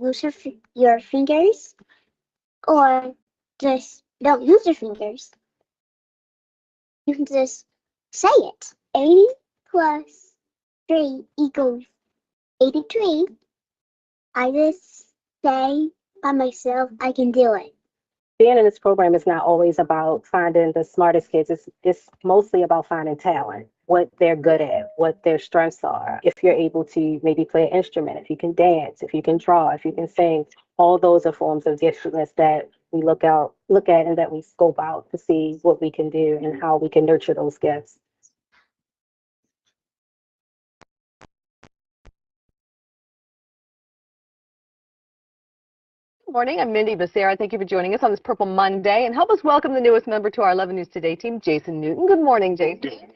use your fingers, or just don't use your fingers. You can just say it. 80 plus 3 equals 83. I just say by myself, I can do it. Being in this program is not always about finding the smartest kids. It's mostly about finding talent, what they're good at, what their strengths are. If you're able to maybe play an instrument, if you can dance, if you can draw, if you can sing, all those are forms of giftedness that we look at and that we scope out to see what we can do and how we can nurture those gifts. Good morning. I'm Mindy Becerra. Thank you for joining us on this Purple Monday, and help us welcome the newest member to our 11 News Today team, Jason Newton. Good morning, Jason.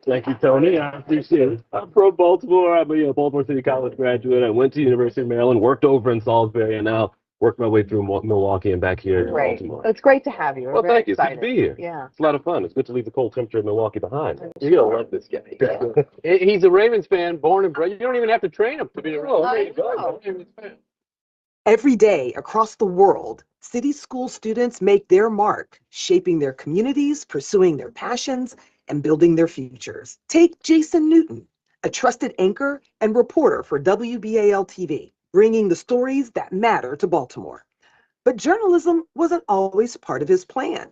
Thank you, Tony. I appreciate it. I'm from Baltimore. I'm a Baltimore City College graduate. I went to University of Maryland, worked over in Salisbury, and now worked my way through Milwaukee and back here in Baltimore. It's great to have you. Well, thank you. It's good to be here. Yeah. It's a lot of fun. It's good to leave the cold temperature of Milwaukee behind. You're going to love this guy. He's a Ravens fan, born and bred. You don't even have to train him to be a Ravens fan. There you go. Ravens fan. Every day across the world, city school students make their mark, shaping their communities, pursuing their passions, and building their futures. Take Jason Newton, a trusted anchor and reporter for WBAL TV, bringing the stories that matter to Baltimore. But journalism wasn't always part of his plan.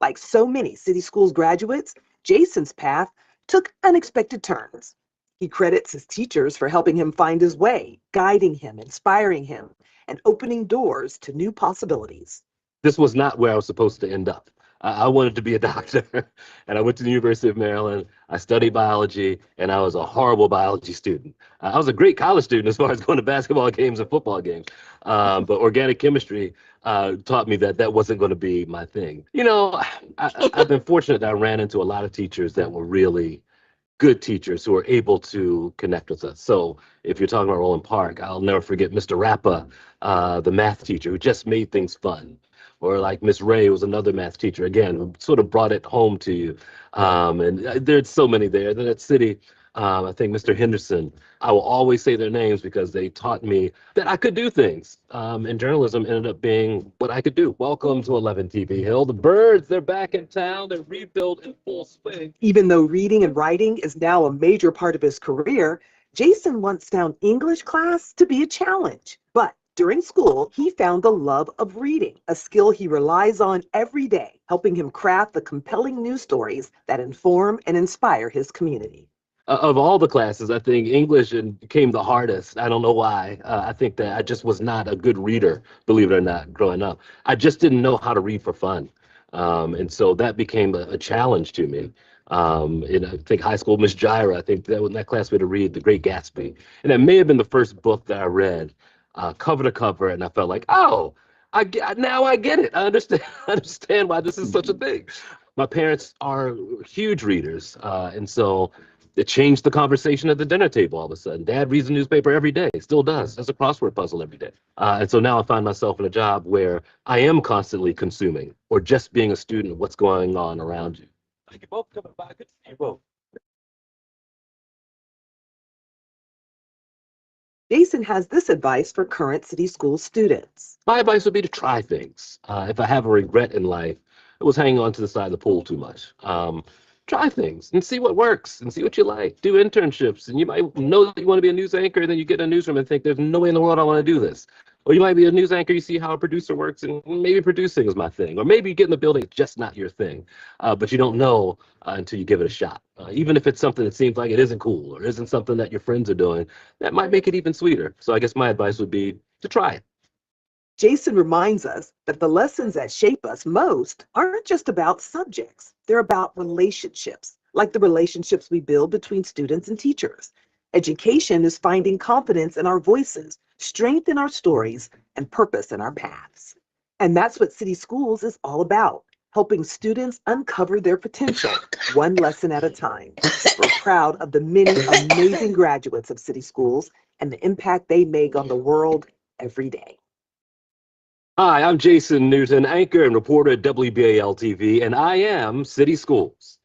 Like so many city schools graduates, Jason's path took unexpected turns. He credits his teachers for helping him find his way, guiding him, inspiring him, and opening doors to new possibilities. This was not where I was supposed to end up. I wanted to be a doctor, and I went to the University of Maryland. I studied biology, and I was a horrible biology student. I was a great college student as far as going to basketball games and football games, but organic chemistry taught me that that wasn't going to be my thing. You know, I've been fortunate that I ran into a lot of teachers that were really good teachers who are able to connect with us. So if you're talking about Roland Park, I'll never forget Mr. Rappa, the math teacher who just made things fun. Or like Miss Ray was another math teacher, again, who sort of brought it home to you. And there's so many there. Then at City, I think Mr. Henderson, I will always say their names because they taught me that I could do things. And journalism ended up being what I could do. Welcome to 11 TV Hill. The Birds, they're back in town. They're rebuilt in full swing. Even though reading and writing is now a major part of his career, Jason once found English class to be a challenge. But during school, he found the love of reading, a skill he relies on every day, helping him craft the compelling news stories that inform and inspire his community. Of all the classes, I think English became the hardest. I don't know why. I think that I just was not a good reader, believe it or not, growing up. I just didn't know how to read for fun. And so that became a challenge to me. In I think high school, Miss Jira, I think that was that class we had to read The Great Gatsby. And that may have been the first book that I read cover to cover. And I felt like, oh, now I get it. I understand, I understand why this is such a thing. My parents are huge readers. And so it changed the conversation at the dinner table all of a sudden. Dad reads the newspaper every day, still does. Does a crossword puzzle every day. And so now I find myself in a job where I am constantly consuming or just being a student of what's going on around you. Thank you both for coming by. Good to see you both. Jason has this advice for current city school students. My advice would be to try things. If I have a regret in life, it was hanging on to the side of the pool too much. Try things and see what works and see what you like. Do internships, and you might know that you want to be a news anchor, and then you get in a newsroom and think, there's no way in the world I want to do this. Or you might be a news anchor, you see how a producer works, and maybe producing is my thing. Or maybe you get in the building, it's just not your thing. But you don't know until you give it a shot. Even if it's something that seems like it isn't cool or isn't something that your friends are doing, that might make it even sweeter. So I guess my advice would be to try it. Jason reminds us that the lessons that shape us most aren't just about subjects. They're about relationships, like the relationships we build between students and teachers. Education is finding confidence in our voices, strength in our stories, and purpose in our paths. And that's what City Schools is all about, helping students uncover their potential, one lesson at a time. We're proud of the many amazing graduates of City Schools and the impact they make on the world every day. Hi, I'm Jason Newton, anchor and reporter at WBAL TV, and I am City Schools.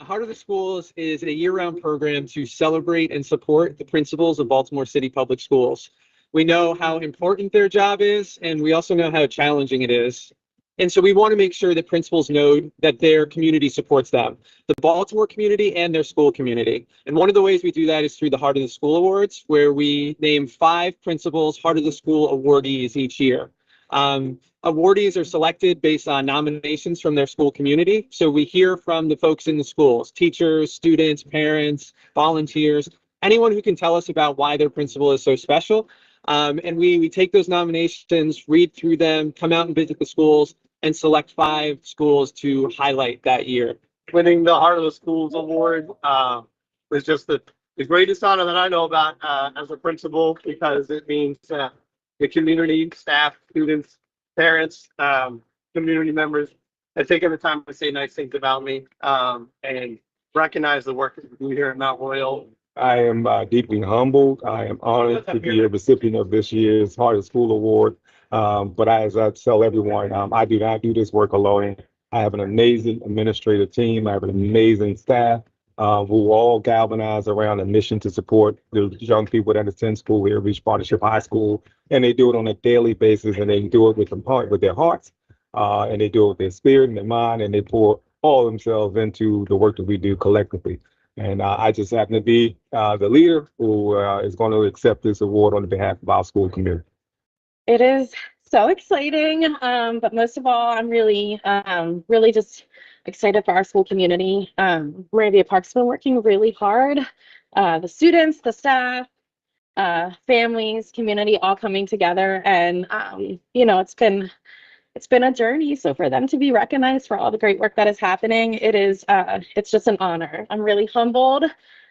Heart of the Schools is a year-round program to celebrate and support the principals of Baltimore City Public Schools. We know how important their job is, and we also know how challenging it is. And so we want to make sure that principals know that their community supports them, the Baltimore community and their school community. And one of the ways we do that is through the Heart of the School Awards, where we name 5 principals Heart of the School awardees each year. Awardees are selected based on nominations from their school community. So we hear from the folks in the schools, teachers, students, parents, volunteers, anyone who can tell us about why their principal is so special. And we take those nominations, read through them, come out and visit the schools, and select 5 schools to highlight that year. Winning the Heart of the Schools award was just the greatest honor that I know about as a principal, because it means the community, staff, students, parents, community members have taken the time to say nice things about me and recognize the work that we do here at Mount Royal. I am deeply humbled. I am honored to be a recipient of this year's Heart of School Award. But as I tell everyone, I do not do this work alone. I have an amazing administrative team. I have an amazing staff who all galvanize around a mission to support the young people that attend school here at Reach Partnership High School. And they do it on a daily basis, and they do it with their hearts, and they do it with their spirit and their mind, and they pour all themselves into the work that we do collectively. And I just happen to be the leader who is going to accept this award on behalf of our school community. It is so exciting, but most of all, I'm really just excited for our school community. Moravia Park's been working really hard. The students, the staff, families, community, all coming together, and it's been a journey. So for them to be recognized for all the great work that is happening, it's just an honor. I'm really humbled,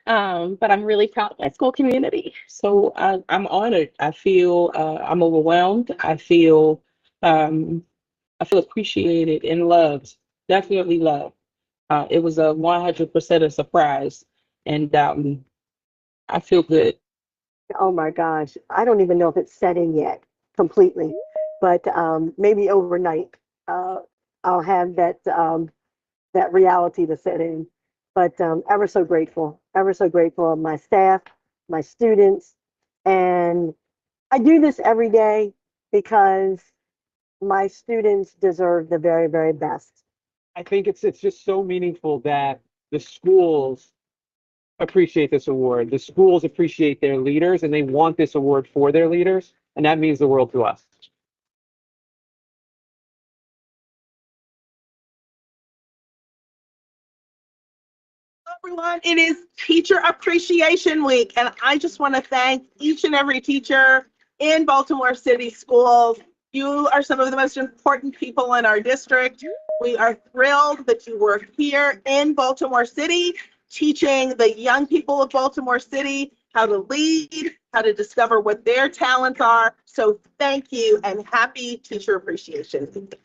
but I'm really proud of my school community. So I'm honored. I feel I'm overwhelmed. I feel appreciated and loved. Definitely loved. It was a 100% a surprise, and I feel good. Oh my gosh, I don't even know if it's set in yet completely, but maybe overnight I'll have that reality to set in. But ever so grateful of my staff, my students, and I do this every day because my students deserve the very, very best. I think it's just so meaningful that the schools appreciate this award. The schools appreciate their leaders, and they want this award for their leaders, and that means the world to us. Everyone, it is Teacher Appreciation Week, and I just want to thank each and every teacher in Baltimore City Schools. You are some of the most important people in our district. We are thrilled that you work here in Baltimore City, teaching the young people of Baltimore City how to lead, how to discover what their talents are. So thank you, and happy Teacher Appreciation Week.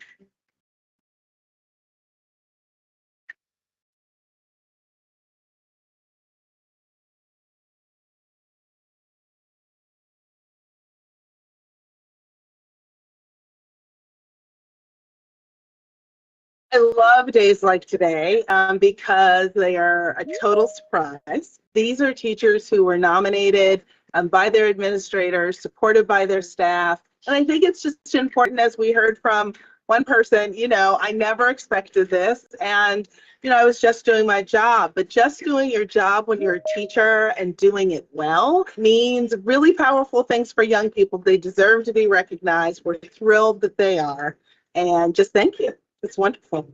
I love days like today because they are a total surprise. These are teachers who were nominated by their administrators, supported by their staff. And I think it's just important, as we heard from one person, I never expected this. And, I was just doing my job. But just doing your job when you're a teacher and doing it well means really powerful things for young people. They deserve to be recognized. We're thrilled that they are. And just thank you. It's wonderful.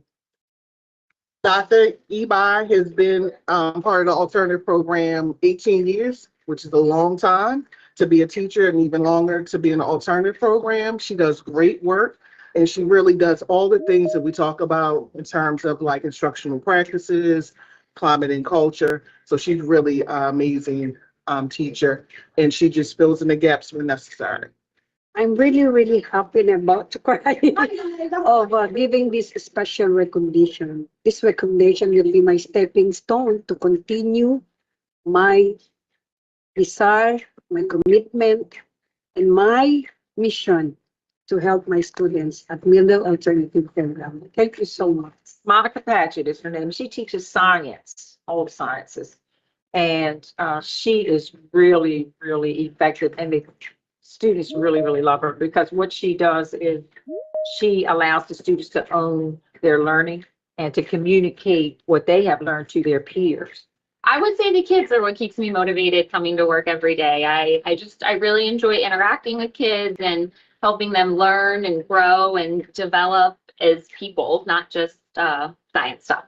Dr. Ebar has been part of the alternative program 18 years, which is a long time to be a teacher, and even longer to be in an alternative program. She does great work, and she really does all the things that we talk about in terms of like instructional practices, climate and culture. So she's really amazing teacher, and she just fills in the gaps when necessary. I'm really, really happy and about to cry of giving this special recognition. This recognition will be my stepping stone to continue my desire, my commitment, and my mission to help my students at Middle Alternative Program. Thank you so much. Monica Patchett is her name. She teaches science, all sciences. And she is really, really effective. And the students really, really love her because what she does is she allows the students to own their learning and to communicate what they have learned to their peers. I would say the kids are what keeps me motivated coming to work every day. I really enjoy interacting with kids and helping them learn and grow and develop as people, not just science stuff.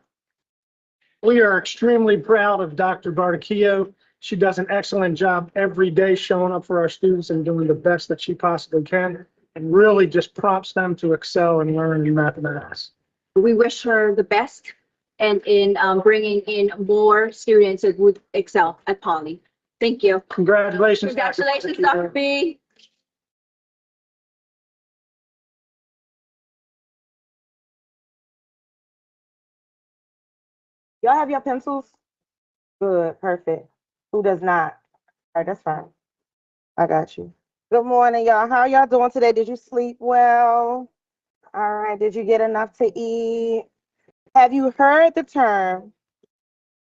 We are extremely proud of Dr. Bardacchio. She does an excellent job every day showing up for our students and doing the best that she possibly can, and really just prompts them to excel and learn in mathematics. We wish her the best and in bringing in more students that would excel at Poly. Thank you. Congratulations. Congratulations, Dr. B. Y'all have your pencils? Good, perfect. Who does not? All right, that's fine. I got you. Good morning, y'all. How y'all doing today? Did you sleep well? All right, did you get enough to eat? Have you heard the term,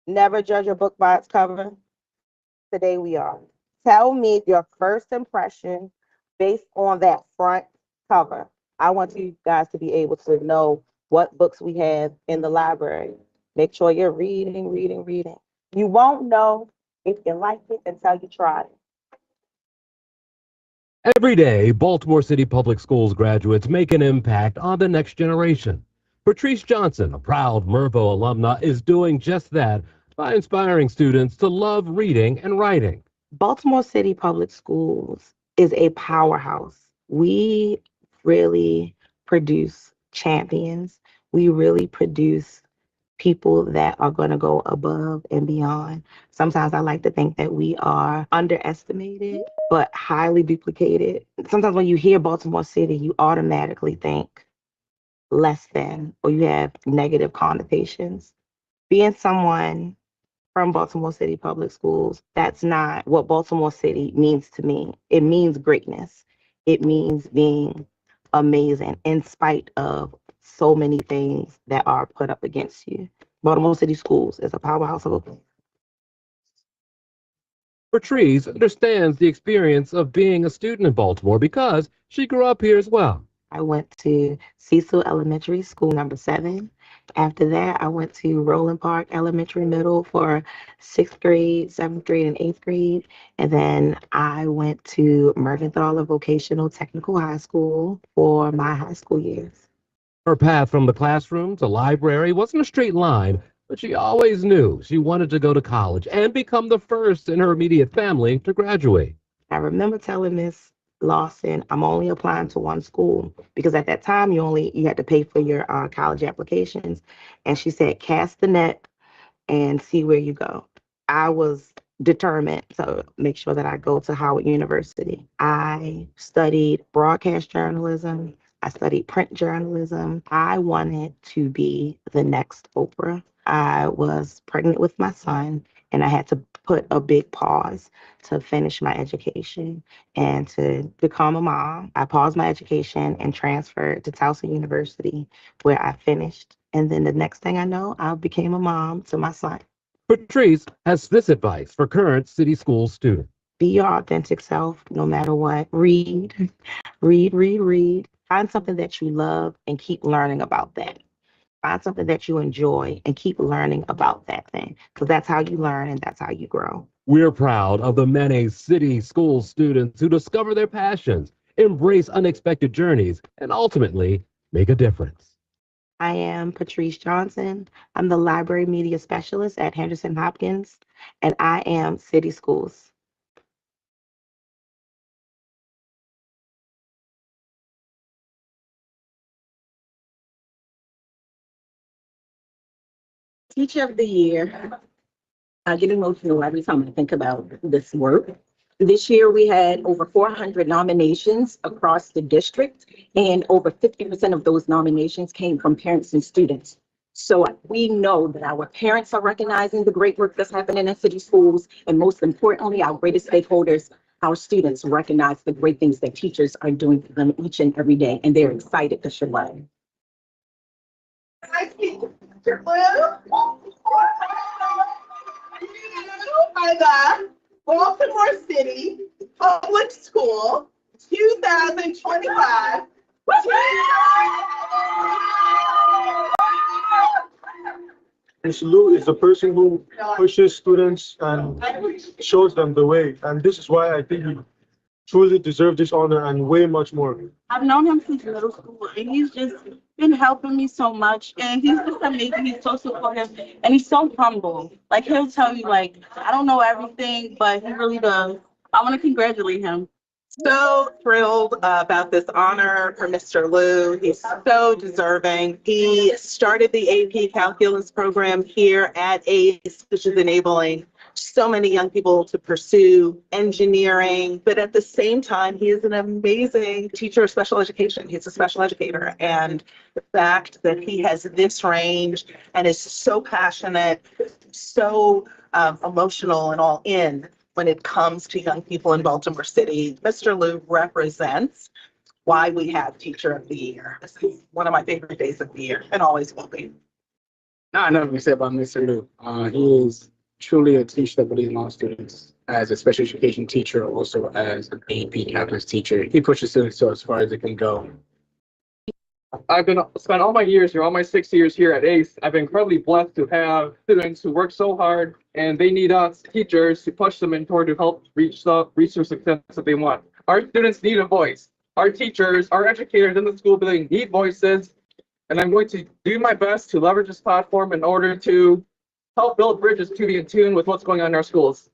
never judge a book by its cover? Today we are. Tell me your first impression based on that front cover. I want you guys to be able to know what books we have in the library. Make sure you're reading, reading, reading. You won't know if you like it until you try it. Every day, Baltimore City Public Schools graduates make an impact on the next generation. Patrice Johnson, a proud Mervo alumna, is doing just that by inspiring students to love reading and writing. Baltimore City Public Schools is a powerhouse. We really produce champions. We really produce people that are going to go above and beyond. Sometimes I like to think that we are underestimated, but highly duplicated. Sometimes when you hear Baltimore City, you automatically think less than, or you have negative connotations. Being someone from Baltimore City Public Schools, that's not what Baltimore City means to me. It means greatness. It means being amazing in spite of so many things that are put up against you. Baltimore City Schools is a powerhouse of a place. Patrice understands the experience of being a student in Baltimore because she grew up here as well. I went to Cecil Elementary School number 7. After that, I went to Roland Park Elementary Middle for 6th grade, 7th grade, and 8th grade. And then I went to Mergenthaler Vocational Technical High School for my high school years. Her path from the classroom to library wasn't a straight line, but she always knew she wanted to go to college and become the first in her immediate family to graduate. I remember telling Miss Lawson, I'm only applying to one school because at that time you had to pay for your college applications. And she said, cast the net and see where you go. I was determined to make sure that I go to Howard University. I studied broadcast journalism. I studied print journalism. I wanted to be the next Oprah. I was pregnant with my son, and I had to put a big pause to finish my education and to become a mom. I paused my education and transferred to Towson University, where I finished. And then the next thing I know, I became a mom to my son. Patrice has this advice for current city school students. Be your authentic self, no matter what. Read, read, read, read. Find something that you love and keep learning about that. Find something that you enjoy and keep learning about that thing, because that's how you learn and that's how you grow. We're proud of the many city school students who discover their passions, embrace unexpected journeys, and ultimately make a difference. I am Patrice Johnson. I'm the Library Media Specialist at Henderson Hopkins, and I am City Schools. Teacher of the Year. I get emotional every time I think about this work. This year, we had over 400 nominations across the district, and over 50% of those nominations came from parents and students. So we know that our parents are recognizing the great work that's happening in city schools, and most importantly, our greatest stakeholders, our students recognize the great things that teachers are doing for them each and every day, and they're excited to show up. I speak to Mr. Blue by the Baltimore City Public School 2025. Ms. Lou is a person who pushes students and shows them the way. And this is why I think he truly deserves this honor and way much more. I've known him since middle school, and he's just been helping me so much. And he's just amazing. He's so supportive, and he's so humble. Like, he'll tell you, like, I don't know everything, but he really does. I want to congratulate him. So thrilled about this honor for Mr. Liu. He's so deserving. He started the AP Calculus program here at ACE, which is enabling so many young people to pursue engineering. But at the same time, he is an amazing teacher of special education. He's a special educator. And the fact that he has this range and is so passionate, so emotional and all in when it comes to young people in Baltimore City, Mr. Liu represents why we have Teacher of the Year. This is one of my favorite days of the year and always will be. Not enough to say about Mr. Liu. He is truly a teacher that believes in all students. As a special education teacher, also as an AP calculus teacher, he pushes students so as far as it can go. I've spent all my years here, all my 6 years here at ACE. I've been incredibly blessed to have students who work so hard, and they need us teachers to push them in order to help reach the success that they want. Our students need a voice. Our teachers, our educators in the school building need voices, and I'm going to do my best to leverage this platform in order to help build bridges to be in tune with what's going on in our schools.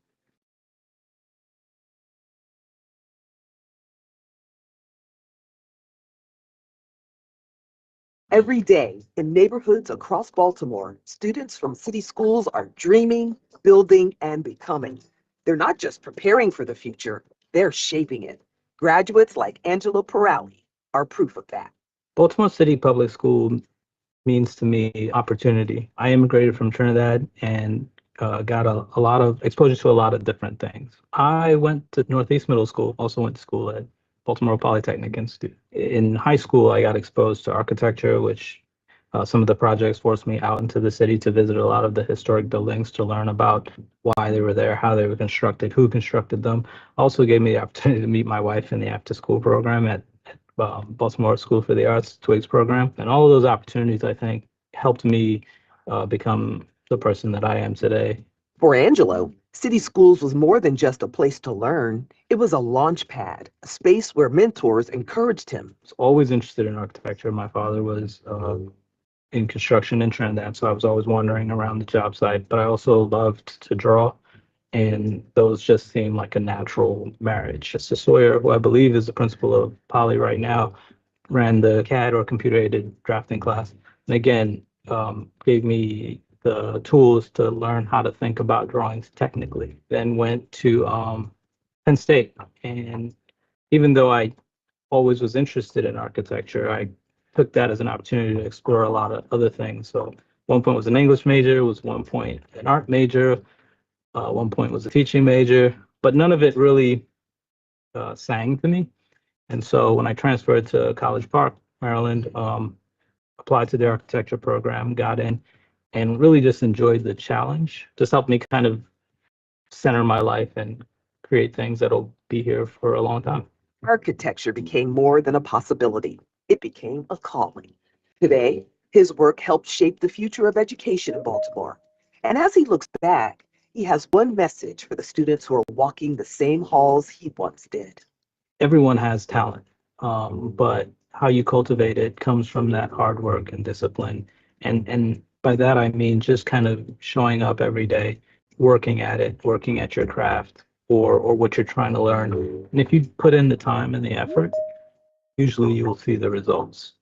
Every day in neighborhoods across Baltimore, students from city schools are dreaming, building, and becoming. They're not just preparing for the future, they're shaping it. Graduates like Angela Pirelli are proof of that. Baltimore City Public School means to me opportunity. I immigrated from Trinidad and got a lot of exposure to a lot of different things. I went to Northeast Middle School, also went to school at Baltimore Polytechnic Institute. In high school, I got exposed to architecture, which some of the projects forced me out into the city to visit a lot of the historic buildings to learn about why they were there, how they were constructed, who constructed them. Also gave me the opportunity to meet my wife in the after-school program at Baltimore School for the Arts, Twigs program. And all of those opportunities, I think, helped me become the person that I am today. For Angelo, City Schools was more than just a place to learn. It was a launch pad, a space where mentors encouraged him. I was always interested in architecture. My father was in construction in Trinidad, so I was always wandering around the job site, but I also loved to draw, and those just seemed like a natural marriage. Mr. Sawyer, who I believe is the principal of Poly right now, ran the CAD or computer-aided drafting class, and again, gave me the tools to learn how to think about drawings technically. Then went to Penn State, and even though I always was interested in architecture, I took that as an opportunity to explore a lot of other things. So one point was an English major, was one point an art major, one point was a teaching major, but none of it really sang to me. And so when I transferred to College Park, Maryland, applied to the architecture program, got in, and really just enjoyed the challenge. Just helped me kind of center my life and create things that'll be here for a long time. Architecture became more than a possibility. It became a calling. Today, his work helped shape the future of education in Baltimore. And as he looks back, he has one message for the students who are walking the same halls he once did. Everyone has talent, but how you cultivate it comes from that hard work and discipline. And by that, I mean just kind of showing up every day, working at it, working at your craft or what you're trying to learn. And if you put in the time and the effort, usually you will see the results.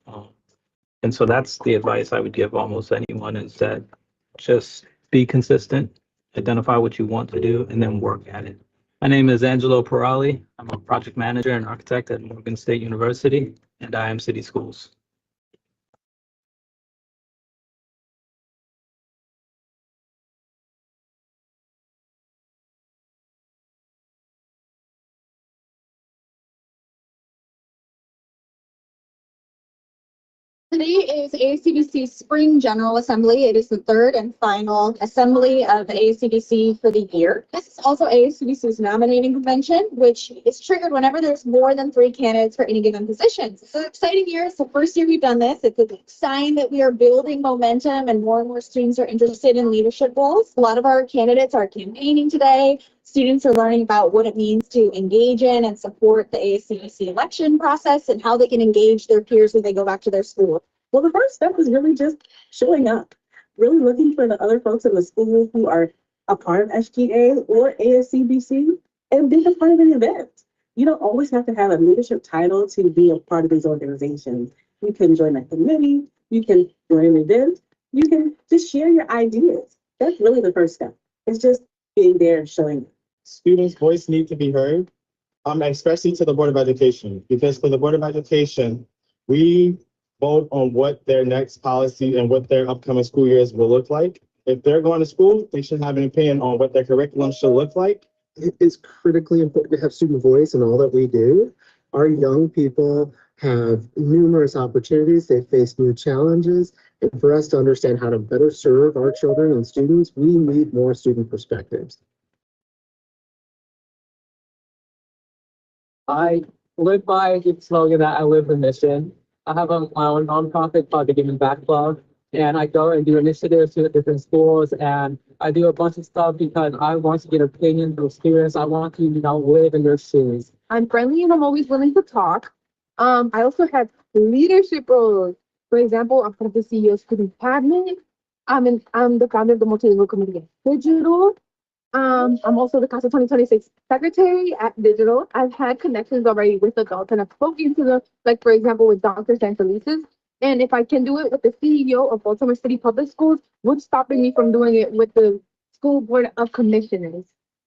And so that's the advice I would give almost anyone, is that just be consistent, identify what you want to do, and then work at it. My name is Angelo Pirelli. I'm a project manager and architect at Morgan State University, and I am City Schools. Today is ACBC's Spring General Assembly. It is the third and final assembly of the ACBC for the year. This is also ACBC's nominating convention, which is triggered whenever there's more than 3 candidates for any given position. It's an exciting year. It's the first year we've done this. It's a sign that we are building momentum and more students are interested in leadership roles. A lot of our candidates are campaigning today. Students are learning about what it means to engage in and support the ACBC election process and how they can engage their peers when they go back to their school. Well, the first step is really just showing up, really looking for the other folks in the school who are a part of SGA or ASCBC and being a part of an event. You don't always have to have a leadership title to be a part of these organizations. You can join a committee, you can join an event, you can just share your ideas. That's really the first step. It's just being there and showing up. Students' voice need to be heard, especially to the Board of Education, because for the Board of Education, we vote on what their next policy and what their upcoming school years will look like. If they're going to school, they should have an opinion on what their curriculum should look like. It is critically important to have student voice in all that we do. Our young people have numerous opportunities. They face new challenges. And for us to understand how to better serve our children and students, we need more student perspectives. I live by the slogan that I live the mission. I have my own nonprofit called the Giving Back Club, and I go and do initiatives to the different schools, and I do a bunch of stuff because I want to get opinions from students. I want to, live in their shoes. I'm friendly and I'm always willing to talk. I also have leadership roles. For example, I'm part of the CEO Student Cabinet. I'm the founder of the Multilingual Committee at Digital. I'm also the Class of 2026 Secretary at Digital. I've had connections already with adults and I've spoken to them, like for example, with Dr. Santelises. And if I can do it with the CEO of Baltimore City Public Schools, what's stopping me from doing it with the School Board of Commissioners?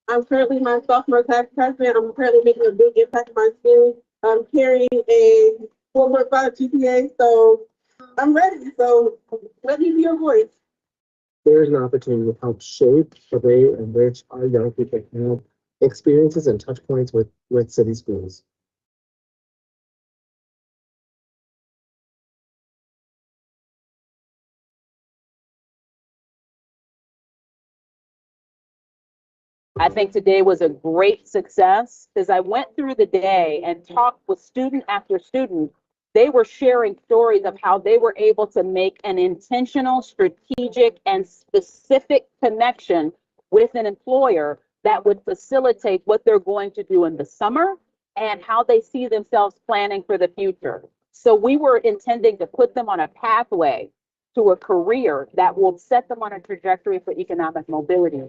I'm currently my sophomore class president. I'm currently making a big impact in my school. I'm carrying a 4.5 GPA, so I'm ready. So let me be your voice. There's an opportunity to help shape the way in which our young people have experiences and touch points with city schools. I think today was a great success. As I went through the day and talked with student after student, they were sharing stories of how they were able to make an intentional, strategic, and specific connection with an employer that would facilitate what they're going to do in the summer and how they see themselves planning for the future. So we were intending to put them on a pathway to a career that will set them on a trajectory for economic mobility.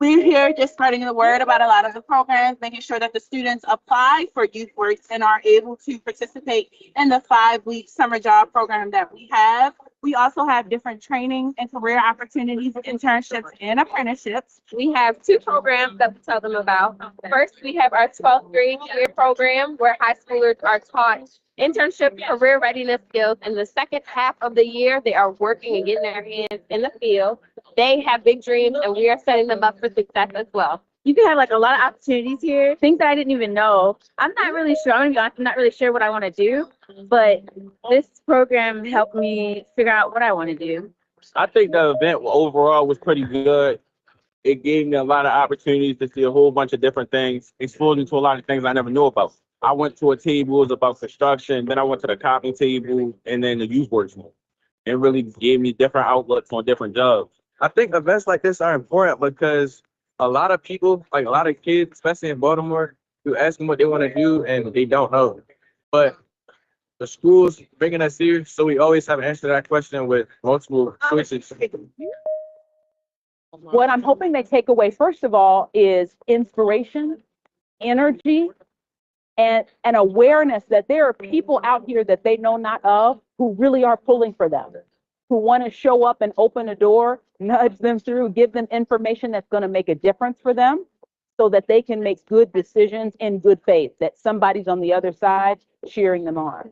We're here just spreading the word about a lot of the programs, making sure that the students apply for YouthWorks and are able to participate in the 5-week summer job program that we have. We also have different training and career opportunities, internships, and apprenticeships. We have 2 programs that we tell them about. First, we have our 12th grade career program where high schoolers are taught internship career readiness skills. In the second half of the year, they are working and getting their hands in the field. They have big dreams and we are setting them up for success as well. You can have like a lot of opportunities here, things that I didn't even know. I'm not really sure. I'm not really sure what I want to do, but this program helped me figure out what I want to do. I think the event overall was pretty good. It gave me a lot of opportunities to see a whole bunch of different things, exposed me to a lot of things I never knew about. I went to a table, it was about construction, then I went to the copying table, and then the YouthWorks one. It really gave me different outlooks on different jobs. I think events like this are important because a lot of people, like a lot of kids, especially in Baltimore, who ask them what they want to do and they don't know. But the school's bringing us here, so we always have an answer to that question with multiple choices. What I'm hoping they take away, first of all, is inspiration, energy, and an awareness that there are people out here that they know not of who really are pulling for them, who want to show up and open a door, nudge them through, give them information that's going to make a difference for them so that they can make good decisions in good faith, that somebody's on the other side cheering them on.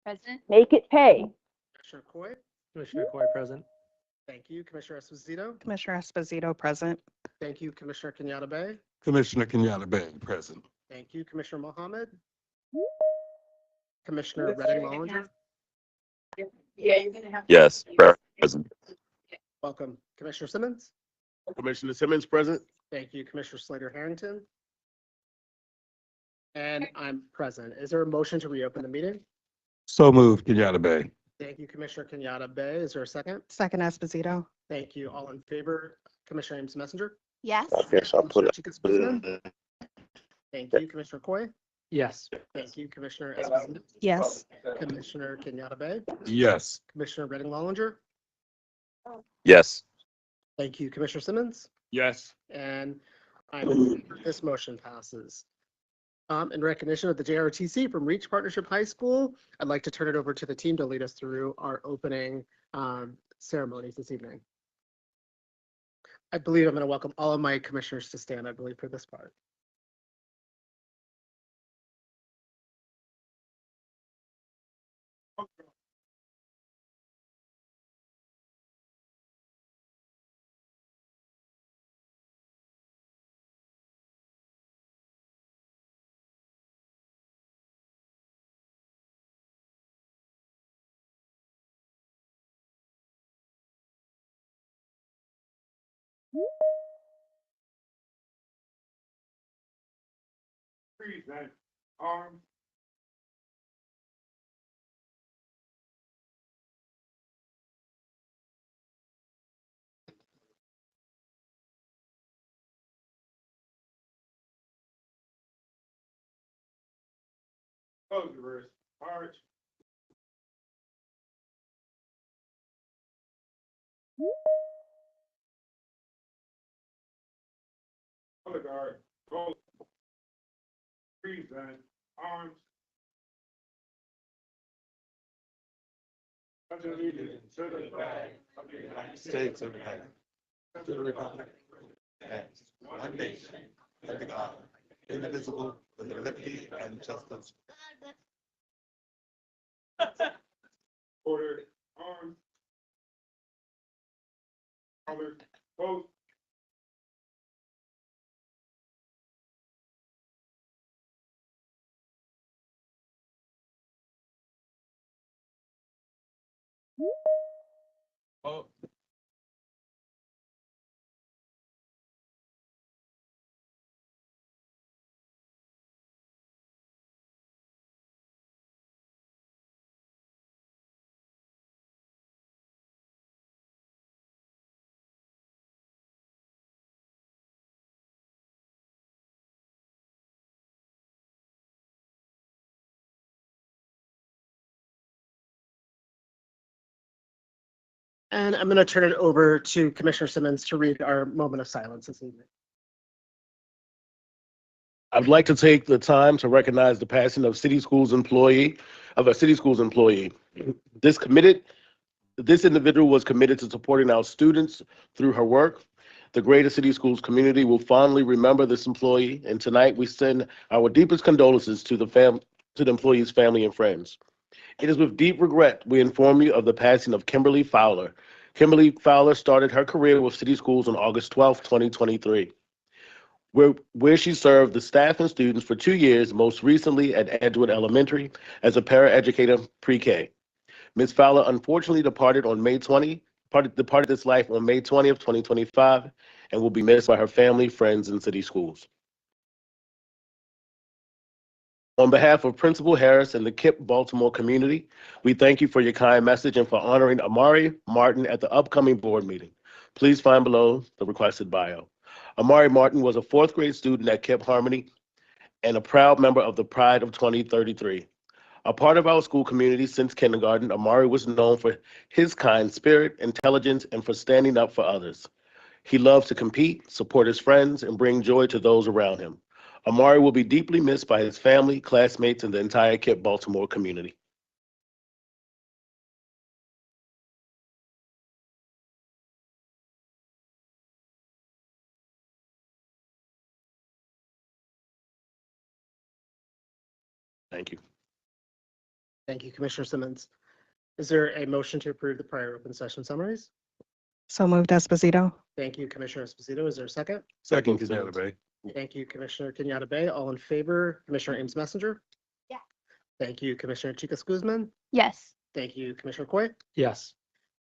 President. Make it pay. Commissioner Coy. Commissioner Coy present. Thank you. Commissioner Esposito. Commissioner Esposito present. Thank you. Commissioner Kenyatta Bay. Commissioner Kenyatta Bay present. Thank you. Commissioner Mohammed. Commissioner Redding Wallinger. Yeah, you're gonna have. Yes, present. Welcome, Commissioner Simmons. Commissioner Simmons, present. Thank you, Commissioner Slater Harrington. And I'm present. Is there a motion to reopen the meeting? So moved, Kenyatta Bay. Thank you, Commissioner Kenyatta Bay. Is there a second? Second Esposito. Thank you. All in favor, Commissioner Ames Messenger? Yes. Yes, I'll put Chica Guzman? Thank you, Commissioner Coy. Yes. Thank you, Commissioner Esposito. Yes. Commissioner Kenyatta Bay. Yes. Commissioner Redding Wallinger. Yes. Thank you, Commissioner Simmons. Yes. And this motion passes. In recognition of the JRTC from Reach Partnership High School, I'd like to turn it over to the team to lead us through our opening ceremonies this evening. I believe I'm going to welcome all of my commissioners to stand, I believe, for this part. Present. Arms. Close the wrist. Arch. Color guard. Go. Present. Arms. Pledge allegiance to the flag of the United States of America, to the republic, and one nation, under God, indivisible, with liberty and justice. Ordered. Arms. Colored. Vote. Vote. And I'm going to turn it over to Commissioner Simmons to read our moment of silence this evening. I'd like to take the time to recognize the passing of a city schools employee. This individual was committed to supporting our students through her work. The greater City Schools community will fondly remember this employee, and tonight we send our deepest condolences to the employee's family and friends. It is with deep regret we inform you of the passing of Kimberly Fowler. Kimberly Fowler started her career with City Schools on August 12, 2023, where she served the staff and students for 2 years, most recently at Edgewood Elementary as a paraeducator pre-K. Ms. Fowler unfortunately departed this life on May 20th, 2025, and will be missed by her family, friends, and City Schools. On behalf of Principal Harris and the KIPP Baltimore community, we thank you for your kind message and for honoring Amari Martin at the upcoming board meeting. Please find below the requested bio. Amari Martin was a 4th grade student at KIPP Harmony and a proud member of the Pride of 2033. A part of our school community since kindergarten, Amari was known for his kind spirit, intelligence, and for standing up for others. He loved to compete, support his friends, and bring joy to those around him. Amari will be deeply missed by his family, classmates, and the entire KIPP Baltimore community. Thank you. Thank you, Commissioner Simmons. Is there a motion to approve the prior open session summaries? So moved Esposito. Thank you, Commissioner Esposito. Is there a second? Second, Kenyatta Bay. Thank you, Commissioner Kenyatta Bay. All in favor, Commissioner Ames Messenger? Yeah. Thank you, Commissioner Chicas Guzman. Yes. Thank you, Commissioner Coy. Yes.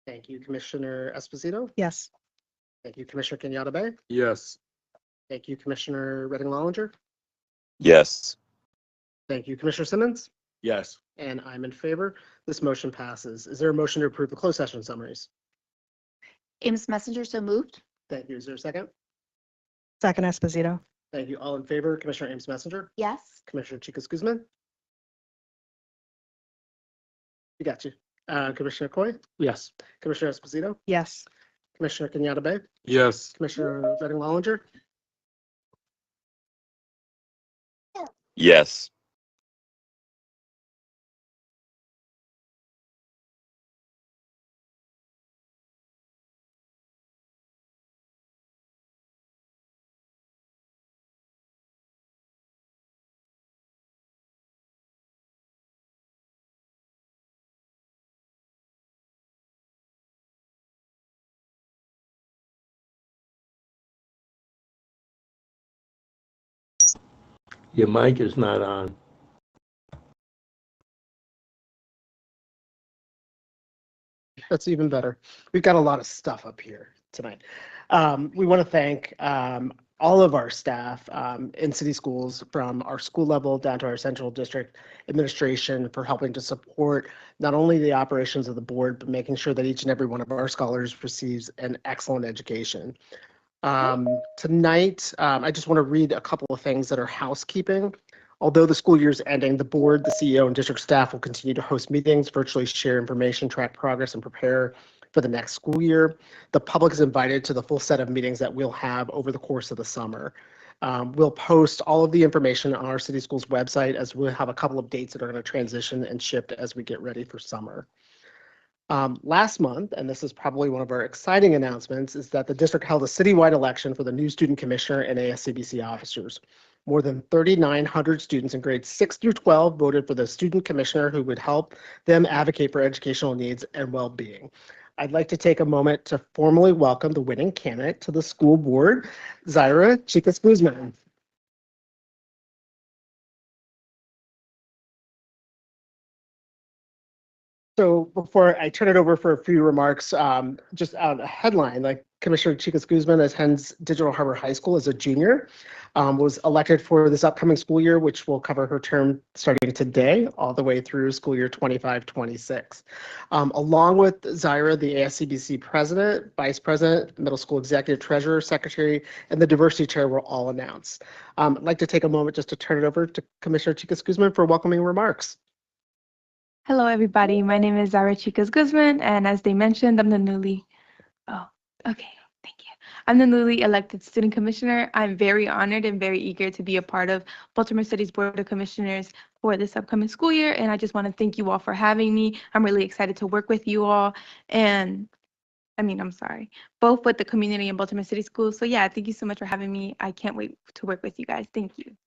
Thank you, Commissioner Esposito. Yes. Thank you, Commissioner Kenyatta Bay. Yes. Thank you, Commissioner Redding Lollinger. Yes. Thank you, Commissioner Simmons. Yes. And I'm in favor. This motion passes. Is there a motion to approve the closed session summaries? Ames Messenger, so moved. Thank you. Is there a second? Second Esposito. Thank you. All in favor, Commissioner Ames Messenger, Yes. Commissioner Chicas Guzman. We got you. Commissioner Coy, Yes. Commissioner Esposito, Yes. Commissioner Kenyatta Bay, Yes. Commissioner Redding Lollinger. Yes. Your mic is not on. That's even better. We've got a lot of stuff up here tonight. We want to thank all of our staff in city schools, from our school level down to our central district administration, for helping to support not only the operations of the board, but making sure that each and every one of our scholars receives an excellent education. Tonight, I just want to read a couple of things that are housekeeping. Although the school year is ending, the board, the CEO, and district staff will continue to host meetings, virtually share information, track progress, and prepare for the next school year. The public is invited to the full set of meetings that we'll have over the course of the summer. We'll post all of the information on our city schools website, as we'll have a couple of dates that are going to transition and shift as we get ready for summer. Last month, and this is probably one of our exciting announcements, is that the district held a citywide election for the new student commissioner and ASCBC officers. More than 3,900 students in grades 6 through 12 voted for the student commissioner who would help them advocate for educational needs and well-being. I'd like to take a moment to formally welcome the winning candidate to the school board, Zaira Chicas Guzman. So before I turn it over for a few remarks, just on a headline, like Commissioner Chicas Guzman attends Digital Harbor High School as a junior, was elected for this upcoming school year, which will cover her term starting today all the way through school year 25-26. Along with Zaira, the ASCBC president, vice president, middle school executive treasurer, secretary, and the diversity chair were all announced. I'd like to take a moment just to turn it over to Commissioner Chicas Guzman for welcoming remarks. Hello, everybody. My name is Zaira Chicas Guzman, and as they mentioned, I'm the newly elected student commissioner. I'm very honored and very eager to be a part of Baltimore City's Board of Commissioners for this upcoming school year, and I just want to thank you all for having me. I'm really excited to work with you all, and both with the community and Baltimore City Schools. So yeah, thank you so much for having me. I can't wait to work with you guys. Thank you.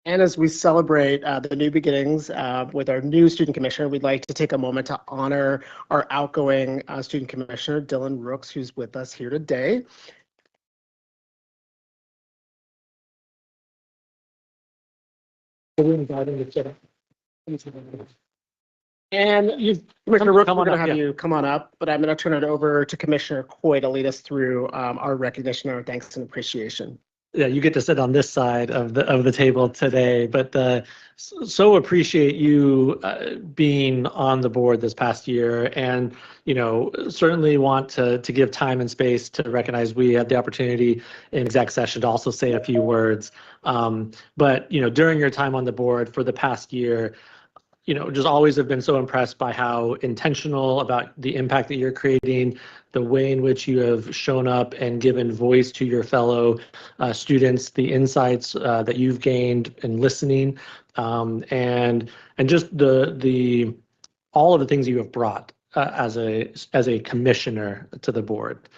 And as we celebrate the new beginnings with our new student commissioner, we'd like to take a moment to honor our outgoing student commissioner, Dylan Rooks, who's with us here today. And Commissioner Rooks, we're going to have you come on up, but I'm going to turn it over to Commissioner Coy to lead us through our recognition, our thanks and appreciation. Yeah, you get to sit on this side of the table today, but so appreciate you being on the board this past year, and certainly want to give time and space to recognize we had the opportunity in exec session to also say a few words. But during your time on the board for the past year, just always have been so impressed by how intentional about the impact that you're creating, the way in which you have shown up and given voice to your fellow students, the insights that you've gained in listening, and just all of the things you have brought as a commissioner to the board.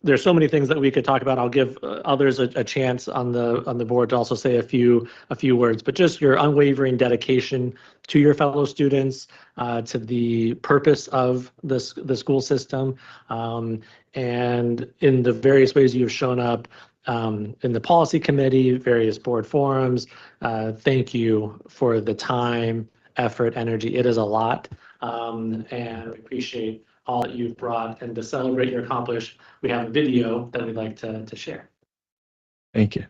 There's so many things that we could talk about. I'll give others a chance on the board to also say a few words, but just your unwavering dedication to your fellow students, to the purpose of the school system, and in the various ways you've shown up in the policy committee, various board forums. Thank you for the time, effort, energy. It is a lot. And we appreciate all that you've brought. And to celebrate your accomplishment, we have a video that we'd like to share. Thank you.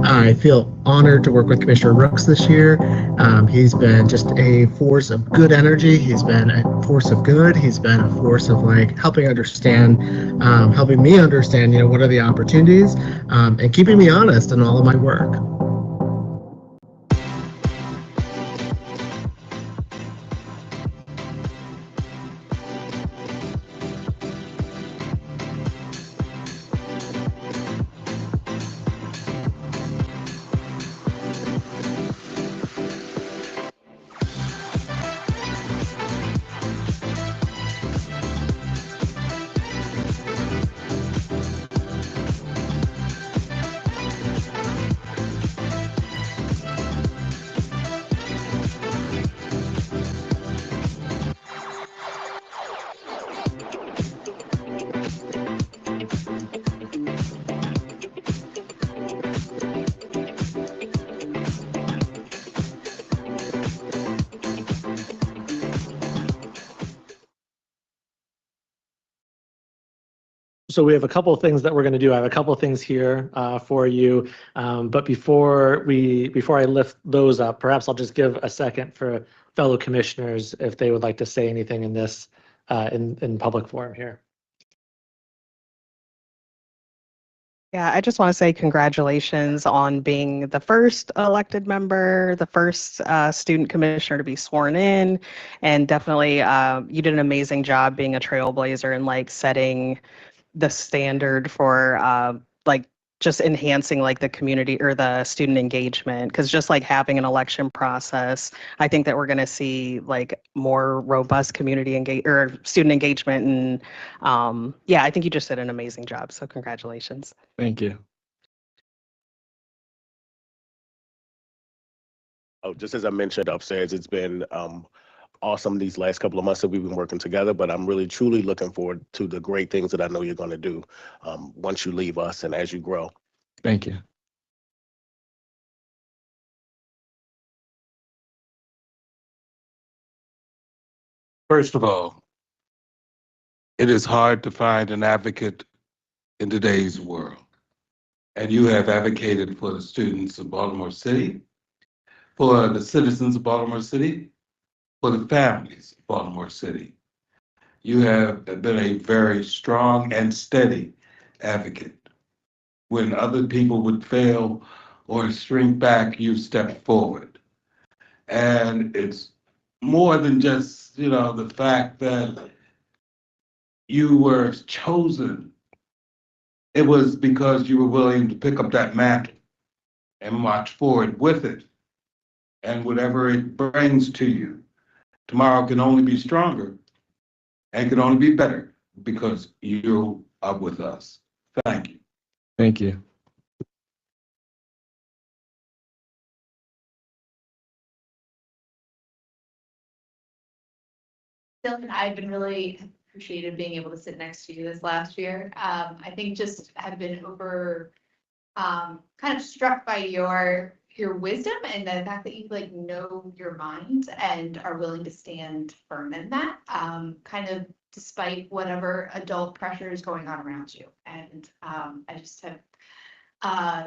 I feel honored to work with Commissioner Rooks this year. He's been just a force of good energy. He's been a force of good. He's been a force of like helping me understand, what are the opportunities, and keeping me honest in all of my work. So we have a couple of things that we're going to do. I have a couple of things here for you. But before I lift those up, perhaps I'll just give a second for fellow commissioners if they would like to say anything in this in public forum here. Yeah, I just want to say congratulations on being the first elected member, the first student commissioner to be sworn in, and definitely you did an amazing job being a trailblazer and like setting the standard for like just enhancing like the community or the student engagement, because just like having an election process, I think that we're going to see like more robust community student engagement. And yeah, I think you just did an amazing job. So congratulations. Thank you. Oh, just as I mentioned upstairs, it's been awesome these last couple of months that we've been working together, but I'm really truly looking forward to the great things that I know you're going to do once you leave us and as you grow. Thank you. First of all, it is hard to find an advocate in today's world. And you have advocated for the students of Baltimore City, for the citizens of Baltimore City, for the families of Baltimore City. You have been a very strong and steady advocate. When other people would fail or shrink back, you stepped forward. And it's more than just, the fact that you were chosen. It was because you were willing to pick up that mantle and march forward with it. And whatever it brings to you, tomorrow can only be stronger and can only be better because you are with us. Thank you. Thank you. Dylan, I've been really appreciated being able to sit next to you this last year. I think just have been kind of struck by your wisdom and the fact that you like know your mind and are willing to stand firm in that, kind of despite whatever adult pressure is going on around you. And I just have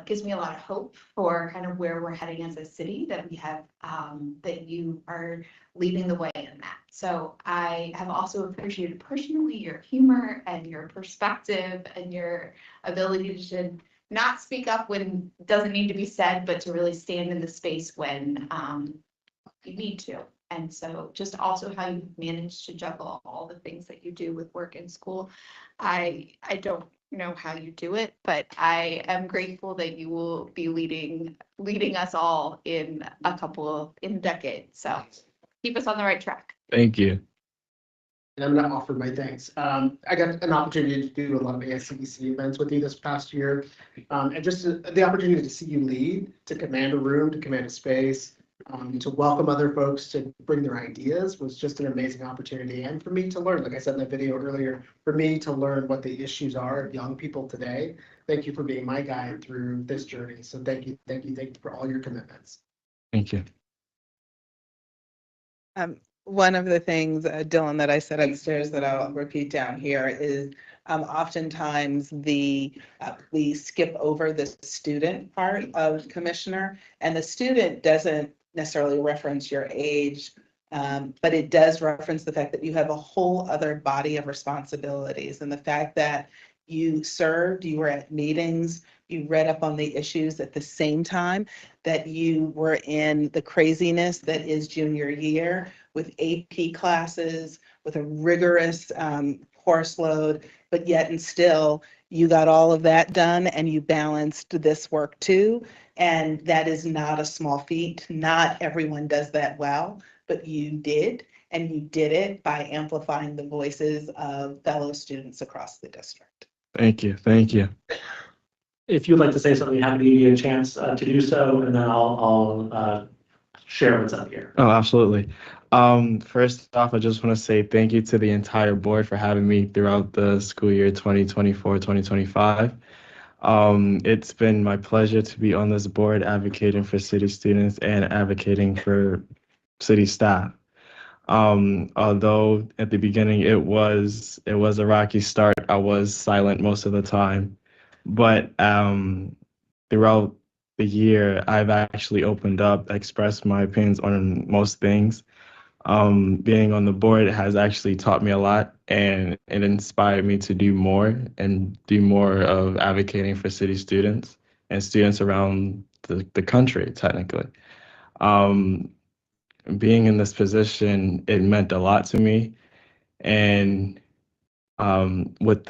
gives me a lot of hope for kind of where we're heading as a city, that we have that you are leading the way in that. So I have also appreciated personally your humor and your perspective and your ability to not speak up when it doesn't need to be said, but to really stand in the space when you need to. And so just also how you manage to juggle all the things that you do with work and school. I don't know how you do it, but I am grateful that you will be leading us all in a decade. So keep us on the right track. Thank you. And I'm gonna offer my thanks. I got an opportunity to do a lot of ASCBC events with you this past year. And just the opportunity to see you lead, to command a room, to command a space, to welcome other folks to bring their ideas was just an amazing opportunity. And for me to learn, like I said in the video earlier, for me to learn what the issues are of young people today. Thank you for being my guide through this journey. So thank you for all your commitments. Thank you. One of the things, Dylan, that I said upstairs that I'll repeat down here is oftentimes we skip over the student part of commissioner, and the student doesn't necessarily reference your age, but it does reference the fact that you have a whole other body of responsibilities, and the fact that you served, you were at meetings, you read up on the issues at the same time that you were in the craziness that is junior year with AP classes, with a rigorous course load, but yet and still you got all of that done and you balanced this work too. And that is not a small feat. Not everyone does that well, but you did. And you did it by amplifying the voices of fellow students across the district. Thank you. Thank you. If you'd like to say something, happy to give you a chance to do so, and then I'll share what's up here. Oh, absolutely. First off, I just want to say thank you to the entire board for having me throughout the school year 2024-2025. It's been my pleasure to be on this board advocating for city students and advocating for city staff. Although at the beginning it was a rocky start, I was silent most of the time, but throughout the year, I've actually opened up, expressed my opinions on most things. Being on the board has actually taught me a lot, and it inspired me to do more of advocating for city students and students around the country, technically. Being in this position, it meant a lot to me. And what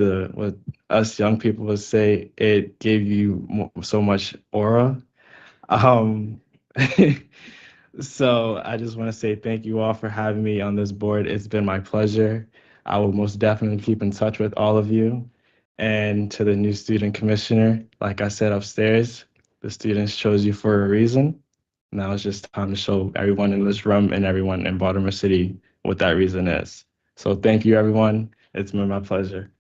us young people would say, it gave you so much aura. So I just want to say thank you all for having me on this board. It's been my pleasure. I will most definitely keep in touch with all of you. And to the new student commissioner, like I said upstairs, the students chose you for a reason. Now it's just time to show everyone in this room and everyone in Baltimore City what that reason is. So thank you, everyone. It's been my pleasure.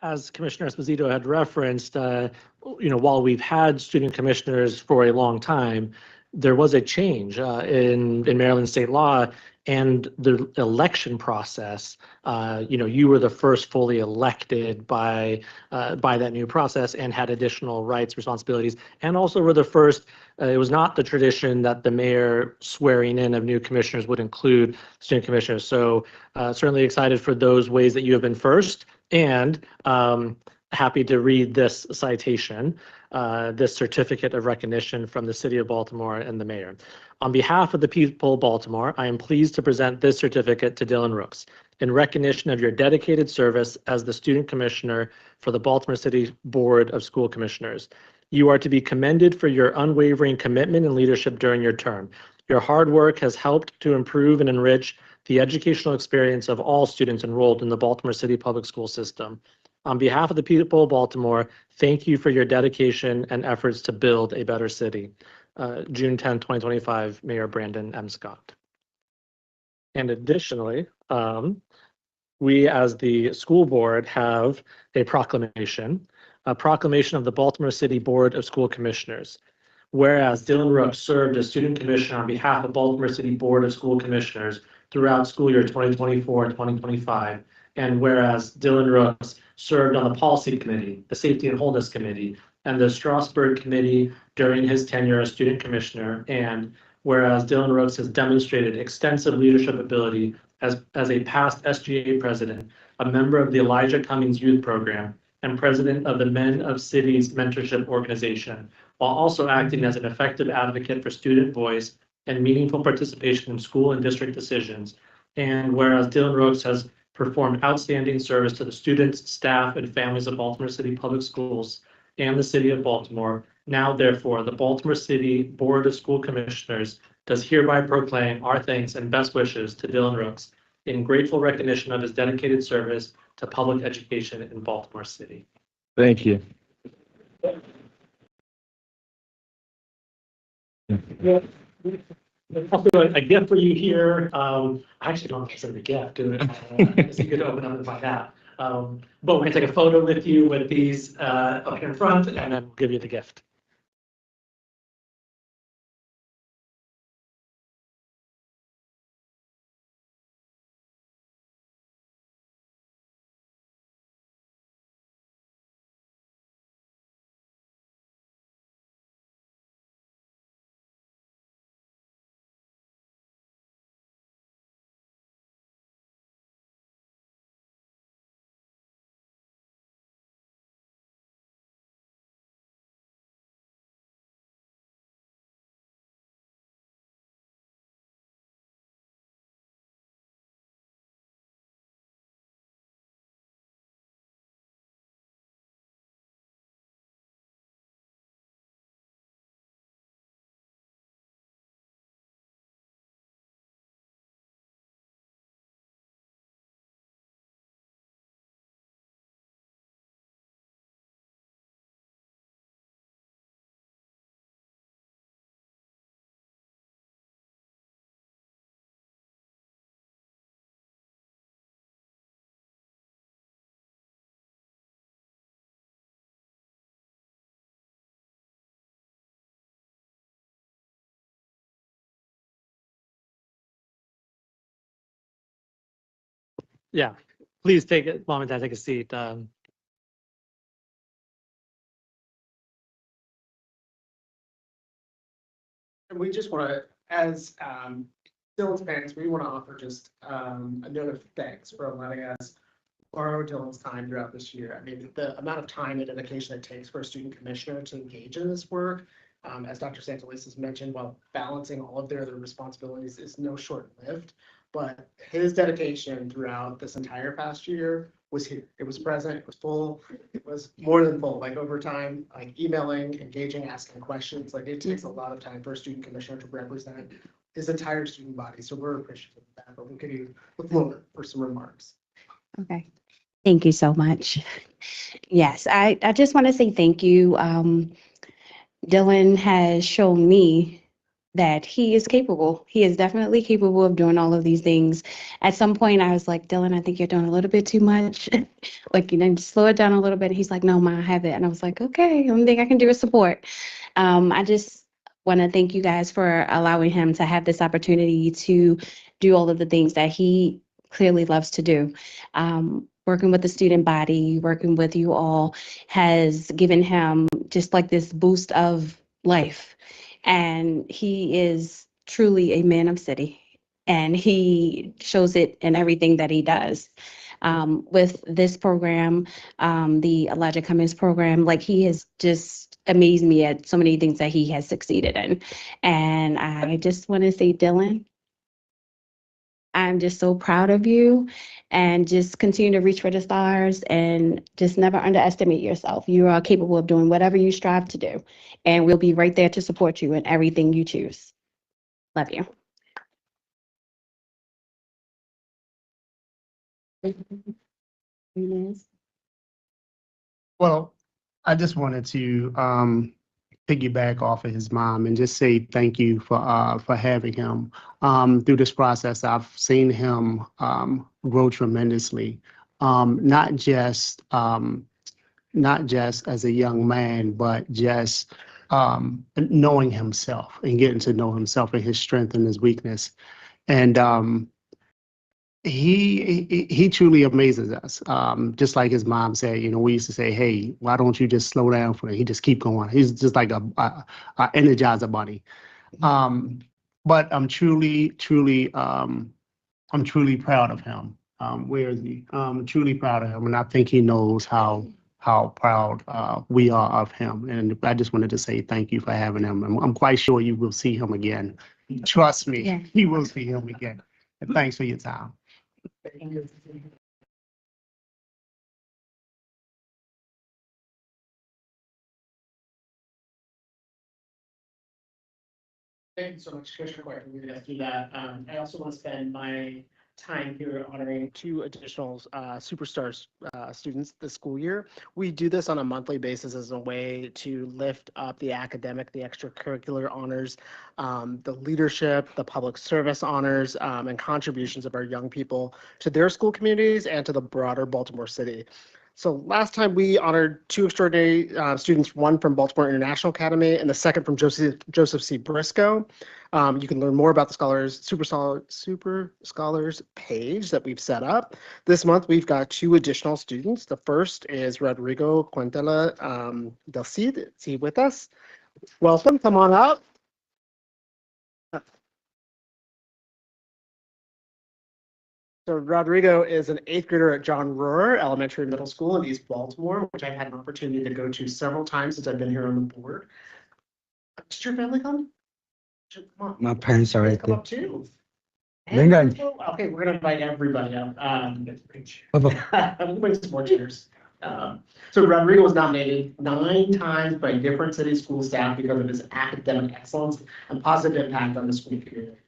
As Commissioner Esposito had referenced, while we've had student commissioners for a long time, there was a change in Maryland state law and the election process. You were the first fully elected by that new process and had additional rights, responsibilities, and also were the first. It was not the tradition that the mayor swearing in of new commissioners would include student commissioners. So certainly excited for those ways that you have been first, and happy to read this citation, this certificate of recognition from the city of Baltimore and the mayor. On behalf of the people of Baltimore, I am pleased to present this certificate to Dylan Rooks in recognition of your dedicated service as the student commissioner for the Baltimore City Board of School Commissioners. You are to be commended for your unwavering commitment and leadership during your term. Your hard work has helped to improve and enrich the educational experience of all students enrolled in the Baltimore City Public School System. On behalf of the people of Baltimore, thank you for your dedication and efforts to build a better city. June 10, 2025, Mayor Brandon M. Scott. And additionally, we as the school board have a proclamation of the Baltimore City Board of School Commissioners. Whereas Dylan Rooks served as student commissioner on behalf of Baltimore City Board of School Commissioners throughout school year 2024 and 2025, and whereas Dylan Rooks served on the Policy Committee, the Safety and Wholeness Committee, and the Strasburg Committee during his tenure as student commissioner, and whereas Dylan Rooks has demonstrated extensive leadership ability as a past SGA president, a member of the Elijah Cummings Youth Program, and president of the Men of Cities Mentorship Organization, while also acting as an effective advocate for student voice and meaningful participation in school and district decisions. And whereas Dylan Rooks has performed outstanding service to the students, staff, and families of Baltimore City Public Schools and the City of Baltimore, now therefore the Baltimore City Board of School Commissioners does hereby proclaim our thanks and best wishes to Dylan Rooks in grateful recognition of his dedicated service to public education in Baltimore City. Thank you. Yeah. Also, a gift for you here. I actually don't consider it a gift. It's good to open up and find out. But we're gonna take a photo with you with these up here in front, and then we'll give you the gift. Yeah, please take it, Mom and Dad, take a seat. And we just want to, as Dylan's parents, we want to offer just a note of thanks for letting us borrow Dylan's time throughout this year. I mean, the amount of time and dedication it takes for a student commissioner to engage in this work, as Dr. Santalis has mentioned, while balancing all of their other responsibilities, is no short-lived. But his dedication throughout this entire past year was here. It was present, it was full, it was more than full, like over time, like emailing, engaging, asking questions. Like it takes a lot of time for a student commissioner to represent his entire student body. So we're appreciative of that, but we'll give you the floor for some remarks. Okay. Thank you so much. Yes, I just want to say thank you. Dylan has shown me that he is capable. He is definitely capable of doing all of these things. At some point, I was like, Dylan, I think you're doing a little bit too much. Like, you know, just slow it down a little bit. He's like, no, Ma, I have it. And I was like, okay, the only thing I can do is support. I just want to thank you guys for allowing him to have this opportunity to do all of the things that he clearly loves to do. Working with the student body, working with you all has given him just like this boost of life. And he is truly a man of city, and he shows it in everything that he does. With this program, the Elijah Cummings program, like he has just amazed me at so many things that he has succeeded in. And I just want to say, Dylan, I'm just so proud of you, and just continue to reach for the stars and just never underestimate yourself. You are capable of doing whatever you strive to do, and we'll be right there to support you in everything you choose. Love you. Well, I just wanted to piggyback off of his mom and just say thank you for having him. Through this process, I've seen him grow tremendously, not just as a young man, but just knowing himself and getting to know himself and his strength and his weakness. And he truly amazes us. Just like his mom said, you know, we used to say, hey, why don't you just slow down for it? He just keep going. He's just like a Energizer bunny. But I'm truly proud of him. Where is he? I'm truly proud of him. And I think he knows how how proud we are of him. And I just wanted to say thank you for having him. I'm quite sure you will see him again. Trust me, Yeah. you will see him again. And thanks for your time. Thank you so much, Commissioner White, for leading us through that. I also want to spend my time here honoring two additional Superstars students this school year. We do this on a monthly basis as a way to lift up the academic, the extracurricular honors, the leadership, the public service honors, and contributions of our young people to their school communities and to the broader Baltimore City. So last time we honored two extraordinary students, one from Baltimore International Academy and the second from Joseph C. Briscoe. You can learn more about the Super Scholars page that we've set up. This month, we've got two additional students. The first is Rodrigo Quintela del Cid. Is he with us? Welcome, come on up. So Rodrigo is an 8th grader at John Rohr Elementary and Middle School in East Baltimore, which I've had an opportunity to go to several times since I've been here on the board. Did your family come? Come on. My parents are right Come there. up too. Venga. Okay, we're gonna invite everybody up. Bye-bye. We'll bring some more chairs. So Rodrigo was nominated 9 times by different city school staff because of his academic excellence and positive impact on the school community.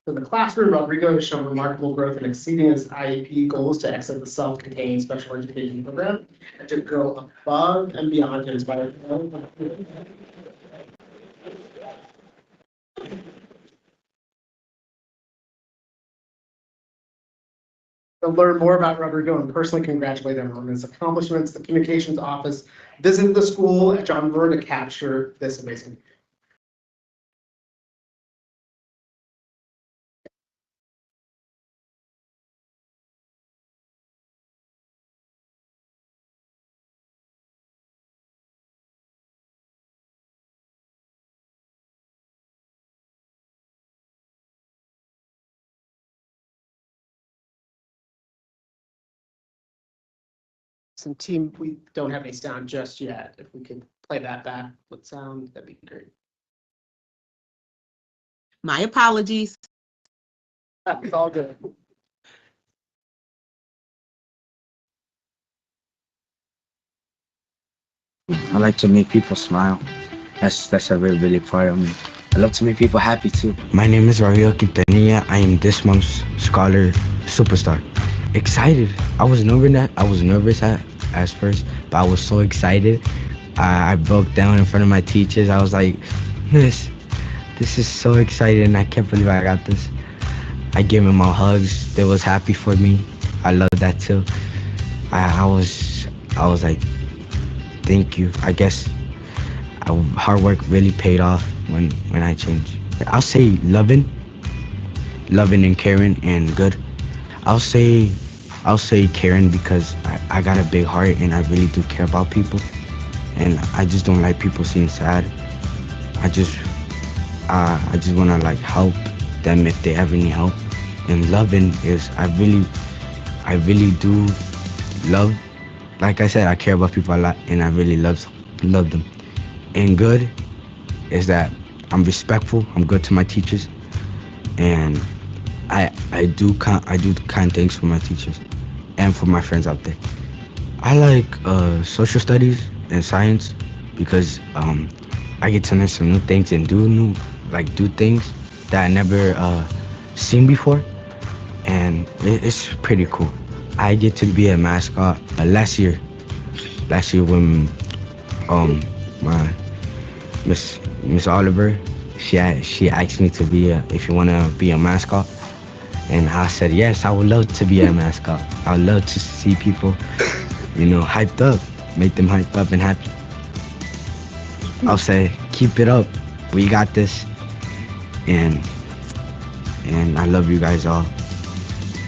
In the classroom, Rodrigo has shown remarkable growth in exceeding his IEP goals to exit the self-contained special education program and to go above and beyond to inspire. To learn more about Rodrigo and personally congratulate him on his accomplishments, the communications office visited the school at John Rohr to capture this amazing. Some team, we don't have any sound just yet. If we could play that back with sound, that'd be great. My apologies. It's all good. I like to make people smile. That's a really part of me. I love to make people happy too. My name is Rafael Quintanilla. I am this month's Scholar Superstar. Excited. I was nervous at first, but I was so excited. I broke down in front of my teachers. I was like, this is so exciting. I can't believe I got this. I gave them all hugs. They was happy for me. I love that too. I was like, thank you. I guess hard work really paid off when I changed. I'll say loving and caring and good. I'll say caring because I got a big heart and I really do care about people, and I just don't like people seeing sad. I just want to like help them if they ever need help. And loving is I really do love. Like I said, I care about people a lot and I really love them. And good is that I'm respectful. I'm good to my teachers, and I do kind things for my teachers and for my friends out there. I like social studies and science because I get to learn some new things and do things that I never seen before, and it's pretty cool. I get to be a mascot. Last year when my Miss Oliver, she asked me to be if you want to be a mascot, and I said yes. I would love to be a mascot. I would love to see people, hyped up, make them hyped up and happy. I'll say keep it up. We got this, and I love you guys all,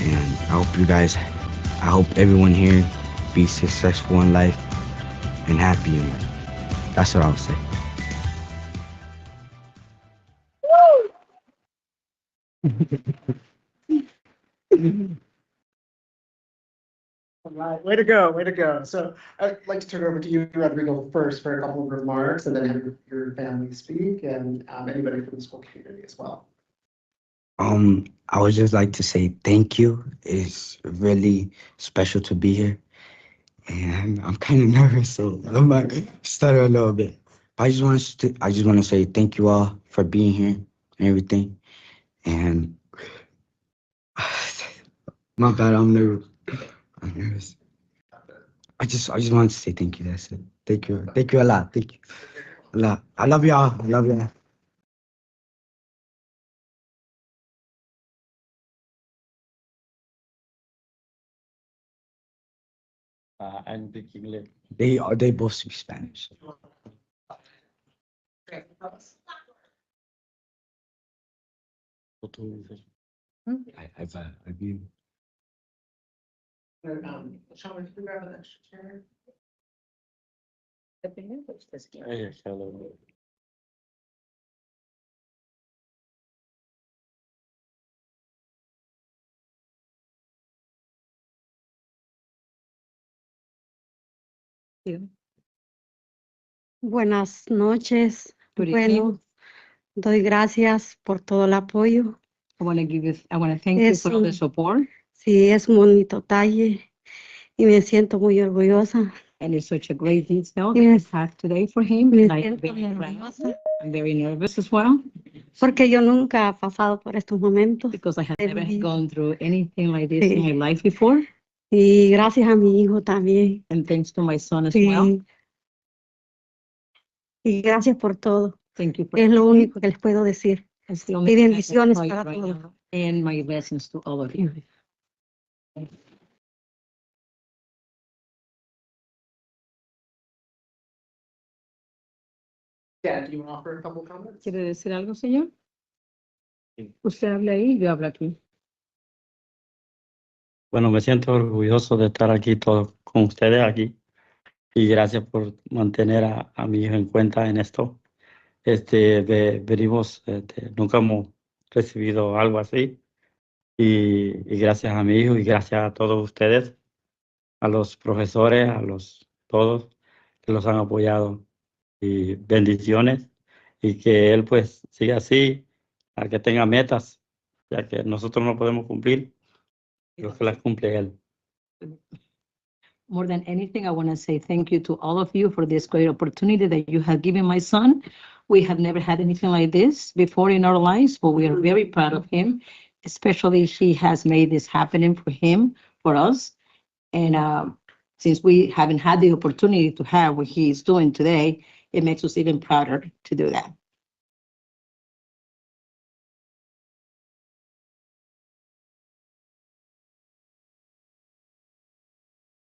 and I hope everyone here be successful in life and happy in life. That's what I would say. All right, way to go, way to go. So I'd like to turn it over to you, Rodrigo, first for a couple of remarks and then have your family speak and anybody from the school community as well. I would just like to say thank you. It's really special to be here. And I'm kind of nervous, so I might stutter a little bit. But I just want to say thank you all for being here and everything. And my bad, I'm nervous. I'm nervous. I just wanted to say thank you. That's it. Thank you a lot. Thank you a lot. I love y'all. I love y'all. I'm speaking English. They both speak Spanish. I mean, Sean, would you grab an extra chair? Yes, hello. Buenas noches. Good Bueno, evening. doy gracias por todo el apoyo. I want to thank you Es for all the un- support. Sí, es un bonito talle y me siento muy orgullosa. And it's such a great detail that Yes. we have today for him. Me And I'm siento very proud. nerviosa I'm very nervous as well porque yo nunca he pasado por estos momentos. because I have de never mi vida. gone through anything like this Sí. in my life before. Y gracias a mi hijo también. And thanks to my son as Sí. well. Y gracias por todo. Thank you for Es lo everything. único que les puedo decir. That's the only Y thing I can bendiciones tell you para right todos. now. And my blessings to all of you. Yeah, do you want to offer a couple comments? ¿Quiere decir algo, señor? Usted habla ahí, yo hablo aquí. Bueno, me siento orgulloso de estar aquí con ustedes aquí y gracias por mantener a mi hijo en cuenta en esto. Venimos, nunca hemos recibido algo así y gracias a mi hijo y gracias a todos ustedes, a los profesores, todos que los han apoyado y bendiciones y que él pues siga así, a que tenga metas, ya que nosotros no podemos cumplir, pero que las cumple él. More than anything, I want to say thank you to all of you for this great opportunity that you have given my son. We have never had anything like this before in our lives, but we are very proud of him, especially he has made this happening for him, for us. And since we haven't had the opportunity to have what he is doing today, it makes us even prouder to do that.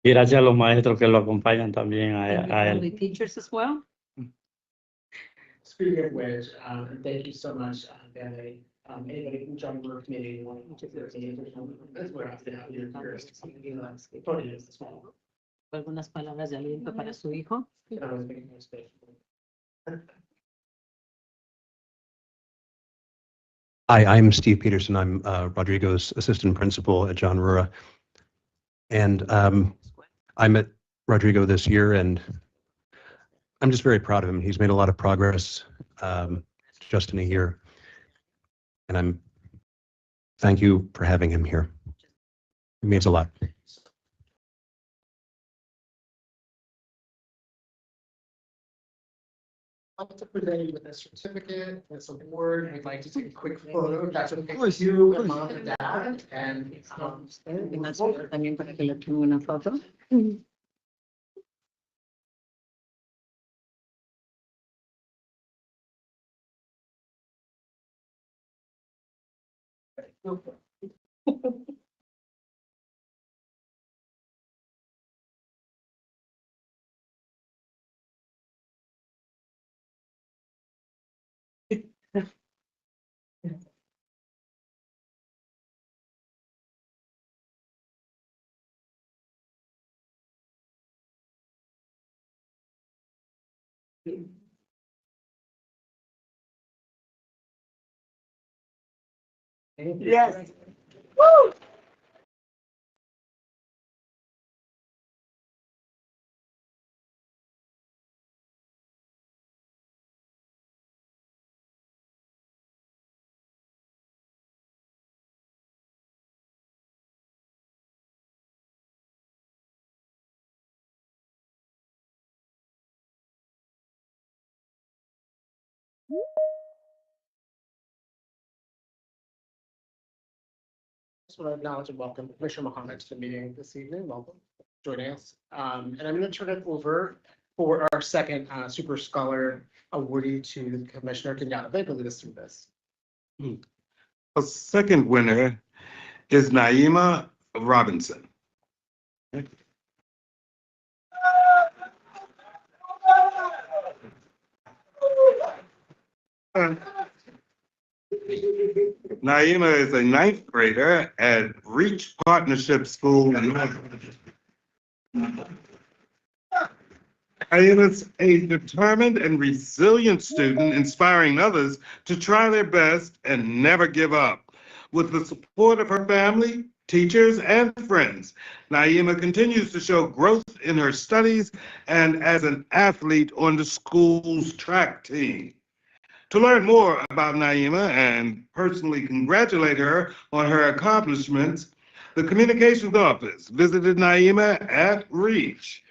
Y gracias a los maestros que lo acompañan también Thank you a all the él. teachers as well. Speaking of which, thank you so much, Benny. Anybody from John Brewer Committee, if there's any additional, that's where I have to have your podium as well. Algunas palabras de aliento para su hijo. Can always make more space. Hi, I'm Steve Peterson. I'm Rodrigo's assistant principal at John Rura. And I met Rodrigo this year, and I'm just very proud of him. He's made a lot of progress just in a year. And thank you for having him here. It means a lot. I'd like to present you with a certificate, with some award, and we'd like to take a quick photo, if that's okay with you, and mom and dad, and. También para que le tomen una foto. Yes. Woo! Just want to acknowledge and welcome Commissioner Mohammed to the meeting this evening. Welcome for joining us. And I'm going to turn it over for our second Super Scholar awardee to Commissioner Kenyatta. They can lead us through this. A second winner is Naima Robinson. Naima is a ninth grader at Reach Partnership School in North. Naima is a determined and resilient student, inspiring others to try their best and never give up. With the support of her family, teachers, and friends, Naima continues to show growth in her studies and as an athlete on the school's track team. To learn more about Naima and personally congratulate her on her accomplishments, the Communications Office visited Naima at Reach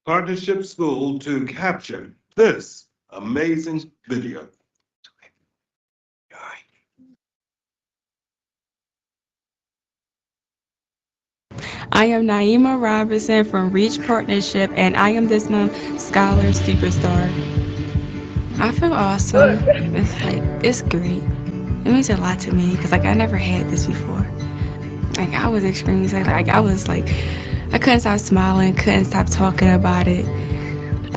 Partnership School to capture this amazing video. I am Naima Robinson from Reach Partnership, and I am this month's Scholar Superstar. I feel awesome. It's great. It means a lot to me because I never had this before. I was extremely excited. I couldn't stop smiling, couldn't stop talking about it.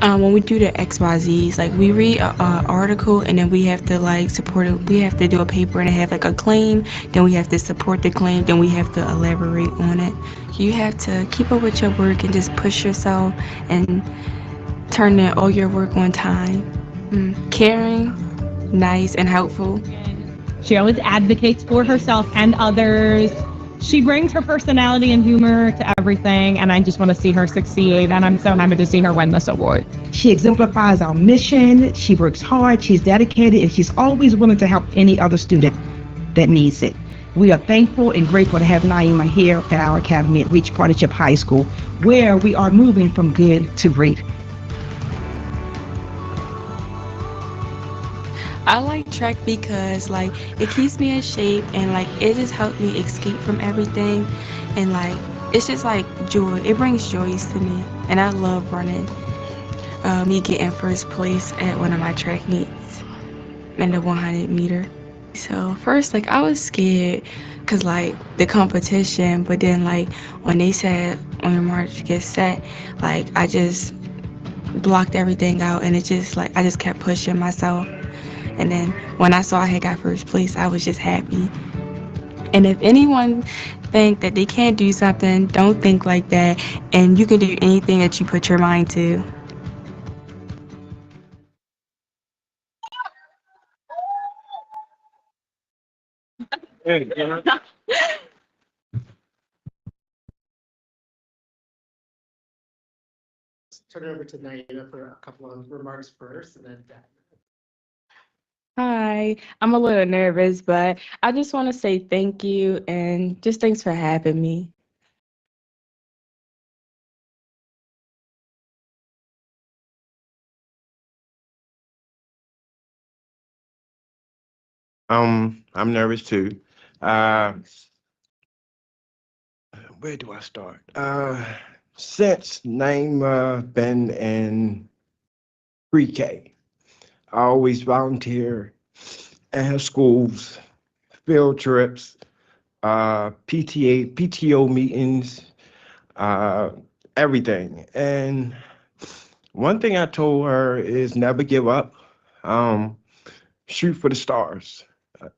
When we do the XYZs, we read an article and then we have to support it. We have to do a paper and have a claim. Then we have to support the claim. Then we have to elaborate on it. You have to keep up with your work and just push yourself and turn in all your work on time. Caring, nice, and helpful. She always advocates for herself and others. She brings her personality and humor to everything, and I just want to see her succeed, and I'm so happy to see her win this award. She exemplifies our mission. She works hard, she's dedicated, and she's always willing to help any other student that needs it. We are thankful and grateful to have Naima here at our academy at Reach Partnership High School, where we are moving from good to great. I like track because it keeps me in shape and it just helps me escape from everything, and it's just joy. It brings joys to me, and I love running. Me getting first place at one of my track meets in the 100 meter. So first I was scared because the competition, but then when they said on your march get set, I just blocked everything out, and it just I just kept pushing myself. And then when I saw I had got first place, I was just happy. And if anyone think that they can't do something, don't think like that. And you can do anything that you put your mind to. Turn it over to Naima for a couple of remarks first, and then Dan. Hi, I'm a little nervous, but I just want to say thank you and just thanks for having me. I'm nervous too. Where do I start? Since Naima been in pre-K, I always volunteer at her schools, field trips, PTO meetings, everything. And one thing I told her is never give up. Shoot for the stars.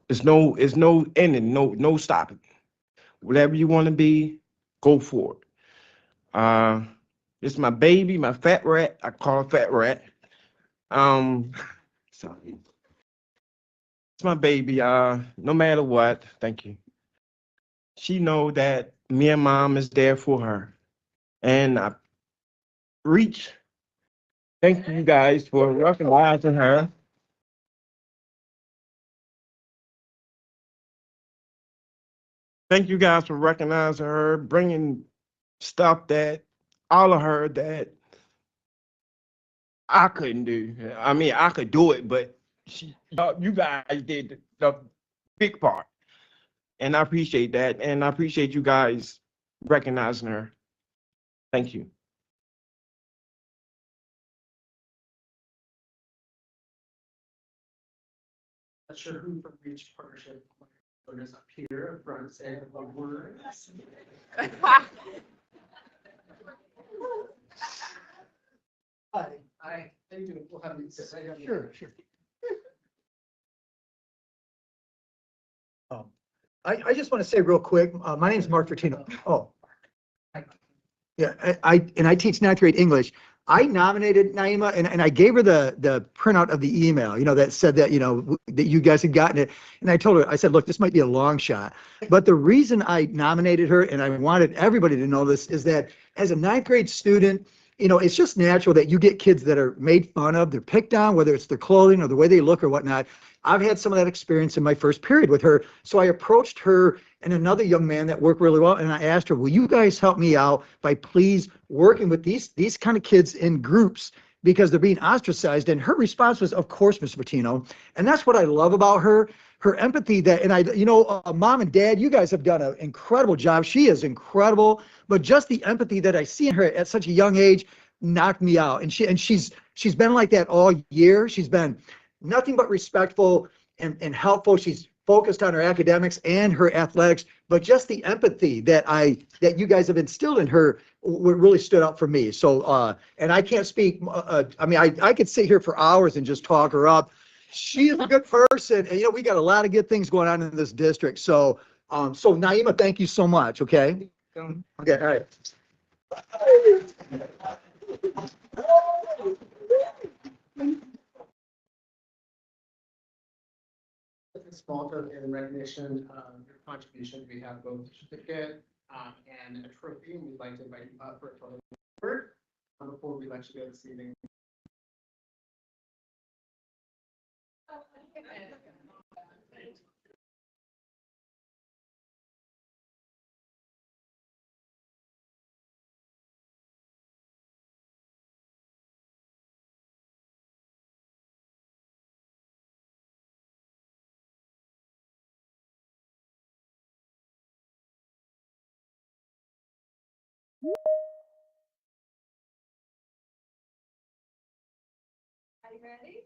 It's no ending, no stopping. Whatever you want to be, go for it. It's my baby, my fat rat. I call her Fat Rat. Sorry. It's my baby. No matter what, thank you. She know that me and mom is there for her. And I reach. Thank you guys for recognizing her. Thank you guys for recognizing her, bringing stuff that all of her that I couldn't do. I mean, I could do it, but you guys did the big part. And I appreciate that. And I appreciate you guys recognizing her. Thank you. Not sure who from Reach Partnership is up here from saying the words. Hi, how you doing? We'll have you sit right here. Sure. I just want to say real quick, my name is Mark Fertino. Oh. Yeah, I teach ninth grade English. I nominated Naima and I gave her the printout of the email, that said that, that you guys had gotten it. And I told her, I said, look, this might be a long shot. But the reason I nominated her, and I wanted everybody to know this, is that as a ninth grade student, it's just natural that you get kids that are made fun of, they're picked on, whether it's their clothing or the way they look or whatnot. I've had some of that experience in my first period with her. So I approached her and another young man that worked really well. And I asked her, will you guys help me out by please working with these kind of kids in groups because they're being ostracized? And her response was, of course, Mr. Patino. And that's what I love about her empathy Mom and Dad, you guys have done an incredible job. She is incredible, but just the empathy that I see in her at such a young age knocked me out. And she's been like that all year. She's been nothing but respectful and helpful. She's focused on her academics and her athletics, but just the empathy that you guys have instilled in her really stood out for me. So, and I can't speak. I could sit here for hours and just talk her up. She is a good person, and we got a lot of good things going on in this district. So, Naima, thank you so much. Okay. Okay. All right. Small token in recognition of your contribution. We have both a certificate and a trophy, and we'd like to invite you up for a photo before we let you go this evening. Are you ready?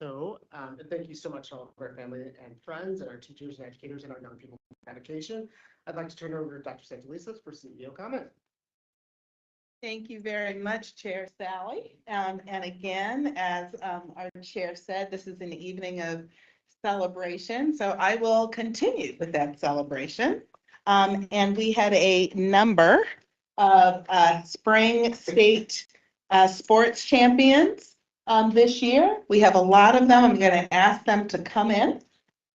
So, and thank you so much to all of our family and friends and our teachers and educators and our young people for education. I'd like to turn it over to Dr. Santalisa for CEO comment. Thank you very much, Chair Sally. And again, as our chair said, this is an evening of celebration. So I will continue with that celebration. And we had a number of spring state sports champions this year. We have a lot of them. I'm going to ask them to come in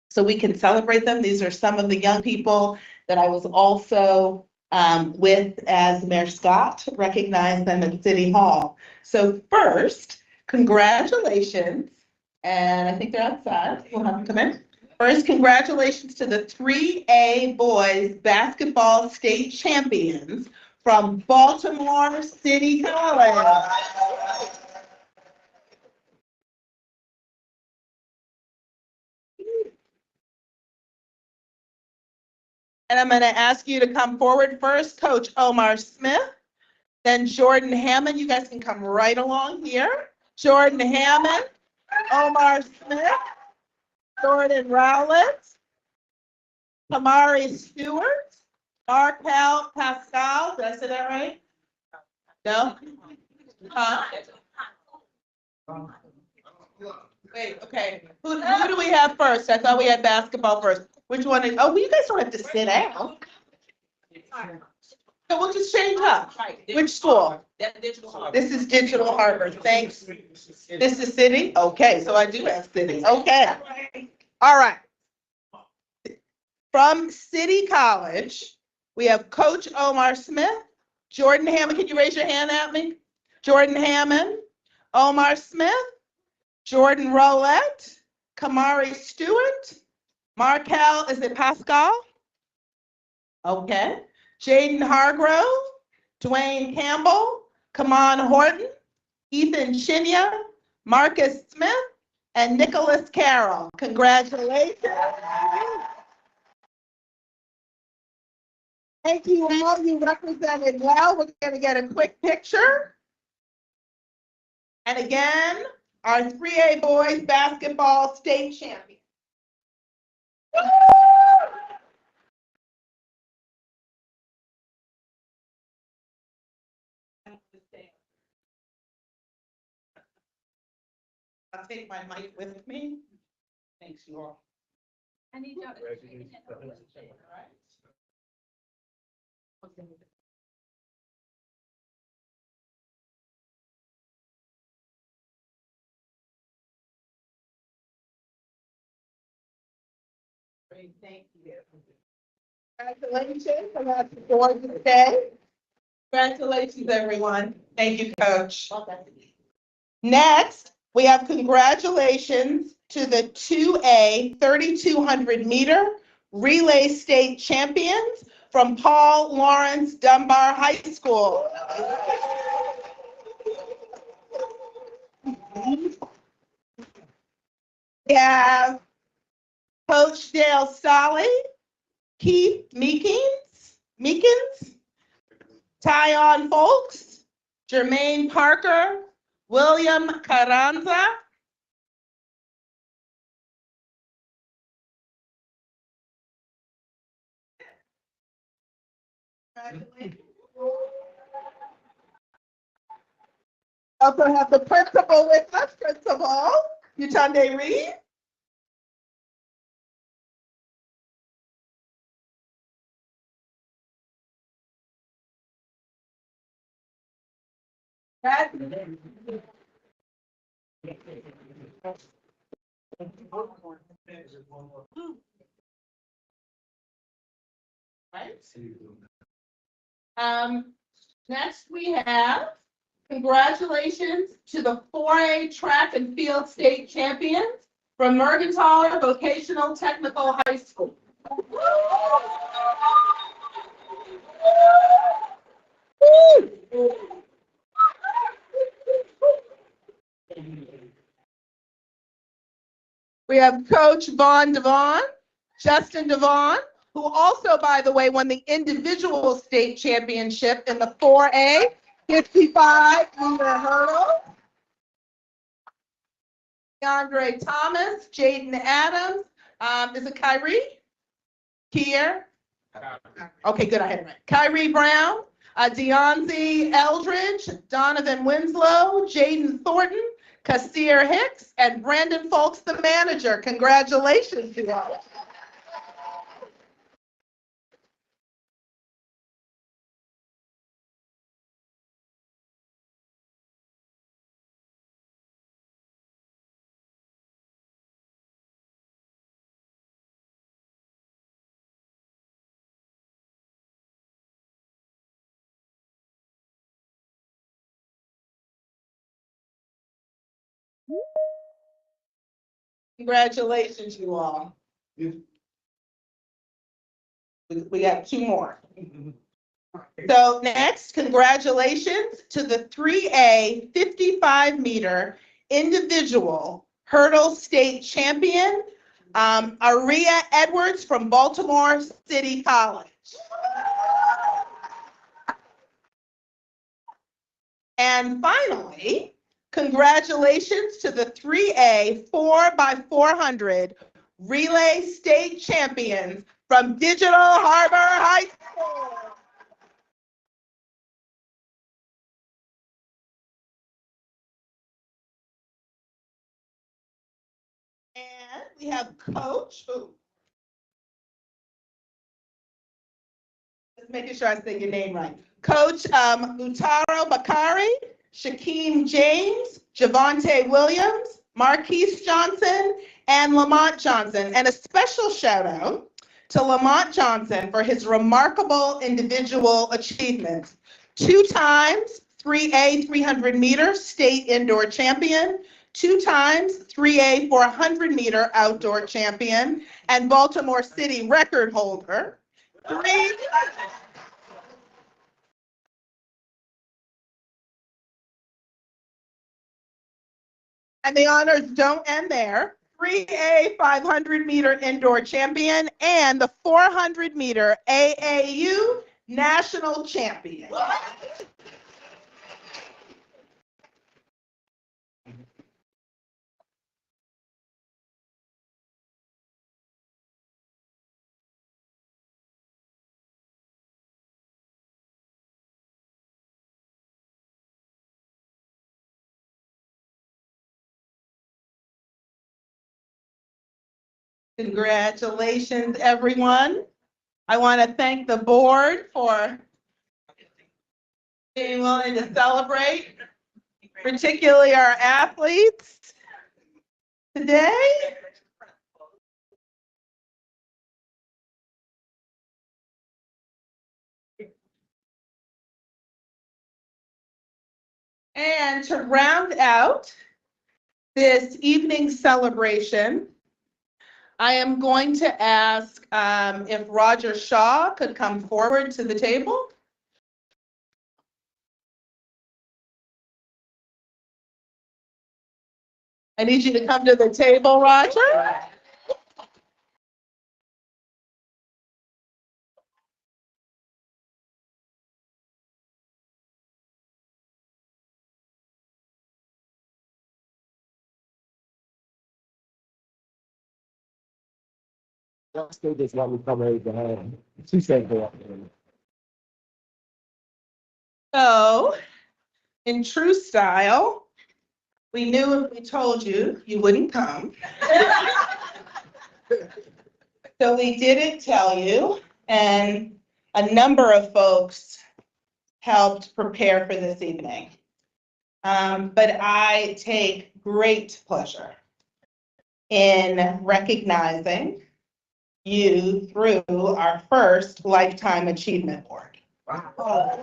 so we can celebrate them. These are some of the young people that I was also with as Mayor Scott recognized them at City Hall. So first, congratulations. And I think they're outside. We'll have them come in. First, congratulations to the 3A boys basketball state champions from Baltimore City College. And I'm going to ask you to come forward first, Coach Omar Smith, then Jordan Hammond. You guys can come right along here. Jordan Hammond, Omar Smith, Jordan Rowlett, Kamari Stewart, Markel Pascal. Did I say that right? No? Huh? Wait, okay. Who do we have first? I thought we had basketball first. Which one is, oh, well, you guys don't have to sit down. So we'll just change up. Which school? This is Digital Harbor, thanks. This is City? Okay, so I do have City, okay. All right. From City College, we have Coach Omar Smith, Jordan Hammond, can you raise your hand at me? Jordan Hammond, Omar Smith, Jordan Rowlett, Kamari Stewart, Markel, is it Pascal? Okay. Jaden Hargrove, Dwayne Campbell, Kaman Horton, Ethan Chinya, Marcus Smith, and Nicholas Carroll. Congratulations. Thank you all. You represented well. We're going to get a quick picture. And again, our 3A boys basketball state champion. I'll take my mic with me. Thanks, you all. I need y'all to. Great, thank you. Congratulations on that gorgeous day. Congratulations, everyone. Thank you, Coach. Next, we have congratulations to the 2A 3,200 meter relay state champions from Paul Lawrence Dunbar High School. We have Coach Dale Solly, Keith Meekins, Tyon Folks, Jermaine Parker, William Carranza, also have the principal with us, Principal Yutunde Reed. Next we have congratulations to the 4A track and field state champions from Mergenthaler Vocational Technical High School. We have Coach Vaughn Devon, Justin Devon, who also, by the way, won the individual state championship in the 4A 55-meter hurdle. DeAndre Thomas, Jaden Adams, is it Kyrie? Kier? Okay, good, I had it right. Kyrie Brown, Deonzi Eldridge, Donovan Winslow, Jaden Thornton, Kassir Hicks, and Brandon Folks, the manager. Congratulations to all. Congratulations, you all. We got two more. So next, congratulations to the 3A 55-meter individual hurdle state champion, Aria Edwards from Baltimore City College. And finally, congratulations to the 3A 4x400 relay state champions from Digital Harbor High School. And we have Coach, just making sure I say your name right. Coach Utaro Bakari, Shaquem James, Javante Williams, Marquise Johnson, and Lamont Johnson. And a special shout out to Lamont Johnson for his remarkable individual achievements. 2 times 3A 300 meter state indoor champion, 2 times 3A 400 meter outdoor champion, and Baltimore City record holder. 3. And the honors don't end there. 3A 500 meter indoor champion and the 400 meter AAU national champion. Congratulations, everyone. I want to thank the board for being willing to celebrate, particularly our athletes today. And to round out this evening's celebration, I am going to ask if Roger Shaw could come forward to the table. I need you to come to the table, Roger. Just let me come right behind. She said go up there. So, in true style, we knew if we told you, you wouldn't come. So we didn't tell you, and a number of folks helped prepare for this evening. But I take great pleasure in recognizing you through our first Lifetime Achievement Award. Wow.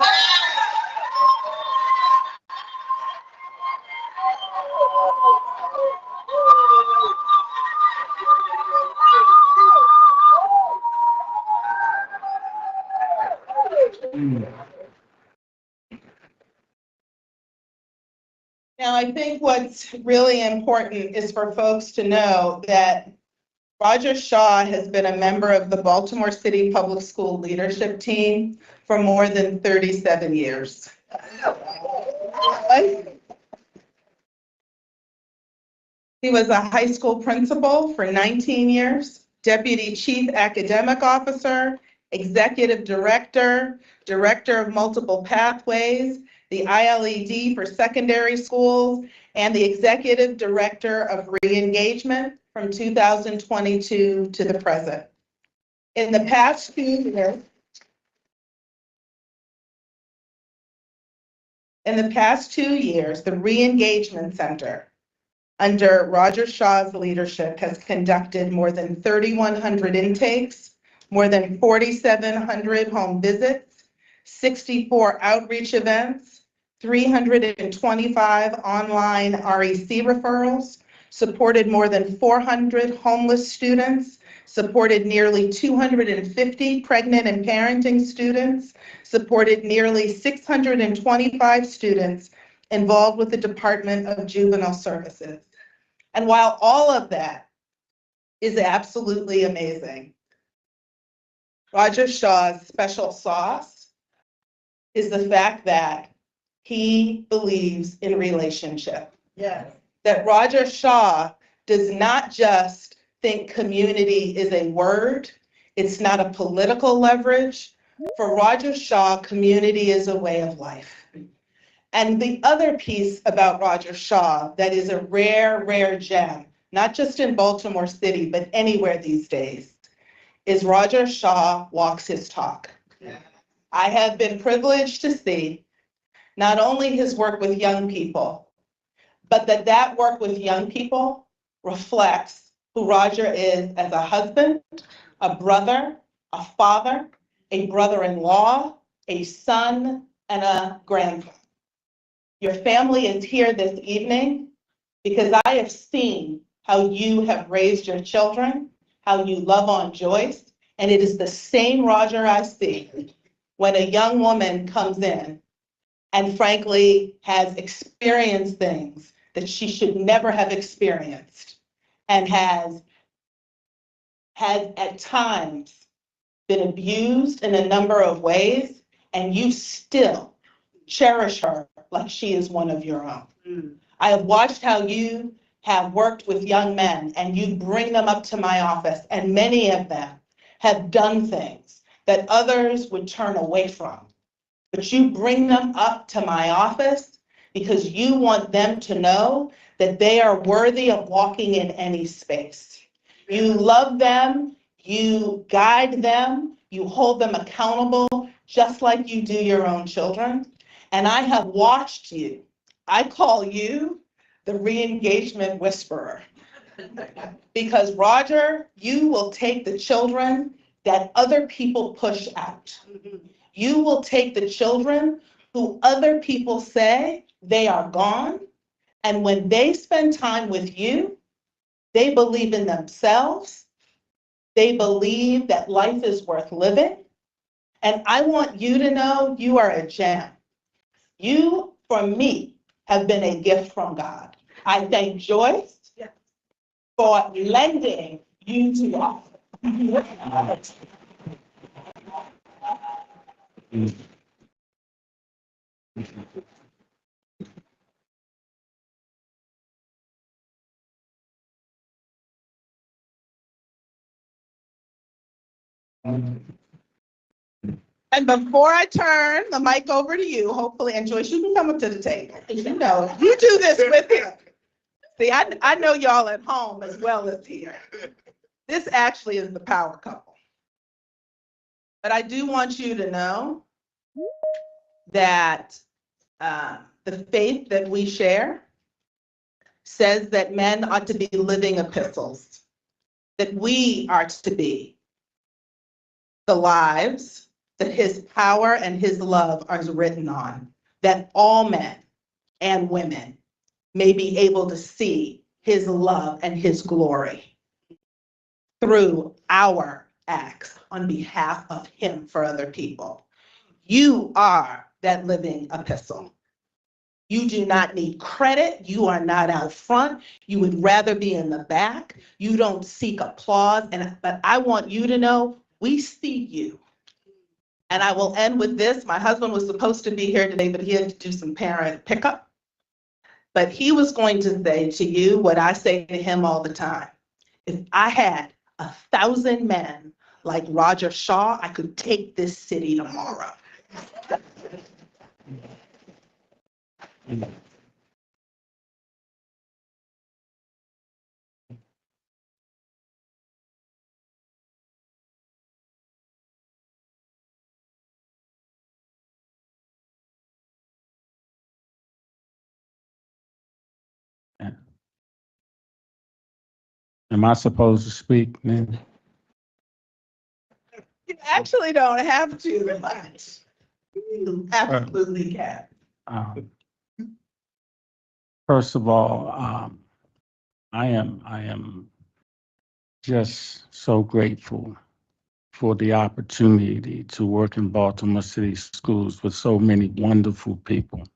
Now, I think what's really important is for folks to know that Roger Shaw has been a member of the Baltimore City Public School leadership team for more than 37 years. He was a high school principal for 19 years, deputy chief academic officer, executive director, director of multiple pathways, the ILED for secondary schools, and the executive director of re-engagement from 2022 to the present. In the past 2 years, the Re-Engagement Center, under Roger Shaw's leadership, has conducted more than 3,100 intakes, more than 4,700 home visits, 64 outreach events, 325 online REC referrals, supported more than 400 homeless students, supported nearly 250 pregnant and parenting students, supported nearly 625 students involved with the Department of Juvenile Services. And while all of that is absolutely amazing, Roger Shaw's special sauce is the fact that he believes in relationship. Yes. That Roger Shaw does not just think community is a word, it's not a political leverage. For Roger Shaw, community is a way of life. And the other piece about Roger Shaw that is a rare, rare gem not just in Baltimore City, but anywhere these days, is Roger Shaw walks his talk. I have been privileged to see not only his work with young people, but that work with young people reflects who Roger is as a husband, a brother, a father, a brother-in-law, a son, and a grandson. Your family is here this evening because I have seen how you have raised your children, how you love on Joyce, and it is the same Roger I see when a young woman comes in and frankly has experienced things that she should never have experienced and has at times been abused in a number of ways, and you still cherish her like she is one of your own. I have watched how you have worked with young men and you bring them up to my office, and many of them have done things that others would turn away from. But you bring them up to my office because you want them to know that they are worthy of walking in any space. You love them, you guide them, you hold them accountable, just like you do your own children. And I have watched you. I call you the re-engagement whisperer. Because Roger, you will take the children that other people push out. You will take the children who other people say they are gone, and when they spend time with you, they believe in themselves, they believe that life is worth living, and I want you to know you are a gem. You, for me, have been a gift from God. I thank Joyce for lending you to us. And before I turn the mic over to you, hopefully, and Joyce, you can come up to the table. You know, you do this with him. See, I know y'all at home as well as here. This actually is the power couple. But I do want you to know that the faith that we share says that men ought to be living epistles, that we are to be the lives that his power and his love are written on, that all men and women may be able to see his love and his glory through our acts on behalf of him for other people. You are that living epistle. You do not need credit. You are not out front. You would rather be in the back. You don't seek applause. But I want you to know we see you. And I will end with this. My husband was supposed to be here today, but he had to do some parent pickup. But he was going to say to you what I say to him all the time. If I had 1,000 men like Roger Shaw, I could take this city tomorrow. Am I supposed to speak now? You actually don't have to, but you absolutely can. First of all, I am just so grateful for the opportunity to work in Baltimore City Schools with so many wonderful people.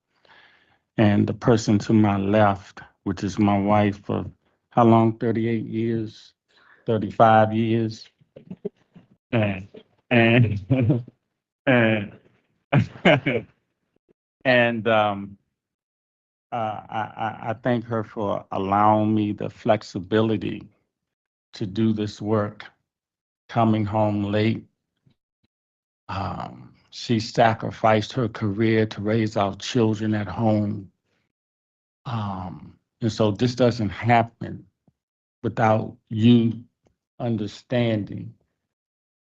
And the person to my left, which is my wife of how long? 38 years, 35 years. And I thank her for allowing me the flexibility to do this work, coming home late. She sacrificed her career to raise our children at home. And so this doesn't happen without you understanding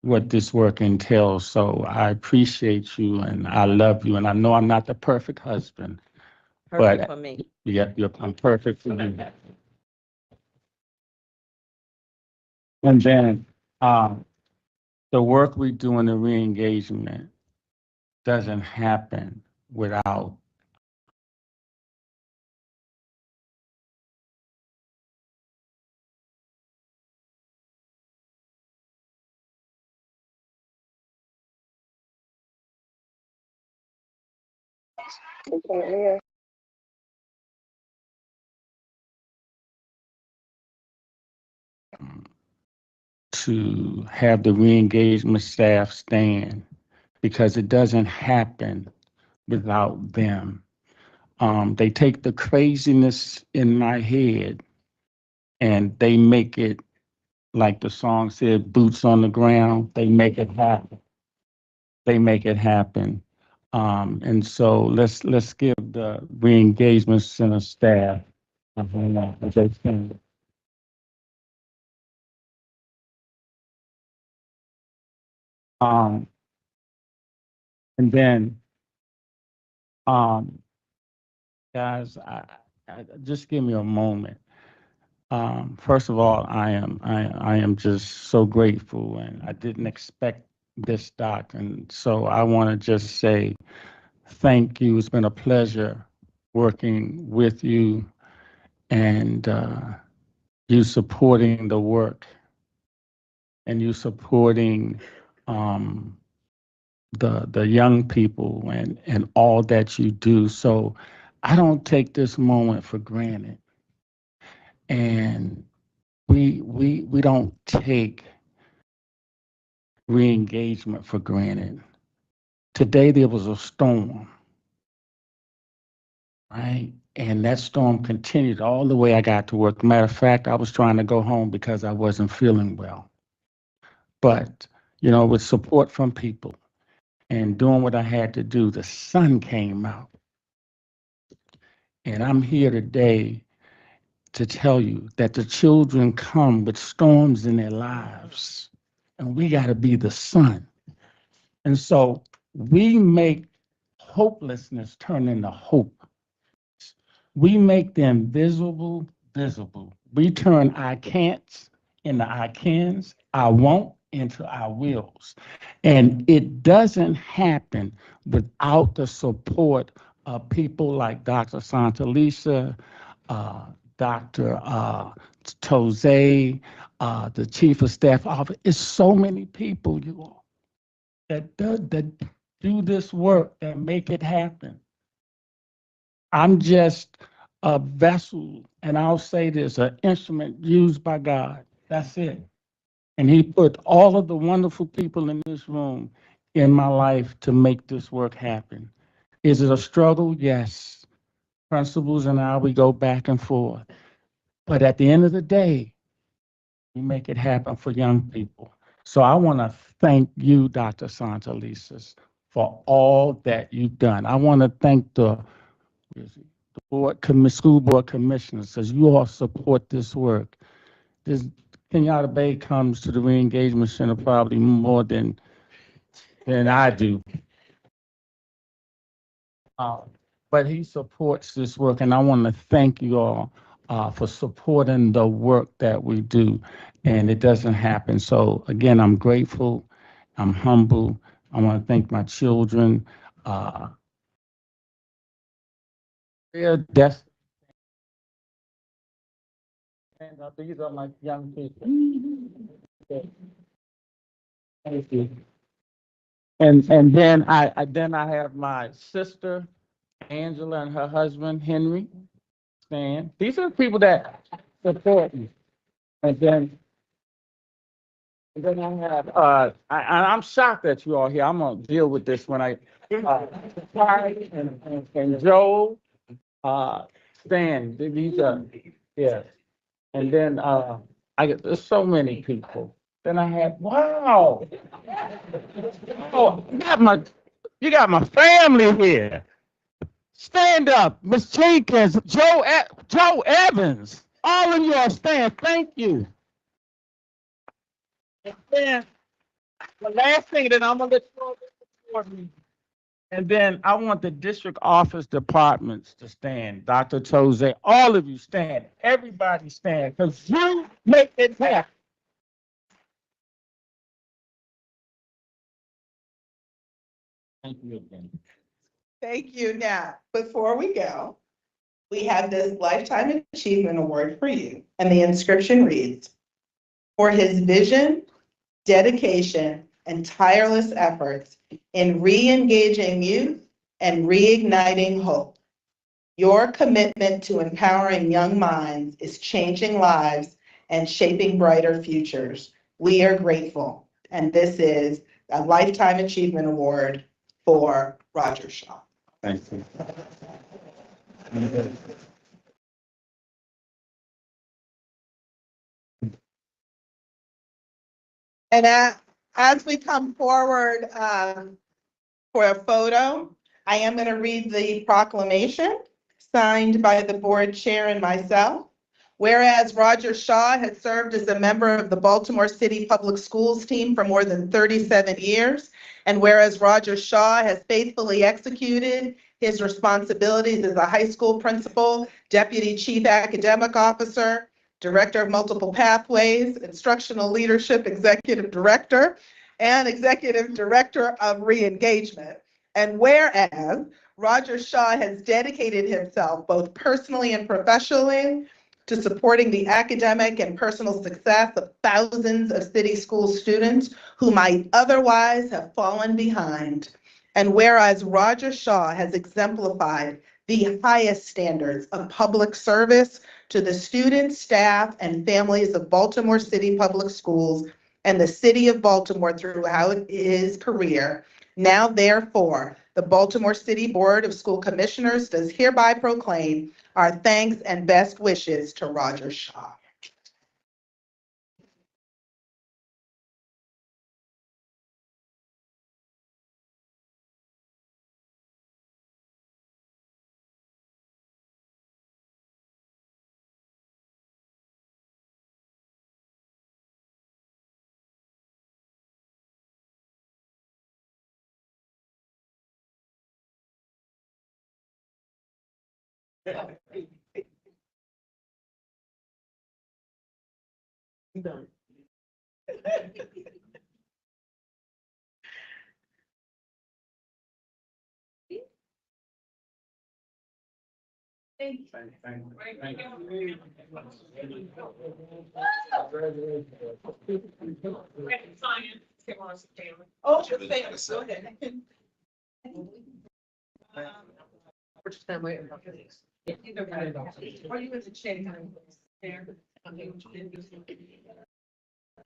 what this work entails. So I appreciate you and I love you. And I know I'm not the perfect husband, Perfect but for me. yeah, I'm perfect for you. And then the work we do in the re-engagement doesn't happen without to have the re-engagement staff stand, because it doesn't happen without them. They take the craziness in my head and they make it, like the song said, boots on the ground. They make it happen. They make it happen. And so let's give the re-engagement center staff a hand up as they stand. And then, guys, I just give me a moment. First of all, I am just so grateful, and I didn't expect this, Doc. And so I want to just say thank you. It's been a pleasure working with you and you supporting the work and you supporting the young people and all that you do. So I don't take this moment for granted. And we don't take re-engagement for granted. Today there was a storm, right? And that storm continued all the way I got to work. Matter of fact, I was trying to go home because I wasn't feeling well. But, you know, with support from people and doing what I had to do, the sun came out. And I'm here today to tell you that the children come with storms in their lives, and we got to be the sun. And so we make hopelessness turn into hope. We make the invisible visible. We turn I can'ts into I cans, I won't into I wills. And it doesn't happen without the support of people like Dr. Santalisa, Dr. Tose, the Chief of Staff Office. It's so many people, you all, that do this work, that make it happen. I'm just a vessel, and I'll say this, an instrument used by God. That's it. And he put all of the wonderful people in this room in my life to make this work happen. Is it a struggle? Yes. Principals and I, we go back and forth. But at the end of the day, we make it happen for young people. So I want to thank you, Dr. Santalisa, for all that you've done. I want to thank the school board commissioners, because you all support this work. Kenyatta Bay comes to the re-engagement center probably more than I do. But he supports this work, and I want to thank you all for supporting the work that we do, and it doesn't happen. So again, I'm grateful, I'm humble. I want to thank my children. These are my young people. Thank you. And then I have my sister Angela and her husband Henry. Stan. These are the people that support me. And then I have I'm shocked that you all here. I'm gonna deal with this when I and Joe, Stan. These are And then there's so many people. Then I had wow. Oh, you got my family here. Stand up, Miss Jenkins, Joe Evans. All of you are stand. Thank you. And then the last thing that I'm gonna let you know before me. And then I want the district office departments to stand. Dr. Toze, all of you stand. Everybody stand, because you make it happen. Thank you again. Thank you. Now, before we go, we have this Lifetime Achievement Award for you. And the inscription reads, "For his vision, dedication, and tireless efforts in re-engaging youth and reigniting hope. Your commitment to empowering young minds is changing lives and shaping brighter futures. We are grateful." And this is a Lifetime Achievement Award for Roger Shaw. Thank you. And as we come forward for a photo, I am going to read the proclamation signed by the board chair and myself. Whereas Roger Shaw has served as a member of the Baltimore City Public Schools team for more than 37 years, and whereas Roger Shaw has faithfully executed his responsibilities as a high school principal, deputy chief academic officer, director of multiple pathways, instructional leadership executive director, and executive director of re-engagement. And whereas Roger Shaw has dedicated himself both personally and professionally to supporting the academic and personal success of thousands of city school students who might otherwise have fallen behind. And whereas Roger Shaw has exemplified the highest standards of public service to the students, staff, and families of Baltimore City Public Schools and the city of Baltimore throughout his career, now therefore, the Baltimore City Board of School Commissioners does hereby proclaim our thanks and best wishes to Roger Shaw. Thank you. Oh, just say it. Go ahead. We're just gonna wait for these. Are you at the chain time? There.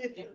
Okay.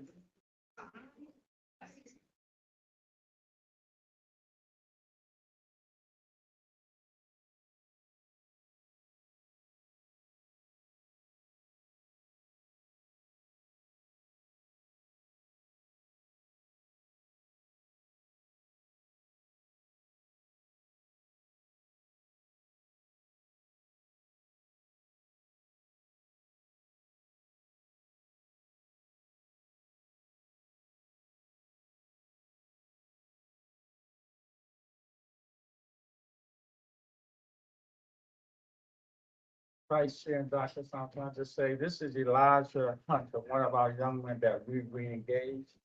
Vice Chair and Dr. Santos just say, this is Elijah Hunter, one of our young men that we re-engaged.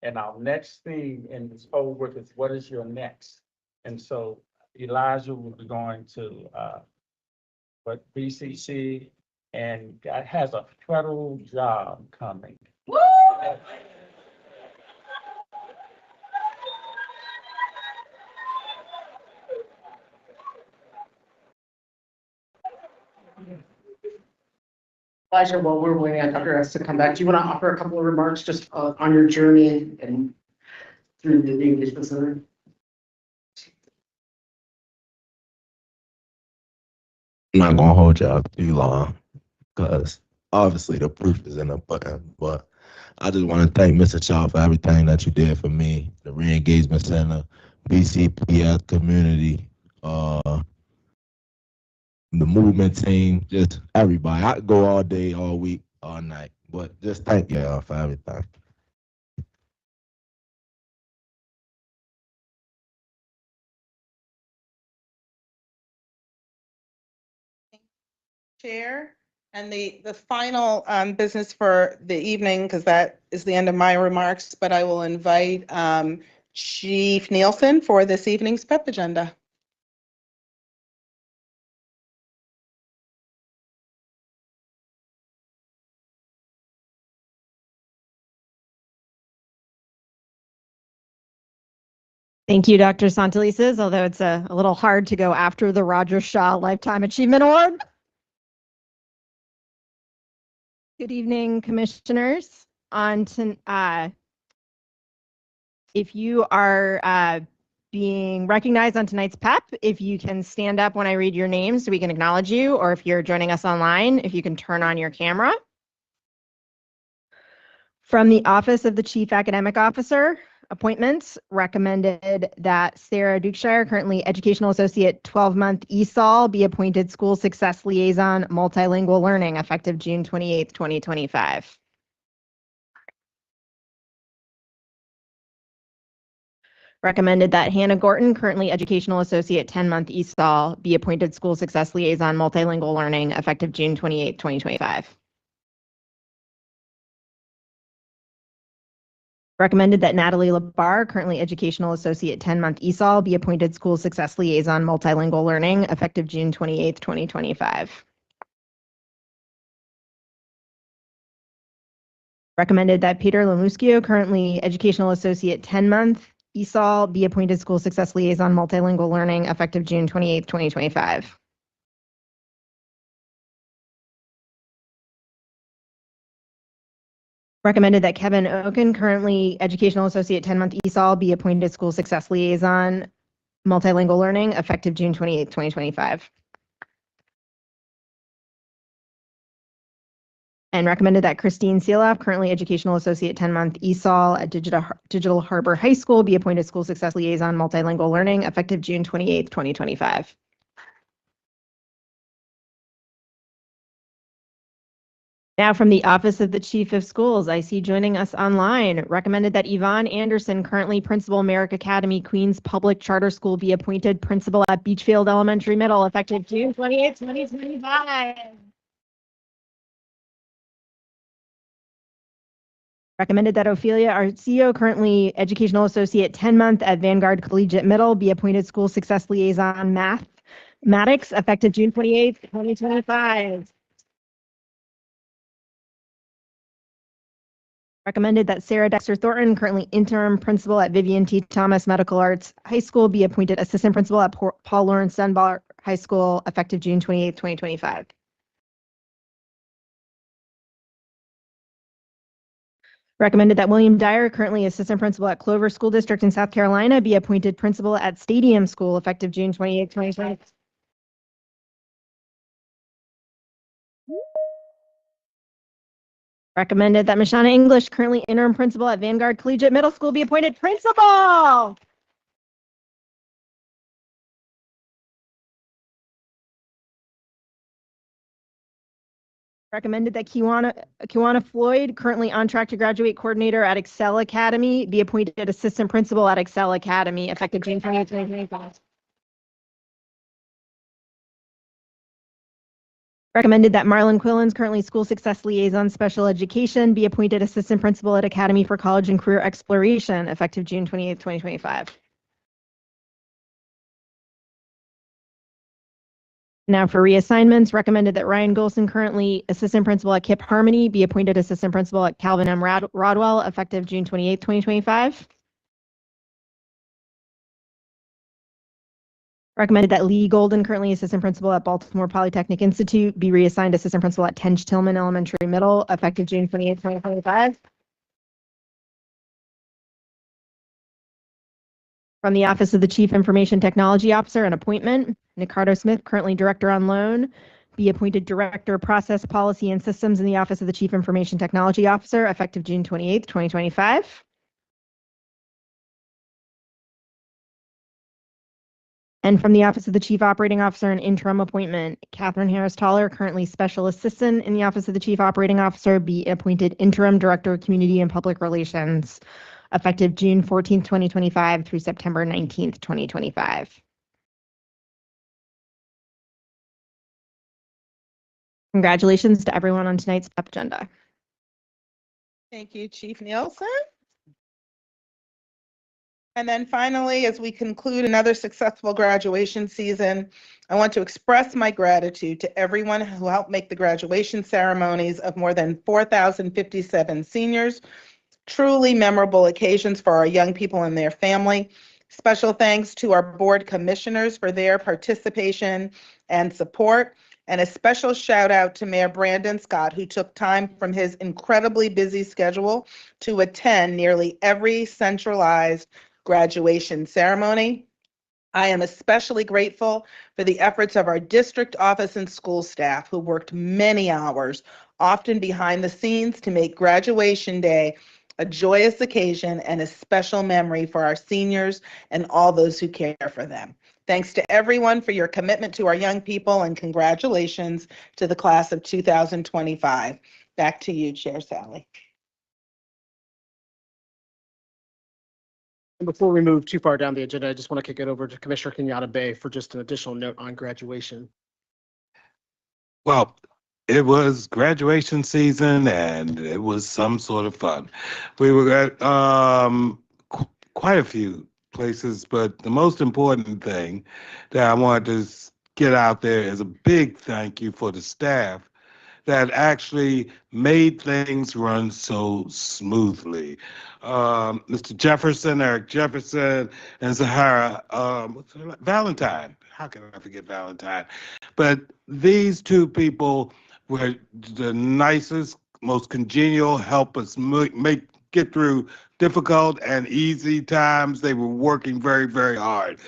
And our next theme in this whole work is, what is your next? And so Elijah will be going to BCC and has a federal job coming. Woo! Elijah, while we're waiting on Dr. S to come back, do you want to offer a couple of remarks just on your journey and through the engagement center? I'm not gonna hold you up too long because obviously the proof is in the pudding. But I just want to thank Mr. Shaw for everything that you did for me, the Re-Engagement Center, BCPS community, the movement team, just everybody. I could go all day, all week, all night. But just thank y'all for everything. Chair, and the final business for the evening, because that is the end of my remarks, but I will invite Chief Nielsen for this evening's PEP agenda. Thank you, Dr. Santelises, although it's a little hard to go after the Roger Shaw Lifetime Achievement Award. Good evening, commissioners. If you are being recognized on tonight's PEP, if you can stand up when I read your name so we can acknowledge you, or if you're joining us online, if you can turn on your camera. From the Office of the Chief Academic Officer, appointments recommended that Sarah Dukeshire, currently Educational Associate 12-month ESOL, be appointed School Success Liaison Multilingual Learning effective June 28th, 2025. Recommended that Hannah Gorton, currently Educational Associate 10-month ESOL, be appointed School Success Liaison Multilingual Learning effective June 28th, 2025. Recommended that Natalie Labar, currently Educational Associate 10-month ESOL, be appointed School Success Liaison Multilingual Learning effective June 28th, 2025. Recommended that Peter Lamuschio, currently Educational Associate 10-month ESOL, be appointed School Success Liaison Multilingual Learning effective June 28th, 2025. Recommended that Kevin Oken, currently Educational Associate 10-month ESOL, be appointed School Success Liaison Multilingual Learning effective June 28th, 2025. And recommended that Christine Seeloff, currently Educational Associate 10-month ESOL at Digital Harbor High School, be appointed School Success Liaison Multilingual Learning effective June 28th, 2025. Now from the Office of the Chief of Schools, I see joining us online, recommended that Yvonne Anderson, currently Principal Merrick Academy, Queens Public Charter School, be appointed Principal at Beachfield Elementary Middle effective June 28th, 2025. Recommended that Ophelia Arcio, currently Educational Associate 10-month at Vanguard Collegiate Middle, be appointed School Success Liaison Mathematics effective June 28th, 2025. Recommended that Sarah Dexter Thornton, currently interim principal at Vivian T. Thomas Medical Arts High School, be appointed assistant principal at Paul Lawrence Dunbar High School effective June 28th, 2025. Recommended that William Dyer, currently assistant principal at Clover School District in South Carolina, be appointed principal at Stadium School effective June 28th, 2025. Recommended that Mashana English, currently interim principal at Vanguard Collegiate Middle School, be appointed principal. Recommended that Kiwana Floyd, currently on track to graduate coordinator at Excel Academy, be appointed assistant principal at Excel Academy effective June 28th, 2025. Recommended that Marlon Quillens, currently School Success Liaison Special Education, be appointed Assistant Principal at Academy for College and Career Exploration, effective June 28th, 2025. Now for reassignments, recommended that Ryan Golson, currently Assistant Principal at KIPP Harmony, be appointed Assistant Principal at Calvin M. Rodwell, effective June 28th, 2025. Recommended that Lee Golden, currently Assistant Principal at Baltimore Polytechnic Institute, be reassigned Assistant Principal at Tench Tillman Elementary Middle, effective June 28th, 2025. From the Office of the Chief Information Technology Officer, an appointment, Nicardo Smith, currently Director on Loan, be appointed Director Process Policy and Systems in the Office of the Chief Information Technology Officer, effective June 28th, 2025. And from the Office of the Chief Operating Officer, an interim appointment, Catherine Harris Toller, currently Special Assistant in the Office of the Chief Operating Officer, be appointed Interim Director of Community and Public Relations, effective June 14th, 2025 through September 19th, 2025. Congratulations to everyone on tonight's step agenda. Thank you, Chief Nielsen. And then finally, as we conclude another successful graduation season, I want to express my gratitude to everyone who helped make the graduation ceremonies of more than 4,057 seniors truly memorable occasions for our young people and their family. Special thanks to our board commissioners for their participation and support. And a special shout out to Mayor Brandon Scott, who took time from his incredibly busy schedule to attend nearly every centralized graduation ceremony. I am especially grateful for the efforts of our district office and school staff who worked many hours, often behind the scenes, to make graduation day a joyous occasion and a special memory for our seniors and all those who care for them. Thanks to everyone for your commitment to our young people, and congratulations to the class of 2025. Back to you, Chair Sally. And before we move too far down the agenda, I just want to kick it over to Commissioner Kenyatta Bay for just an additional note on graduation. Well, it was graduation season and it was some sort of fun. We were at quite a few places, but the most important thing that I wanted to get out there is a big thank you for the staff that actually made things run so smoothly. Mr. Jefferson, Eric Jefferson, and Zahara Valentine. How can I forget Valentine? But these two people were the nicest, most congenial, help us get through difficult and easy times. They were working very, very hard.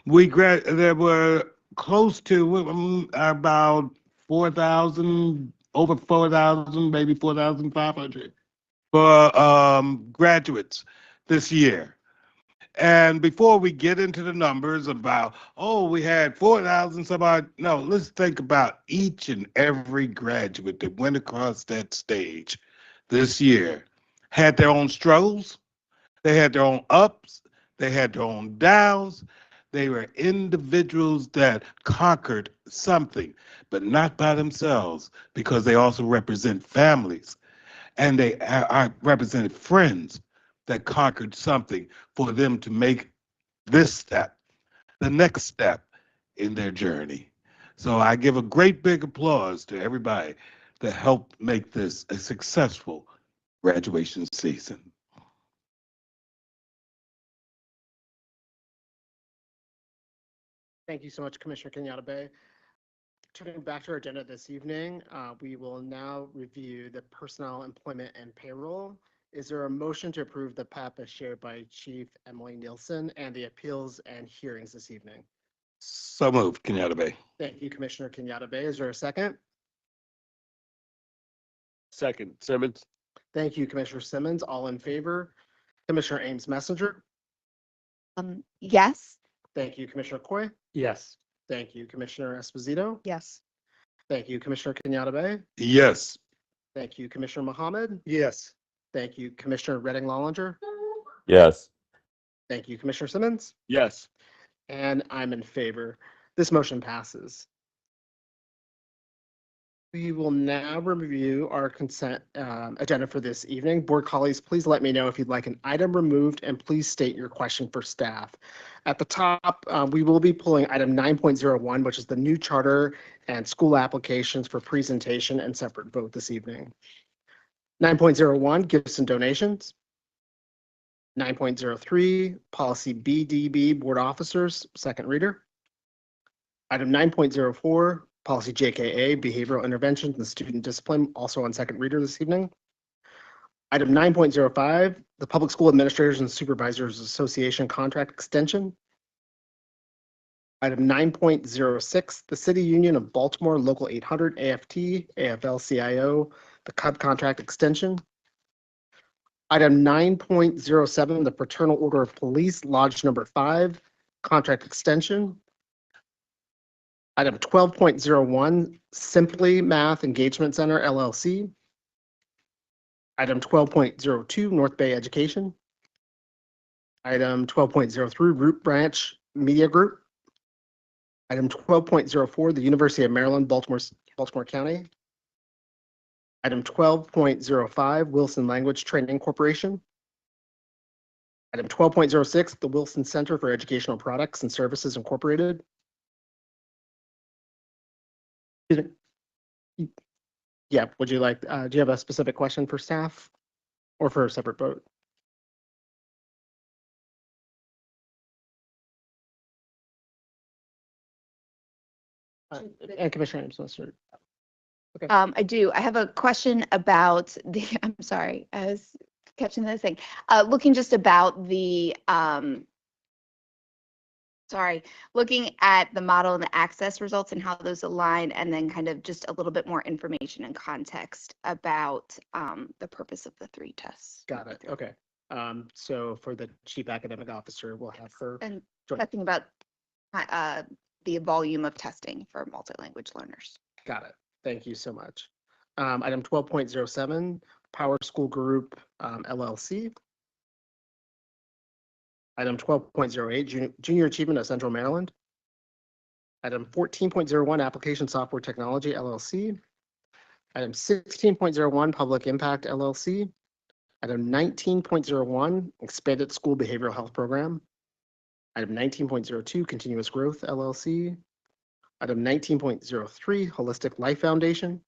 There were close to about 4,000, over 4,000, maybe 4,500 for graduates this year. And before we get into the numbers about, oh, we had 4,000 somebody, no, let's think about each and every graduate that went across that stage this year. Had their own struggles, they had their own ups, they had their own downs. They were individuals that conquered something, but not by themselves, because they also represent families, and they are represented friends that conquered something for them to make this step, the next step in their journey. So I give a great big applause to everybody that helped make this a successful graduation season. Thank you so much, Commissioner Kenyatta Bay. Turning back to our agenda this evening, we will now review the personnel, employment, and payroll. Is there a motion to approve the PAPA shared by Chief Emily Nielsen and the appeals and hearings this evening? So moved, Kenyatta Bay. Thank you, Commissioner Kenyatta Bay. Is there a second? Second, Simmons. Thank you, Commissioner Simmons. All in favor? Commissioner Ames Messenger. Yes. Thank you, Commissioner Coy. Yes. Thank you, Commissioner Esposito. Yes. Thank you, Commissioner Kenyatta Bay. Yes. Thank you, Commissioner Mohammed. Yes. Thank you, Commissioner Redding Lollinger. Yes. Thank you, Commissioner Simmons. Yes. And I'm in favor. This motion passes. We will now review our consent agenda for this evening. Board colleagues, please let me know if you'd like an item removed, and please state your question for staff. At the top, we will be pulling item 9.01, which is the new charter and school applications for presentation and separate vote this evening. 9.01, gifts and donations. 9.03, policy BDB, board officers, second reader. Item 9.04, policy JKA, behavioral interventions and student discipline, also on second reader this evening. Item 9.05, the Public School Administrators and Supervisors Association contract extension. Item 9.06, the City Union of Baltimore Local 800 AFT, AFL-CIO, the CUB contract extension. Item 9.07, the Fraternal Order of Police Lodge Number 5 contract extension. Item 12.01, Simply Math Engagement Center, LLC. Item 12.02, North Bay Education. Item 12.03, Root Branch Media Group. Item 12.04, the University of Maryland, Baltimore County. Item 12.05, Wilson Language Training Corporation. Item 12.06, the Wilson Center for Educational Products and Services Incorporated. Excuse me. Yeah, would you like, do you have a specific question for staff or for a separate vote? And Commissioner Ames. Okay. I do. I have a question about the, I'm sorry, I was catching this thing. Looking just about the, looking at the model and the access results and how those align, and then kind of just a little bit more information and context about the purpose of the 3 tests. Got it. Okay. So for the Chief Academic Officer, we'll have her. And join. talking about the volume of testing for multi-language learners. Got it. Thank you so much. Item 12.07, Power School Group, LLC. Item 12.08, Junior Achievement of Central Maryland. Item 14.01, Application Software Technology, LLC. Item 16.01, Public Impact, LLC. Item 19.01, Expanded School Behavioral Health Program. Item 19.02, Continuous Growth, LLC. Item 19.03, Holistic Life Foundation.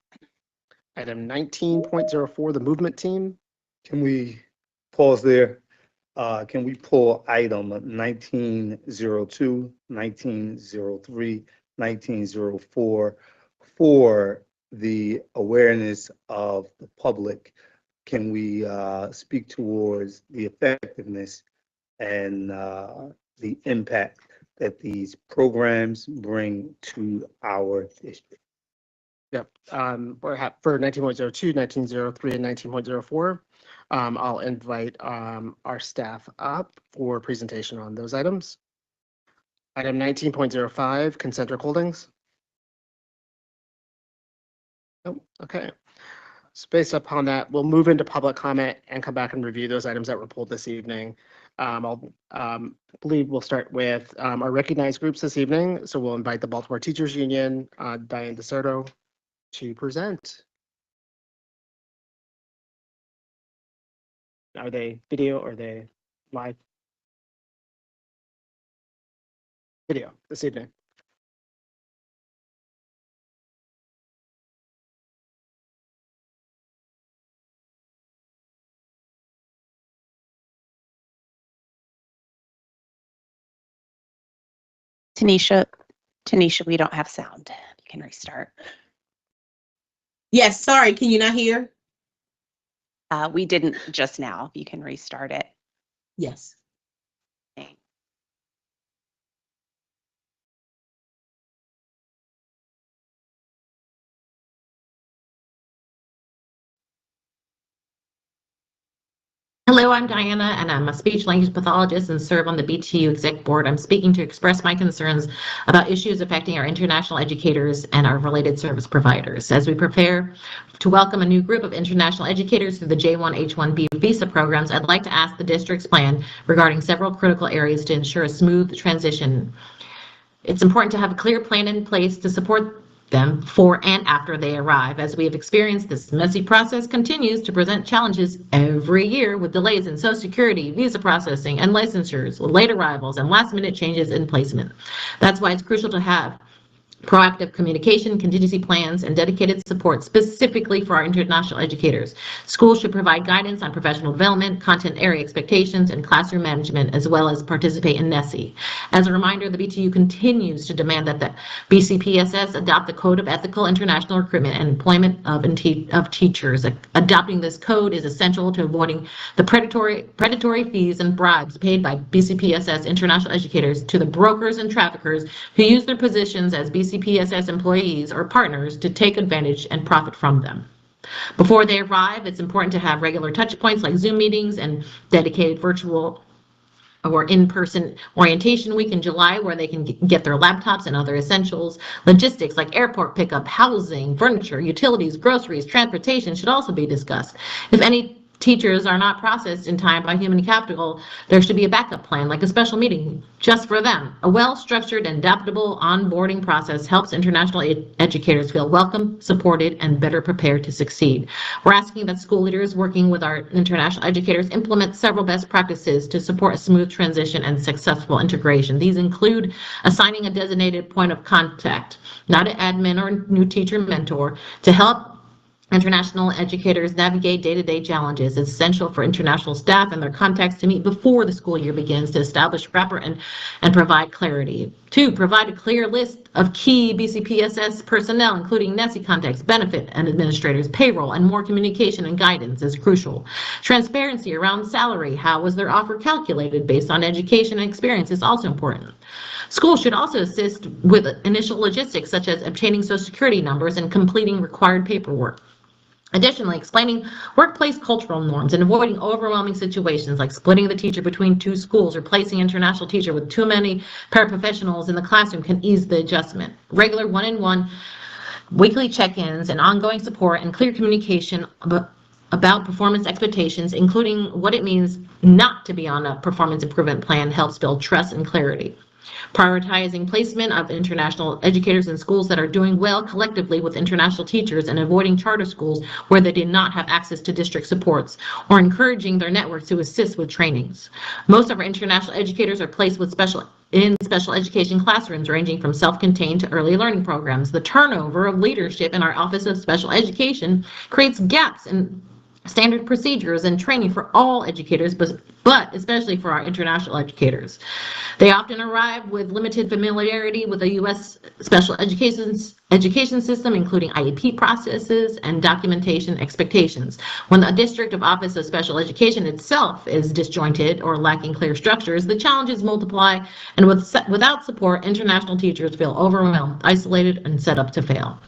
Item 19.04, the Movement Team. Can we pause there? Can we pull item 1902, 1903, 1904 for the awareness of the public? Can we speak towards the effectiveness and the impact that these programs bring to our district? Yep. For 19.02, 1903, and 19.04, I'll invite our staff up for presentation on those items. Item 19.05, Concentric Holdings. Oh, okay. So based upon that, we'll move into public comment and come back and review those items that were pulled this evening. I'll believe we'll start with our recognized groups this evening. So we'll invite the Baltimore Teachers Union, Diane DeSoto, to present. Are they video or are they live? Video this evening. Tanisha, we don't have sound. You can restart. Yes, sorry, can you not hear? We didn't just now. You can restart it. Yes. Okay. Hello, I'm Diana, and I'm a speech language pathologist and serve on the BTU Exec Board. I'm speaking to express my concerns about issues affecting our international educators and our related service providers. As we prepare to welcome a new group of international educators through the J1H1B visa programs, I'd like to ask the district's plan regarding several critical areas to ensure a smooth transition. It's important to have a clear plan in place to support them before and after they arrive. As we have experienced, this messy process continues to present challenges every year with delays in Social Security, visa processing, and licensures, late arrivals, and last-minute changes in placement. That's why it's crucial to have proactive communication, contingency plans, and dedicated support specifically for our international educators. Schools should provide guidance on professional development, content area expectations, and classroom management, as well as participate in NESE. As a reminder, the BTU continues to demand that the BCPSS adopt the Code of Ethical International Recruitment and Employment of Teachers. Adopting this code is essential to avoiding the predatory fees and bribes paid by BCPSS international educators to the brokers and traffickers who use their positions as BCPSS employees or partners to take advantage and profit from them. Before they arrive, it's important to have regular touch points like Zoom meetings and dedicated virtual or in-person orientation week in July where they can get their laptops and other essentials. Logistics like airport pickup, housing, furniture, utilities, groceries, transportation should also be discussed. If any teachers are not processed in time by human capital, there should be a backup plan, like a special meeting just for them. A well-structured and adaptable onboarding process helps international educators feel welcome, supported, and better prepared to succeed. We're asking that school leaders working with our international educators implement several best practices to support a smooth transition and successful integration. These include assigning a designated point of contact, not an admin or new teacher mentor, to help international educators navigate day-to-day challenges. It's essential for international staff and their contacts to meet before the school year begins to establish wrapper and provide clarity. 2, provide a clear list of key BCPSS personnel, including NESE contacts, benefit and administrators, payroll, and more communication and guidance is crucial. Transparency around salary. How was their offer calculated based on education and experience is also important. Schools should also assist with initial logistics, such as obtaining Social Security numbers and completing required paperwork. Additionally, explaining workplace cultural norms and avoiding overwhelming situations like splitting the teacher between 2 schools or placing international teacher with too many paraprofessionals in the classroom can ease the adjustment. Regular one-on-one weekly check-ins and ongoing support and clear communication about performance expectations, including what it means not to be on a performance improvement plan, helps build trust and clarity. Prioritizing placement of international educators in schools that are doing well collectively with international teachers and avoiding charter schools where they did not have access to district supports, or encouraging their networks to assist with trainings. Most of our international educators are placed with special education classrooms ranging from self-contained to early learning programs. The turnover of leadership in our Office of Special Education creates gaps in standard procedures and training for all educators, but especially for our international educators. They often arrive with limited familiarity with the U.S. special education system, including IEP processes and documentation expectations. When the District of Office of Special Education itself is disjointed or lacking clear structures, the challenges multiply, and without support, international teachers feel overwhelmed, isolated, and set up to fail.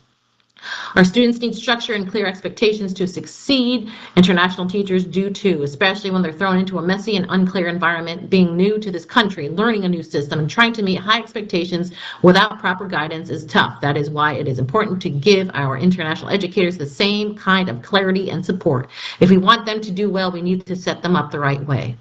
Our students need structure and clear expectations to succeed. International teachers do too, especially when they're thrown into a messy and unclear environment. Being new to this country, learning a new system, and trying to meet high expectations without proper guidance is tough. That is why it is important to give our international educators the same kind of clarity and support. If we want them to do well, we need to set them up the right way.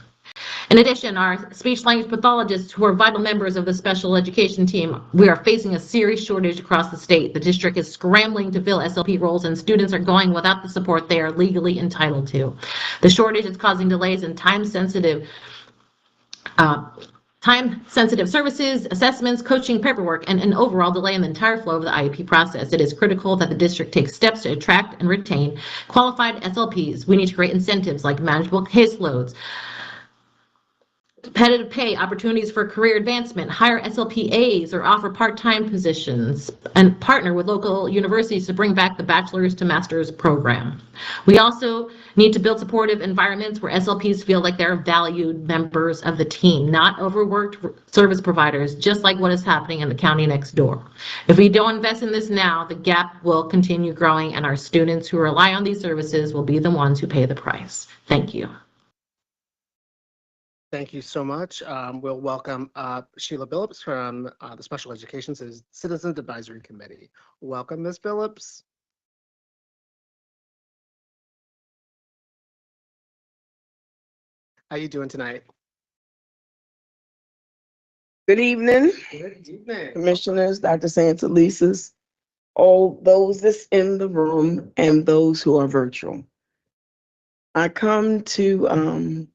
In addition, our speech-language pathologists, who are vital members of the special education team, we are facing a serious shortage across the state. The district is scrambling to fill SLP roles, and students are going without the support they are legally entitled to. The shortage is causing delays in time-sensitive services, assessments, coaching, paperwork, and an overall delay in the entire flow of the IEP process. It is critical that the district takes steps to attract and retain qualified SLPs. We need to create incentives like manageable caseloads, competitive pay, opportunities for career advancement, hire SLPAs or offer part-time positions, and partner with local universities to bring back the bachelor's to master's program. We also need to build supportive environments where SLPs feel like they're valued members of the team, not overworked service providers, just like what is happening in the county next door. If we don't invest in this now, the gap will continue growing, and our students who rely on these services will be the ones who pay the price. Thank you. Thank you so much. We'll welcome Sheila Billups from the Special Education Citizens Advisory Committee. Welcome, Ms. Billups. How you doing tonight? Good evening. Good evening. Commissioners, Dr. Santelises, all those that's in the room and those who are virtual. I come to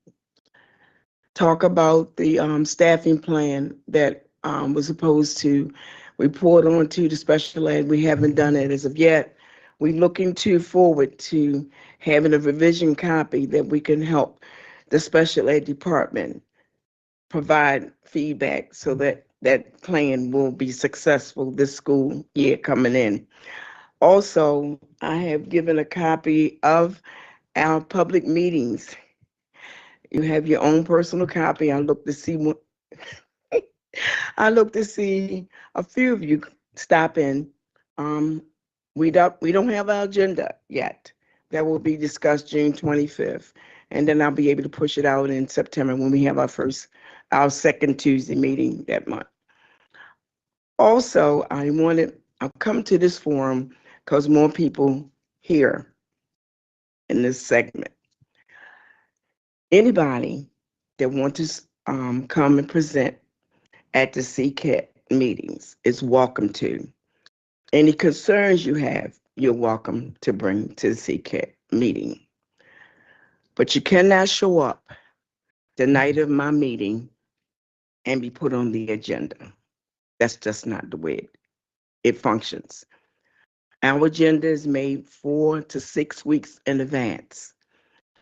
talk about the staffing plan that was supposed to report on to the special ed. We haven't done it as of yet. We're looking forward to having a revision copy that we can help the special ed department provide feedback so that that plan will be successful this school year coming in. Also, I have given a copy of our public meetings. You have your own personal copy. I look to see a few of you stop in. We don't have our agenda yet. That will be discussed June 25th. And then I'll be able to push it out in September when we have our first our second Tuesday meeting that month. Also, I've come to this forum because more people here in this segment. Anybody that wants to come and present at the CCAT meetings is welcome to. Any concerns you have, you're welcome to bring to the CCAT meeting. But you cannot show up the night of my meeting and be put on the agenda. That's just not the way it functions. Our agenda is made 4 to 6 weeks in advance.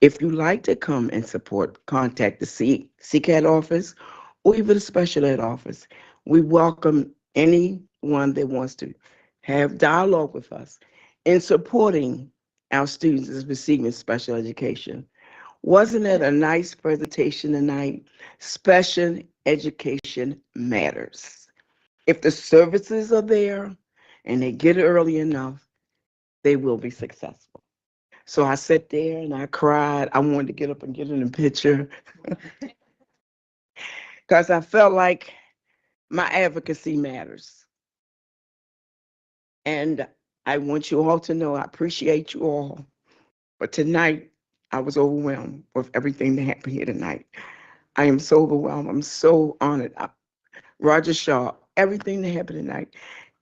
If you like to come and support, contact the CCAT office or even the special ed office. We welcome anyone that wants to have dialogue with us in supporting our students as receiving special education. Wasn't it a nice presentation tonight? Special education matters. If the services are there and they get it early enough, they will be successful. So I sat there and I cried. I wanted to get up and get in a picture because I felt like my advocacy matters. And I want you all to know I appreciate you all. But tonight, I was overwhelmed with everything that happened here tonight. I am so overwhelmed. I'm so honored. Roger Shaw, everything that happened tonight,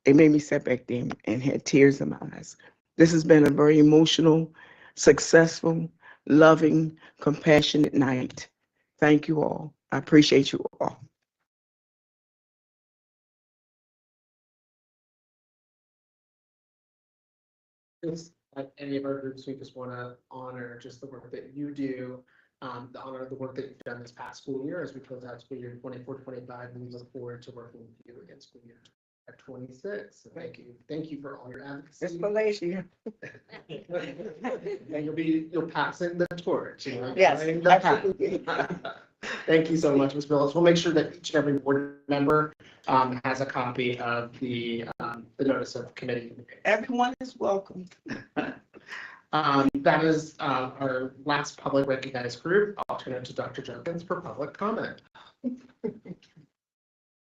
it made me sit back there and had tears in my eyes. This has been a very emotional, successful, loving, compassionate night. Thank you all. I appreciate you all. Just at any of our groups, we just want to honor just the work that you do, the honor of the work that you've done this past school year as we close out school year 24-25, and we look forward to working with you again school year at 26. So thank you. Thank you for all your advocacy. It's my last year. And you'll pass in the torch. You know, Yes, carrying the hat. Thank you so much, Ms. Billis. We'll make sure that each and every board member has a copy of the notice of committee. Everyone is welcome. That is our last public recognized group. I'll turn it to Dr. Jenkins for public comment.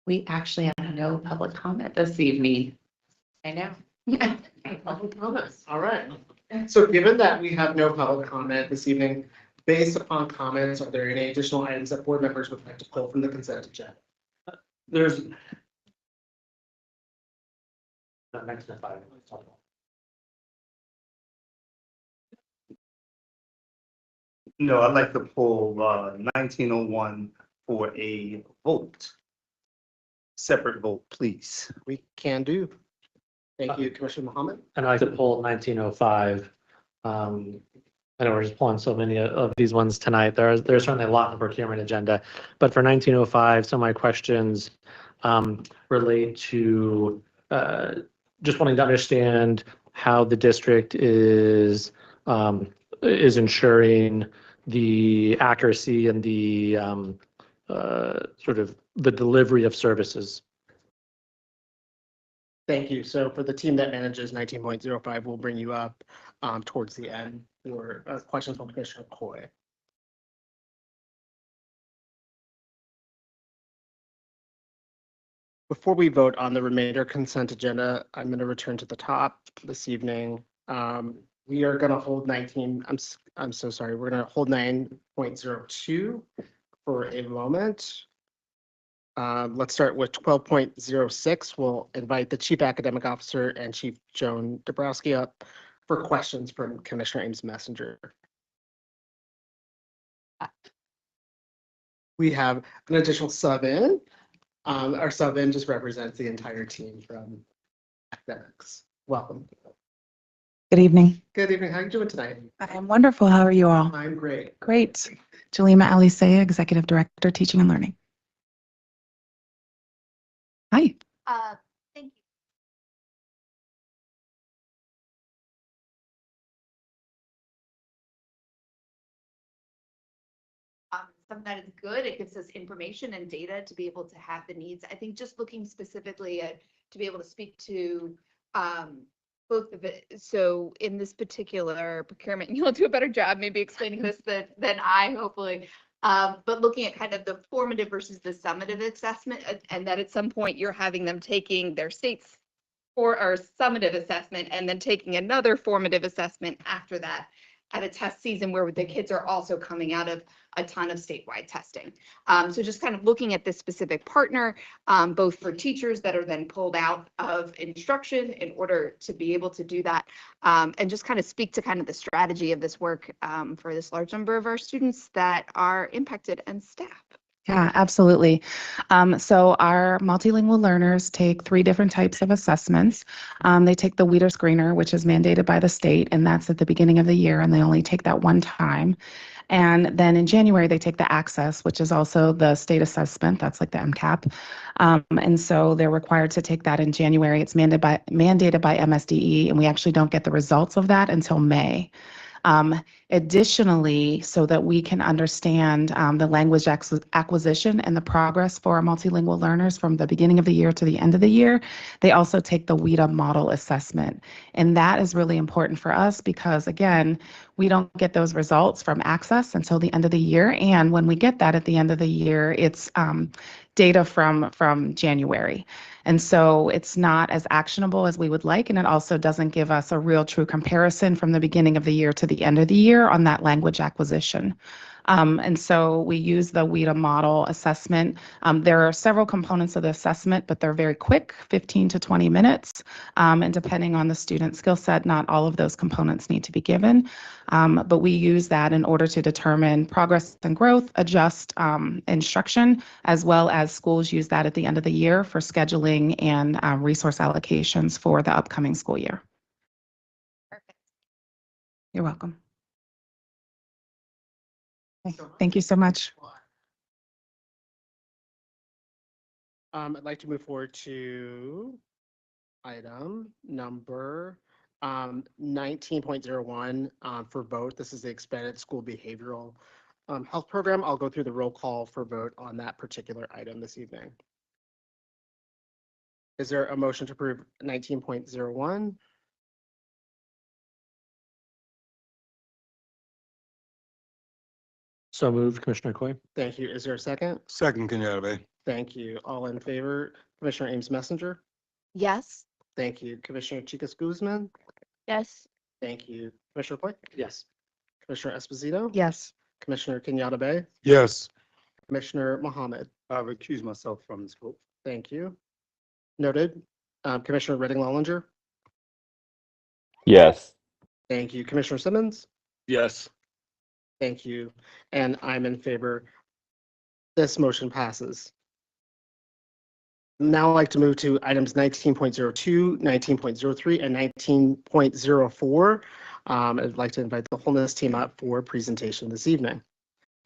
We actually have no public comment this evening. I know. Public comments. All right. So given that we have no public comment this evening, based upon comments, are there any additional items that board members would like to pull from the consent agenda? There's. Next to 5. No, I'd like to pull 1901 for a vote. Separate vote, please. We can do. Thank you, Commissioner Mohammed. And I'd like to pull 1905. I know we're just pulling so many of these ones tonight. There's certainly a lot in the procurement agenda, but for 1905, some of my questions relate to just wanting to understand how the district is ensuring the accuracy and the sort of the delivery of services. Thank you. So for the team that manages 19.05, we'll bring you up towards the end for questions from Commissioner Coy. Before we vote on the remainder consent agenda, I'm going to return to the top this evening. We are going to hold 19. I'm so sorry. We're going to hold 9.02 for a moment. Let's start with 12.06. We'll invite the Chief Academic Officer and Chief Joan Dabrowski up for questions from Commissioner Ames Messenger. We have an additional sub-in. Our sub-in just represents the entire team from academics. Welcome. Good evening. Good evening. How are you doing tonight? I am wonderful. How are you all? I'm great. Great. Jalima Alisea, Executive Director, Teaching and Learning. Hi. Thank you. Something that is good. It gives us information and data to be able to have the needs. I think just looking specifically at to be able to speak to both of it. So in this particular procurement, you'll do a better job maybe explaining this than I hopefully. But looking at kind of the formative versus the summative assessment, and that at some point you're having them taking their states or summative assessment and then taking another formative assessment after that at a test season where the kids are also coming out of a ton of statewide testing. So just kind of looking at this specific partner, both for teachers that are then pulled out of instruction in order to be able to do that, and just kind of speak to kind of the strategy of this work for this large number of our students that are impacted and staff. Yeah, absolutely. So our multilingual learners take 3 different types of assessments. They take the WIDA screener, which is mandated by the state, and that's at the beginning of the year, and they only take that one time. And then in January, they take the Access, which is also the state assessment. That's like the MCAP. And so they're required to take that in January. It's mandated by MSDE, and we actually don't get the results of that until May. Additionally, so that we can understand the language acquisition and the progress for our multilingual learners from the beginning of the year to the end of the year, they also take the WIDA model assessment. And that is really important for us because, again, we don't get those results from Access until the end of the year. And when we get that at the end of the year, it's data from January. And so it's not as actionable as we would like, and it also doesn't give us a real true comparison from the beginning of the year to the end of the year on that language acquisition. And so we use the WIDA model assessment. There are several components of the assessment, but they're very quick, 15 to 20 minutes. And depending on the student skill set, not all of those components need to be given. But we use that in order to determine progress and growth, adjust instruction, as well as schools use that at the end of the year for scheduling and resource allocations for the upcoming school year. Perfect. You're welcome. Thank you so much. I'd like to move forward to item number 19.01 for vote. This is the expanded school behavioral health program. I'll go through the roll call for vote on that particular item this evening. Is there a motion to approve 19.01? So moved, Commissioner Coy. Thank you. Is there a second? Second, Kenyatta Bay. Thank you. All in favor? Commissioner Ames Messenger? Yes. Thank you. Commissioner Chicas Guzman? Yes. Thank you. Commissioner Coy? Yes. Commissioner Esposito? Yes. Commissioner Kenyatta Bay? Yes. Commissioner Mohammed? I recuse myself from this vote. Thank you. Noted. Commissioner Redding Lollinger? Yes. Thank you. Commissioner Simmons? Yes. Thank you. And I'm in favor. This motion passes. Now I'd like to move to items 19.02, 19.03, and 19.04. I'd like to invite the wholeness team up for presentation this evening.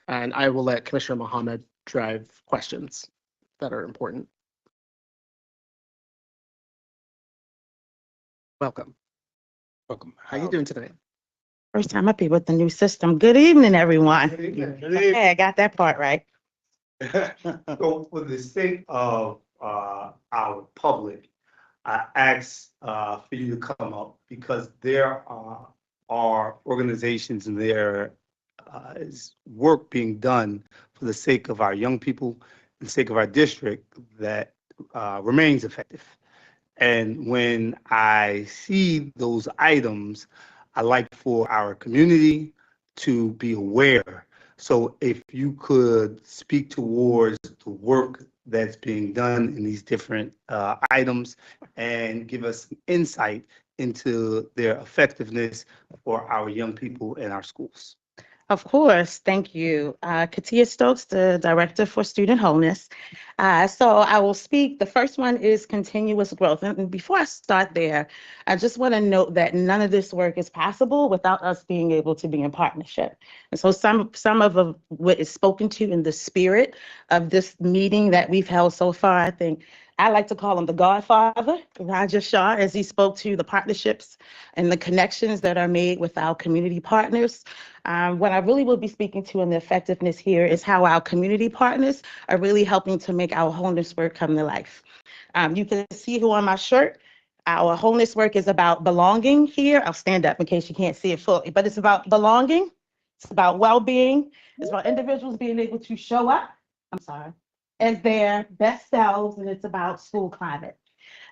And I will let Commissioner Mohammed drive questions that are important. Welcome. Welcome. How are you doing tonight? First time up here with the new system. Good evening, everyone. Good evening. Okay, I got that part right. So for the sake of our public, I asked for you to come up because there are organizations and there is work being done for the sake of our young people, the sake of our district that remains effective. And when I see those items, I like for our community to be aware. So if you could speak towards the work that's being done in these different items and give us insight into their effectiveness for our young people in our schools. Of course, thank you. Katia Stokes, the Director for Student Wholeness. So I will speak. The first one is continuous growth. And before I start there, I just want to note that none of this work is possible without us being able to be in partnership. And so some of what is spoken to in the spirit of this meeting that we've held so far, I think I like to call him the Godfather, Roger Shaw, as he spoke to the partnerships and the connections that are made with our community partners. What I really will be speaking to in the effectiveness here is how our community partners are really helping to make our wholeness work come to life. You can see who on my shirt. Our wholeness work is about belonging here. I'll stand up in case you can't see it fully, but it's about belonging, It's about well-being. It's about individuals being able to show up, as their best selves, and it's about school climate.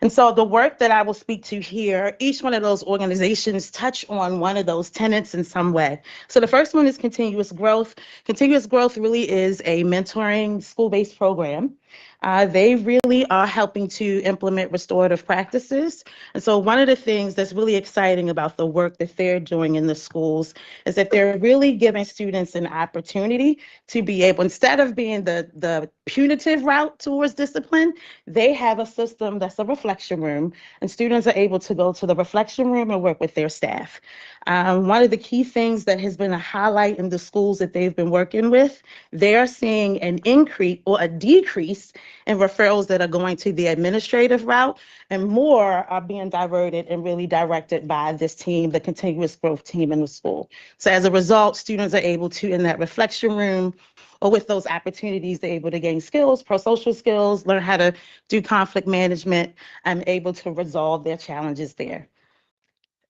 And so the work that I will speak to here, each one of those organizations touch on one of those tenets in some way. So the first one is continuous growth. Continuous growth really is a mentoring school-based program. They really are helping to implement restorative practices. And so one of the things that's really exciting about the work that they're doing in the schools is that they're really giving students an opportunity to be able, instead of being the punitive route towards discipline, they have a system that's a reflection room, and students are able to go to the reflection room and work with their staff. One of the key things that has been a highlight in the schools that they've been working with, they're seeing an increase or a decrease in referrals that are going to the administrative route, and more are being diverted and really directed by this team, the continuous growth team in the school. So as a result, students are able to, in that reflection room, or with those opportunities, they're able to gain skills, pro-social skills, learn how to do conflict management, and able to resolve their challenges there.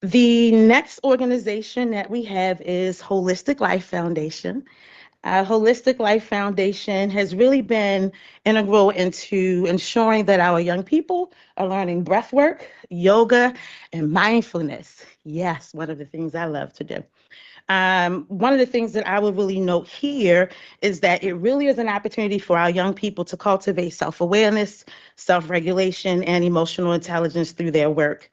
The next organization that we have is Holistic Life Foundation. Holistic Life Foundation has really been integral into ensuring that our young people are learning breath work, yoga, and mindfulness. Yes, one of the things I love to do. One of the things that I would really note here is that it really is an opportunity for our young people to cultivate self-awareness, self-regulation, and emotional intelligence through their work.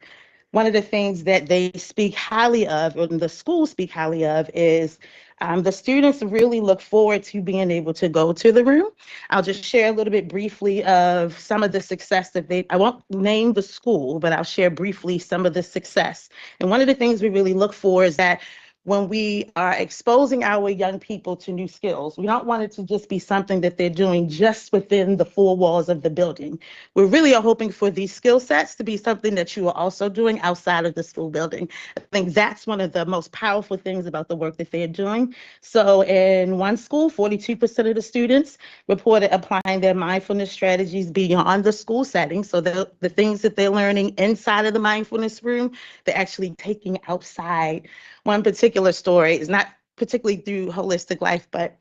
One of the things that they speak highly of, or the schools speak highly of, is the students really look forward to being able to go to the room. I'll just share a little bit briefly of some of the success that I won't name the school, but I'll share briefly some of the success. And one of the things we really look for is that when we are exposing our young people to new skills, we don't want it to just be something that they're doing just within the four walls of the building. We really are hoping for these skill sets to be something that you are also doing outside of the school building. I think that's one of the most powerful things about the work that they're doing. So in one school, 42% of the students reported applying their mindfulness strategies beyond the school setting. So the things that they're learning inside of the mindfulness room, they're actually taking outside. One particular story is not particularly through Holistic Life, but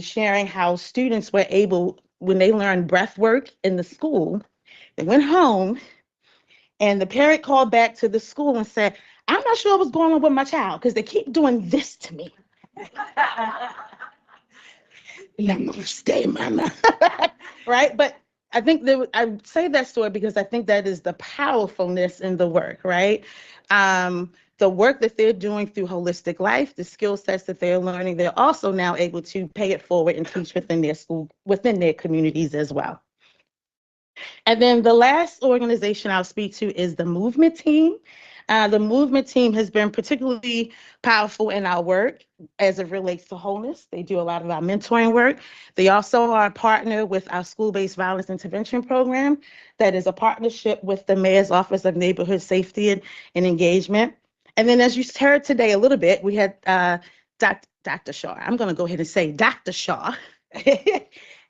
sharing how students were able, when they learned breath work in the school, they went home and the parent called back to the school and said, I'm not sure what's going on with my child because they keep doing this to me. Namaste, mama. Right? But I think that I say that story because I think that is the powerfulness in the work, right? The work that they're doing through Holistic Life, the skill sets that they're learning, they're also now able to pay it forward and teach within their school, within their communities as well. And then the last organization I'll speak to is the Movement Team. The Movement Team has been particularly powerful in our work as it relates to wholeness. They do a lot of our mentoring work. They also are a partner with our school-based violence intervention program that is a partnership with the Mayor's Office of Neighborhood Safety and Engagement. And then as you heard today a little bit, we had Dr. Shaw. I'm going to go ahead and say Dr. Shaw.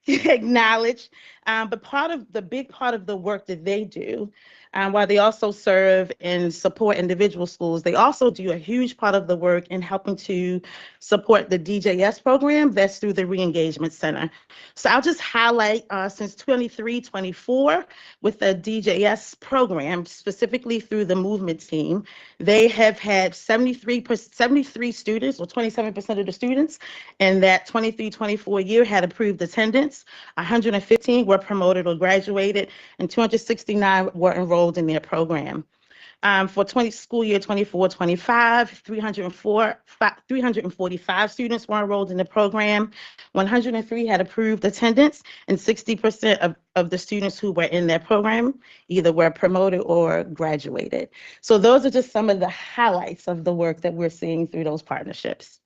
Acknowledge, but big part of the work that they do, while they also serve and support individual schools, they also do a huge part of the work in helping to support the DJS program that's through the Re-Engagement Center. So I'll just highlight since 23-24 with the DJS program, specifically through the Movement Team, they have had 73 students, or 27% of the students, in that 23-24 year had approved attendance. 115 were promoted or graduated, and 269 were enrolled in their program. For school year 24-25, 345 students were enrolled in the program. 103 had approved attendance, and 60% of the students who were in their program either were promoted or graduated. So those are just some of the highlights of the work that we're seeing through those partnerships.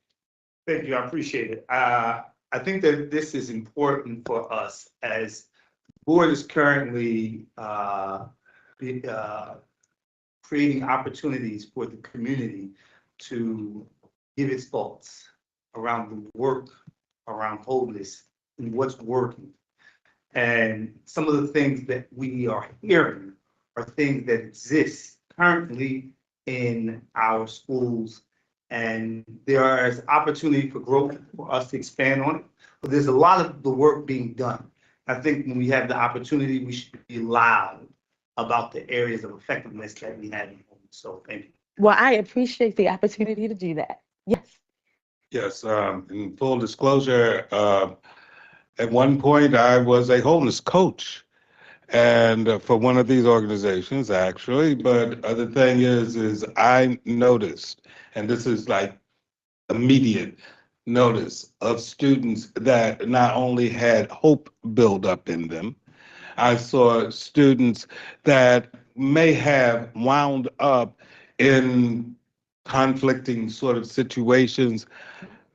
Thank you, I appreciate it. I think that this is important for us as the board is currently creating opportunities for the community to give its thoughts around the work around wholeness and what's working. And some of the things that we are hearing are things that exist currently in our schools And there is opportunity for growth for us to expand on it, but there's a lot of the work being done. I think when we have the opportunity, we should be loud about the areas of effectiveness that we have. So thank you. Well, I appreciate the opportunity to do that. Yes. Yes, in full disclosure, at one point I was a homeless coach and for one of these organizations actually, but the thing is I noticed, and this is like immediate notice of students that not only had hope build up in them, I saw students that may have wound up in conflicting sort of situations,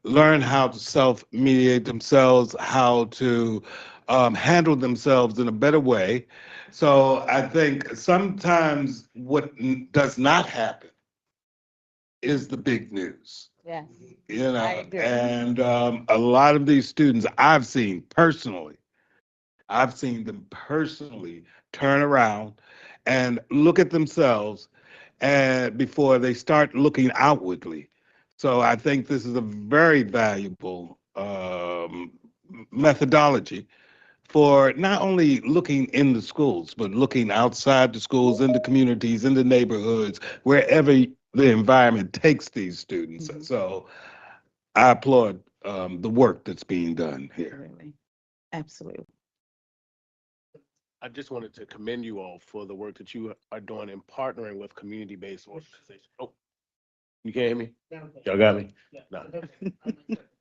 learn how to self-mediate themselves, how to handle themselves in a better way. So I think sometimes what does not happen is the big news. Yes. You know, I agree. and a lot of these students I've seen them personally turn around and look at themselves and before they start looking outwardly. So I think this is a very valuable methodology for not only looking in the schools, but looking outside the schools, in the communities, in the neighborhoods, wherever the environment takes these students. So I applaud the work that's being done here. Absolutely. Absolutely. I just wanted to commend you all for the work that you are doing in partnering with community-based organizations. Oh, you can't hear me? Y'all got me? No.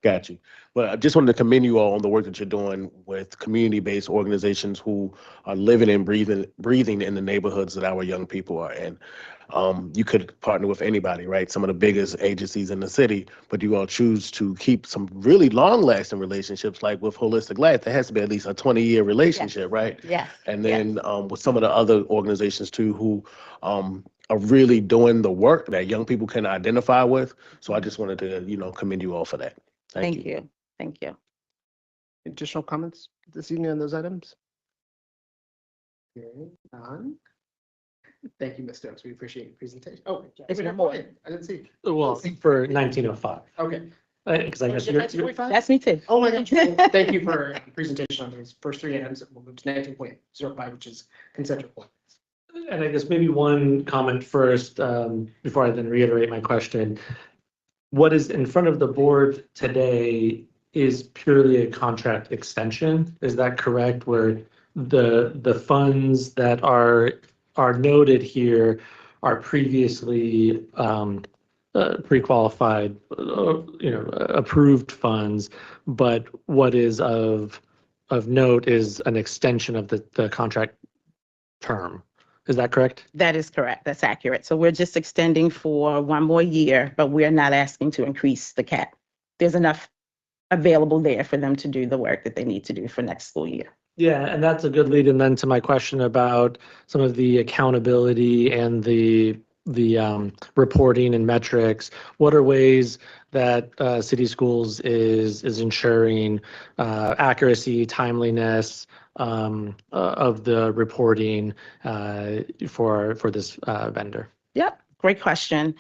Got you. But I just wanted to commend you all on the work that you're doing with community-based organizations who are living and breathing in the neighborhoods that our young people are in. You could partner with anybody, right? Some of the biggest agencies in the city, but you all choose to keep some really long-lasting relationships, like with Holistic Life. There has to be at least a 20-year relationship, right? Yes. And then with some of the other organizations too, who are really doing the work that young people can identify with. So I just wanted to, commend you all for that. Thank you. Thank you. Additional comments this evening on those items? Hearing none. Thank you, Ms. Stokes. We appreciate your presentation. Oh, Is there go more? ahead. I didn't see. Well, for 1905, Okay. because I guess you're, That's me too. Oh my gosh. Thank you for presentation on those first three items. We'll move to 19.05, which is consent report. and I guess maybe one comment first, before I then reiterate my question. What is in front of the board today is purely a contract extension. Is that correct? Where the funds that are noted here are previously pre-qualified, approved funds, but what is of note is an extension of the contract term. Is that correct? That is correct. That's accurate. So we're just extending for one more year, but we're not asking to increase the cap. There's enough available there for them to do the work that they need to do for next school year. Yeah, and that's a good lead in then to my question about some of the accountability and the reporting and metrics. What are ways that City Schools is ensuring accuracy, timeliness of the reporting for this vendor? Yep, great question.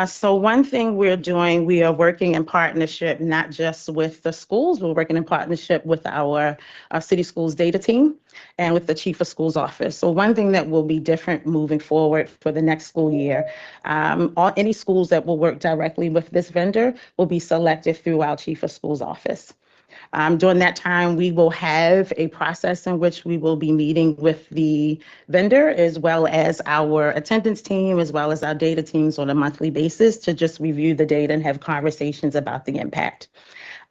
So one thing we're doing, we are working in partnership, not just with the schools, we're working in partnership with our City Schools data team and with the Chief of Schools office. So one thing that will be different moving forward for the next school year, any schools that will work directly with this vendor will be selected through our Chief of Schools office. During that time, we will have a process in which we will be meeting with the vendor as well as our attendance team, as well as our data teams on a monthly basis to just review the data and have conversations about the impact.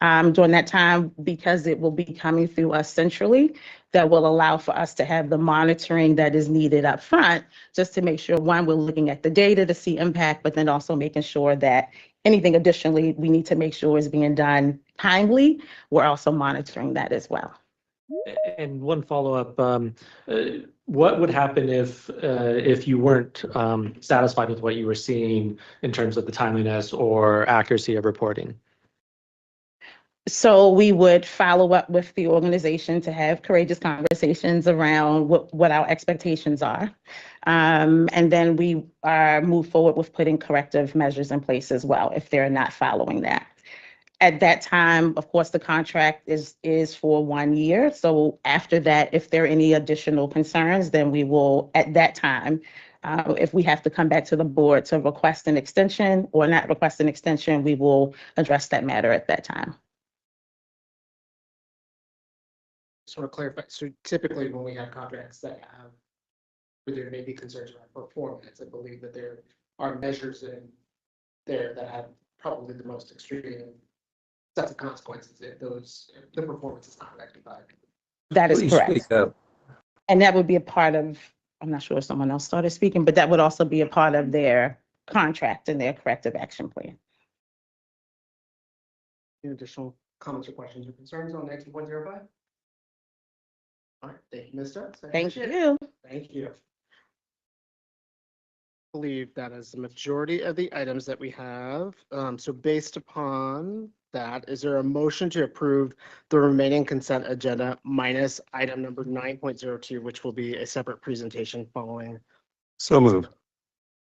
During that time, because it will be coming through us centrally, that will allow for us to have the monitoring that is needed up front, just to make sure, one, we're looking at the data to see impact, but then also making sure that anything additionally we need to make sure is being done timely. We're also monitoring that as well. And one follow-up, what would happen if you weren't satisfied with what you were seeing in terms of the timeliness or accuracy of reporting? So we would follow up with the organization to have courageous conversations around what our expectations are. And then we move forward with putting corrective measures in place as well if they're not following that. At that time, of course, the contract is for 1 year. So after that, if there are any additional concerns, then we will, at that time, if we have to come back to the board to request an extension or not request an extension, we will address that matter at that time. Sort of clarify, so typically when we have contracts that have, where there may be concerns around performance, I believe that there are measures in there that have probably the most extreme sets of consequences if the performance is not rectified. That is Please correct. speak up. And that would be a part of, I'm not sure if someone else started speaking, but that would also be a part of their contract and their corrective action plan. Any additional comments or questions or concerns on 19.05? All right, thank you, Ms. Stokes. I Thank appreciate it. you. Thank you. I believe that is the majority of the items that we have. So based upon that, is there a motion to approve the remaining consent agenda minus item number 9.02, which will be a separate presentation following? So moved.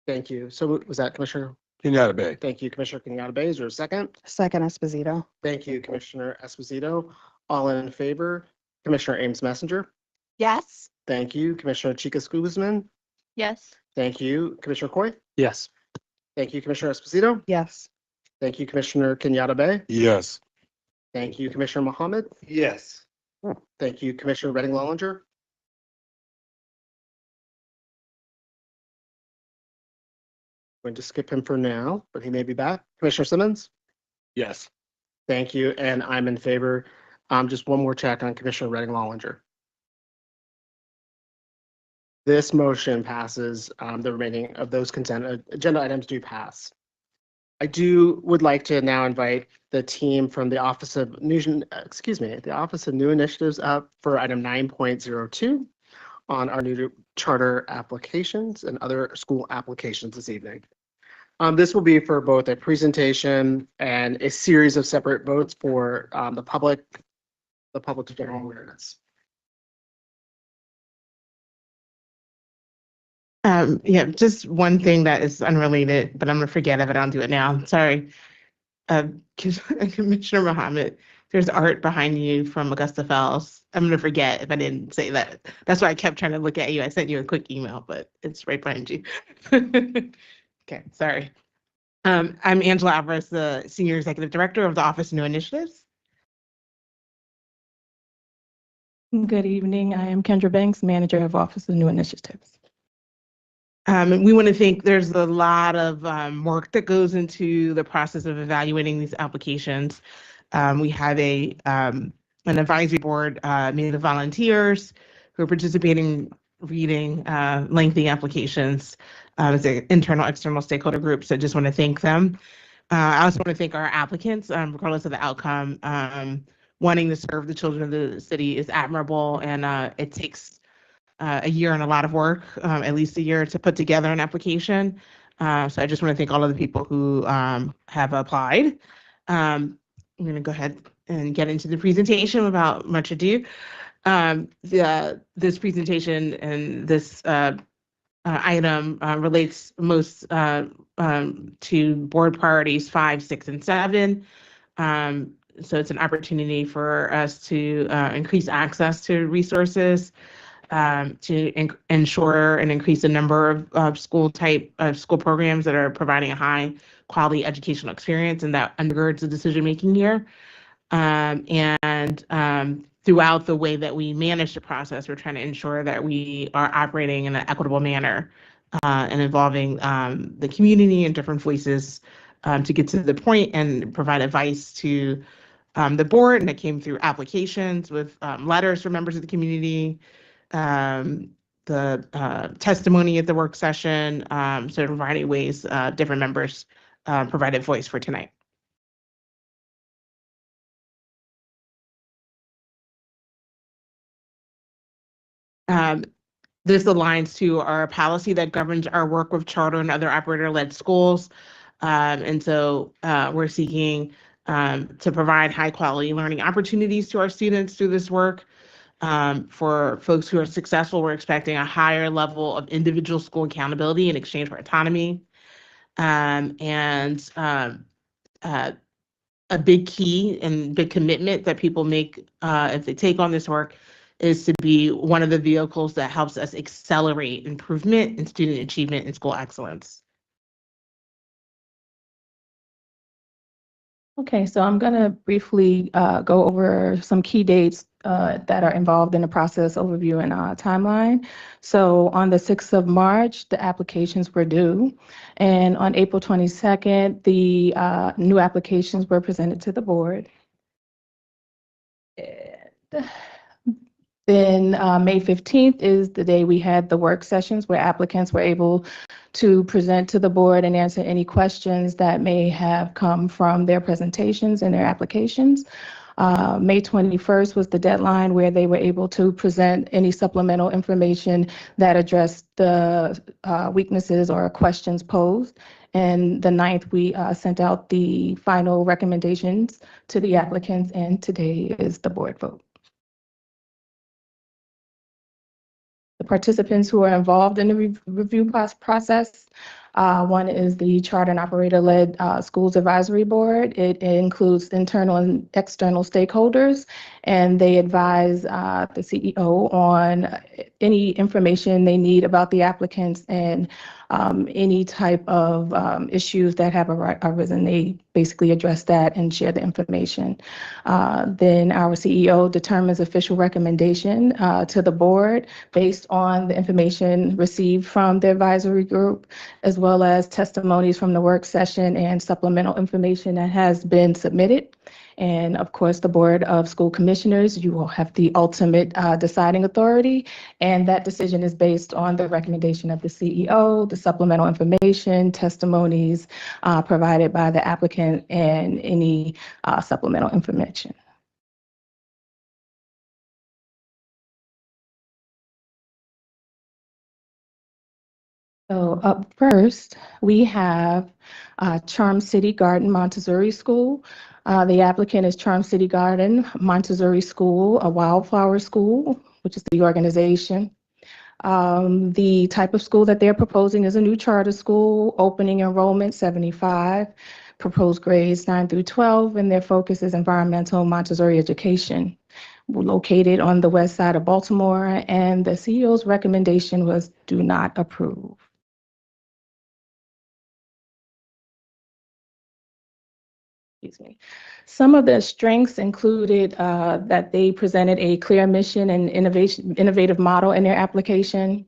Thank you. So was that Commissioner? Kenyatta Bay. Thank you, Commissioner Kenyatta Bay. Is there a second? Second, Esposito. Thank you, Commissioner Esposito. All in favor? Commissioner Ames Messenger. Yes. Thank you, Commissioner Chicas Guzman. Yes. Thank you, Commissioner Coy. Yes. Thank you, Commissioner Esposito. Yes. Thank you, Commissioner Kenyatta Bay. Yes. Thank you, Commissioner Mohammed. Yes. Thank you, Commissioner Redding Lollinger. Going to skip him for now, but he may be back. Commissioner Simmons. Yes. Thank you, and I'm in favor. Just one more check on Commissioner Redding Lollinger. This motion passes. The remaining of those consent agenda items do pass. I would like to now invite the team from the Office of New Initiatives up for item 9.02 on our new charter applications and other school applications this evening. This will be for both a presentation and a series of separate votes for the public's general awareness. Yeah, just one thing that is unrelated, but I'm gonna forget if I don't do it now. Sorry. Commissioner Mohammed, there's art behind you from Augusta Fells. I'm gonna forget if I didn't say that. That's why I kept trying to look at you. I sent you a quick email, but it's right behind you. Okay, sorry. I'm Angela Alvarez, the Senior Executive Director of the Office of New Initiatives. Good evening. I am Kendra Banks, Manager of Office of New Initiatives. And we want to think there's a lot of work that goes into the process of evaluating these applications. We have an advisory board made of volunteers who are participating, reading lengthy applications as an internal, external stakeholder group. So I just want to thank them. I also want to thank our applicants, regardless of the outcome. Wanting to serve the children of the city is admirable, and it takes a year and a lot of work, at least a year, to put together an application. So I just want to thank all of the people who have applied. I'm going to go ahead and get into the presentation without much ado. This presentation and this item relates most to board priorities 5, 6, and 7. So it's an opportunity for us to increase access to resources, to ensure and increase the number of school programs that are providing a high quality educational experience, and that undergirds the decision making here. And throughout the way that we manage the process, we're trying to ensure that we are operating in an equitable manner and involving the community and different voices to get to the point and provide advice to the board. And it came through applications with letters from members of the community, the testimony at the work session, so in a variety of ways, different members provided voice for tonight. This aligns to our policy that governs our work with charter and other operator-led schools. And so we're seeking to provide high quality learning opportunities to our students through this work. For folks who are successful, we're expecting a higher level of individual school accountability in exchange for autonomy. A big key and big commitment that people make if they take on this work is to be one of the vehicles that helps us accelerate improvement in student achievement and school excellence. Okay, so I'm going to briefly go over some key dates that are involved in the process overview and timeline. So on the 6th of March, the applications were due. And on April 22nd, the new applications were presented to the board. And then May 15th is the day we had the work sessions where applicants were able to present to the board and answer any questions that may have come from their presentations and their applications. May 21st was the deadline where they were able to present any supplemental information that addressed the weaknesses or questions posed. And the 9th, we sent out the final recommendations to the applicants, and today is the board vote. The participants who are involved in the review process. One is the Charter and Operator-led Schools Advisory Board. It includes internal and external stakeholders, and they advise the CEO on any information they need about the applicants and any type of issues that have arisen. They basically address that and share the information. Then our CEO determines official recommendation to the board based on the information received from the advisory group, as well as testimonies from the work session and supplemental information that has been submitted. And of course, the Board of School Commissioners, you will have the ultimate deciding authority. And that decision is based on the recommendation of the CEO, the supplemental information, testimonies provided by the applicant, and any supplemental information. So up first, we have Charm City Garden Montessori School. The applicant is Charm City Garden Montessori School, a wildflower school, which is the organization. The type of school that they're proposing is a new charter school, opening enrollment 75, proposed grades 9 through 12, and their focus is environmental Montessori education. We're located on the west side of Baltimore, and the CEO's recommendation was do not approve. Excuse me. Some of the strengths included that they presented a clear mission and innovative model in their application.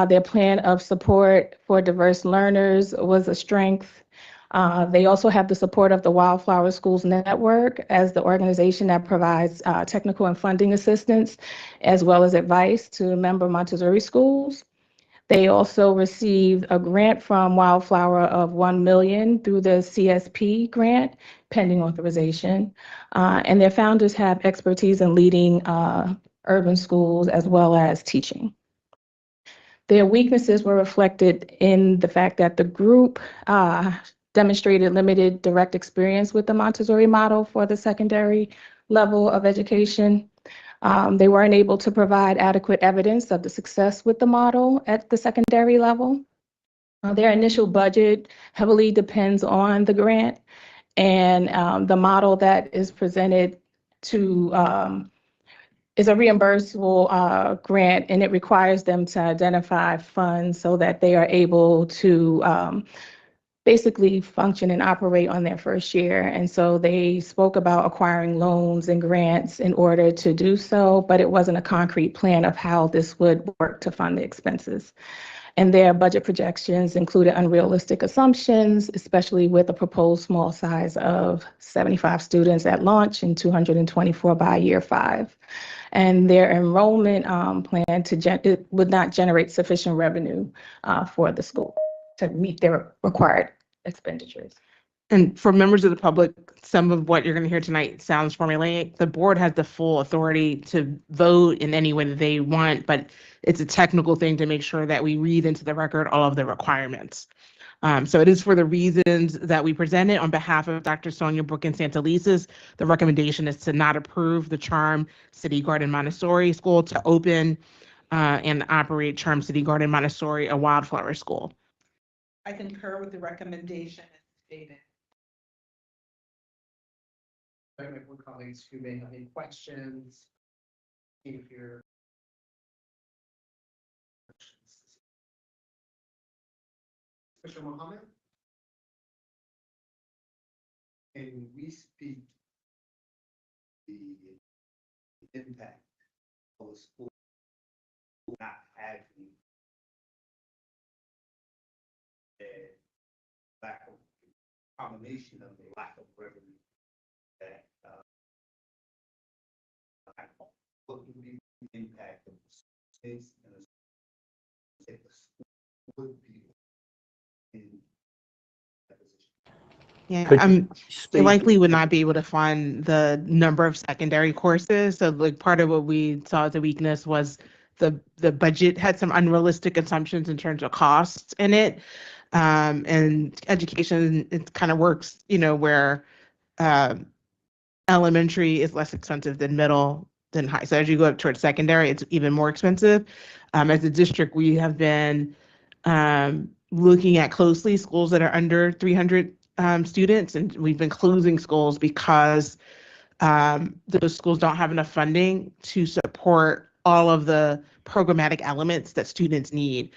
Their plan of support for diverse learners was a strength. They also have the support of the Wildflower Schools Network as the organization that provides technical and funding assistance, as well as advice to member Montessori schools. They also received a grant from Wildflower of $1 million through the CSP grant, pending authorization. And their founders have expertise in leading urban schools as well as teaching. Their weaknesses were reflected in the fact that the group demonstrated limited direct experience with the Montessori model for the secondary level of education. They weren't able to provide adequate evidence of the success with the model at the secondary level. Their initial budget heavily depends on the grant, and the model that is presented to is a reimbursable grant, and it requires them to identify funds so that they are able to basically function and operate on their first year. And so they spoke about acquiring loans and grants in order to do so, but it wasn't a concrete plan of how this would work to fund the expenses. And their budget projections included unrealistic assumptions, especially with a proposed small size of 75 students at launch and 224 by year 5. And their enrollment plan it would not generate sufficient revenue for the school to meet their required expenditures. And for members of the public, some of what you're going to hear tonight sounds formulaic. The board has the full authority to vote in any way that they want, but it's a technical thing to make sure that we read into the record all of the requirements. So it is for the reasons that we presented on behalf of Dr. Sonia Brooke and Santelises. The recommendation is to not approve the Charm City Garden Montessori School to open and operate Charm City Garden Montessori, a wildflower school. I concur with the recommendation as stated. My board colleagues who may have any questions. Here. Mr. Mohammed? Can we speak the impact of the school not having a lack of combination of the lack of revenue that what would be the impact of the states and the school would be in that position? Yeah, they likely would not be able to fund the number of secondary courses. So like part of what we saw as a weakness was the budget had some unrealistic assumptions in terms of costs in it. And education, it kind of works, where elementary is less expensive than middle than high. So as you go up towards secondary, it's even more expensive. As a district, we have been looking at closely schools that are under 300 students, and we've been closing schools because those schools don't have enough funding to support all of the programmatic elements that students need.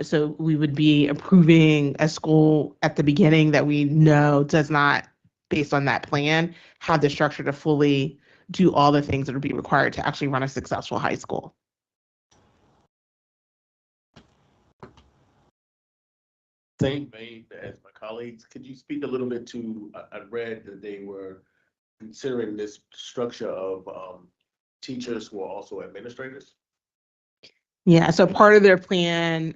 So we would be approving a school at the beginning that we know does not, based on that plan, have the structure to fully do all the things that would be required to actually run a successful high school. Same vein as my colleagues, could you speak a little bit to, I read that they were considering this structure of teachers who are also administrators? Yeah, so part of their plan,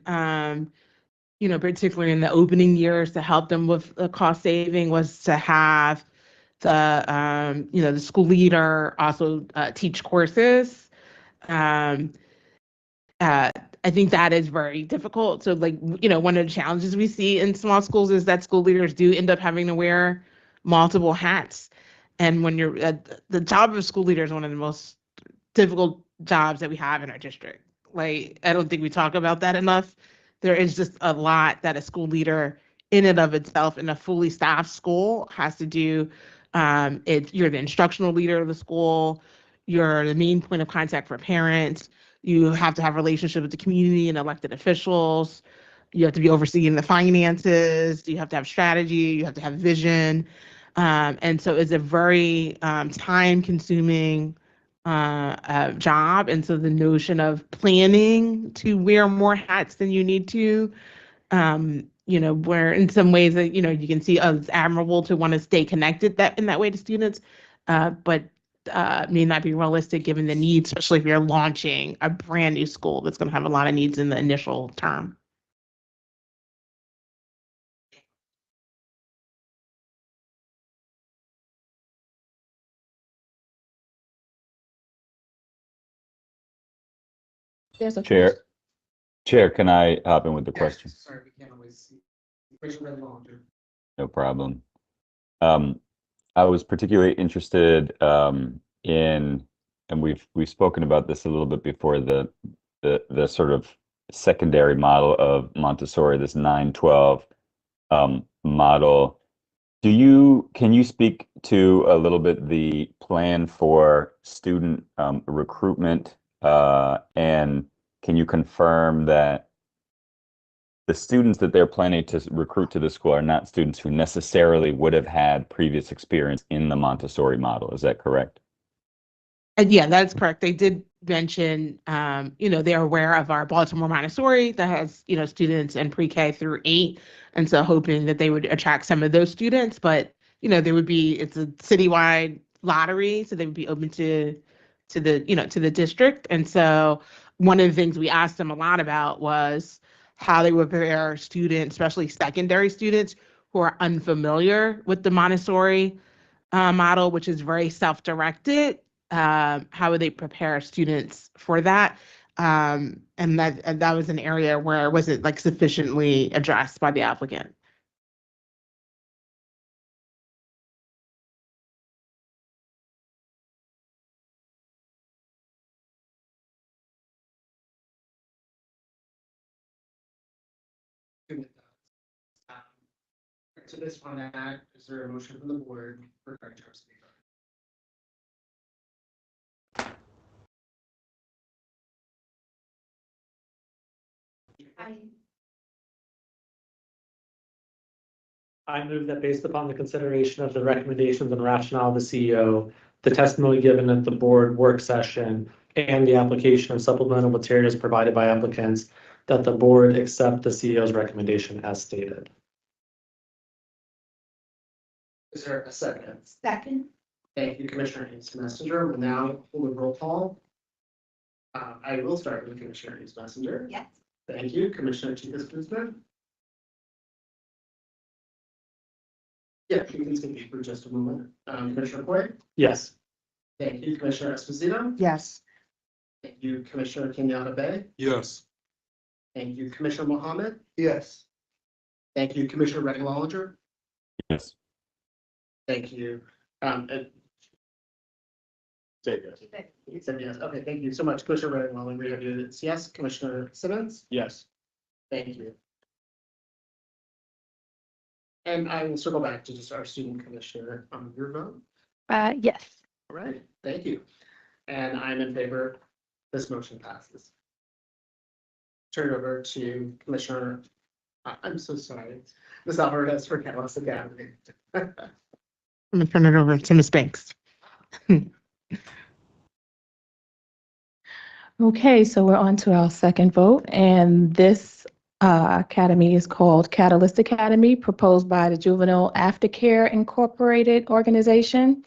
particularly in the opening years to help them with the cost saving, was to have the school leader also teach courses. I think that is very difficult. So one of the challenges we see in small schools is that school leaders do end up having to wear multiple hats. And when you're the job of a school leader is one of the most difficult jobs that we have in our district. I don't think we talk about that enough. There is just a lot that a school leader in and of itself in a fully staffed school has to do. You're the instructional leader of the school. You're the main point of contact for parents. You have to have relationship with the community and elected officials. You have to be overseeing the finances. You have to have strategy. You have to have vision. And so it's a very time-consuming job. And so the notion of planning to wear more hats than you need to, where in some ways that, you can see it's admirable to want to stay connected in that way to students, but may not be realistic given the needs, especially if you're launching a brand new school that's going to have a lot of needs in the initial term. There's a Chair, can I hop in with the question? Sorry, we can't always see. Raise your hand longer. No problem. I was particularly interested in, and we've spoken about this a little bit before, the sort of secondary model of Montessori, this 9-12 model. Can you speak to a little bit the plan for student recruitment, and can you confirm that the students that they're planning to recruit to the school are not students who necessarily would have had previous experience in the Montessori model? Is that correct? Yeah, that's correct. They did mention, they're aware of our Baltimore Montessori that has, students in pre-K through 8. And so hoping that they would attract some of those students, but, it's a citywide lottery. So they would be open to the district. And so one of the things we asked them a lot about was how they would prepare students, especially secondary students who are unfamiliar with the Montessori model, which is very self-directed. How would they prepare students for that? And that was an area where it wasn't like sufficiently addressed by the applicant. To this one, is there a motion from the board regarding terms of I move that based upon the consideration of the recommendations and rationale of the CEO, the testimony given at the board work session, and the application of supplemental materials provided by applicants, that the board accept the CEO's recommendation as stated. Is there a second? Second. Thank you, Commissioner Haynes Messenger. We'll now hold a roll call. I will start with Commissioner Haynes Messenger. Yes. Thank you, Commissioner Chica Guzman. Yeah, you can speak for just a moment. Commissioner Coy? Yes. Thank you, Commissioner Esposito. Yes. Thank you, Commissioner Kenyatta Bay. Yes. Thank you, Commissioner Mohammed. Yes. Thank you, Commissioner Redding Wallinger. Yes. Thank you. Say yes. He said yes. Okay, thank you so much, Commissioner Redding Wallinger. It's yes, Commissioner Simmons. Yes. Thank you. And I will circle back to just our student commissioner on your vote. Yes. All right, thank you. And I'm in favor. This motion passes. Turn it over to Commissioner, I'm so sorry, Ms. Alvarez for Catalyst Academy. I'm gonna turn it over to Ms. Banks. Okay, so we're on to our second vote, and this academy is called Catalyst Academy, proposed by the Juvenile Aftercare Incorporated organization.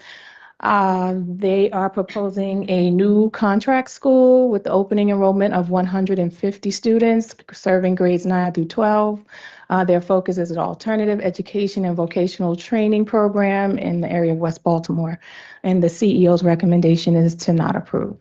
They are proposing a new contract school with the opening enrollment of 150 students serving grades 9 through 12. Their focus is an alternative education and vocational training program in the area of West Baltimore, and the CEO's recommendation is to not approve.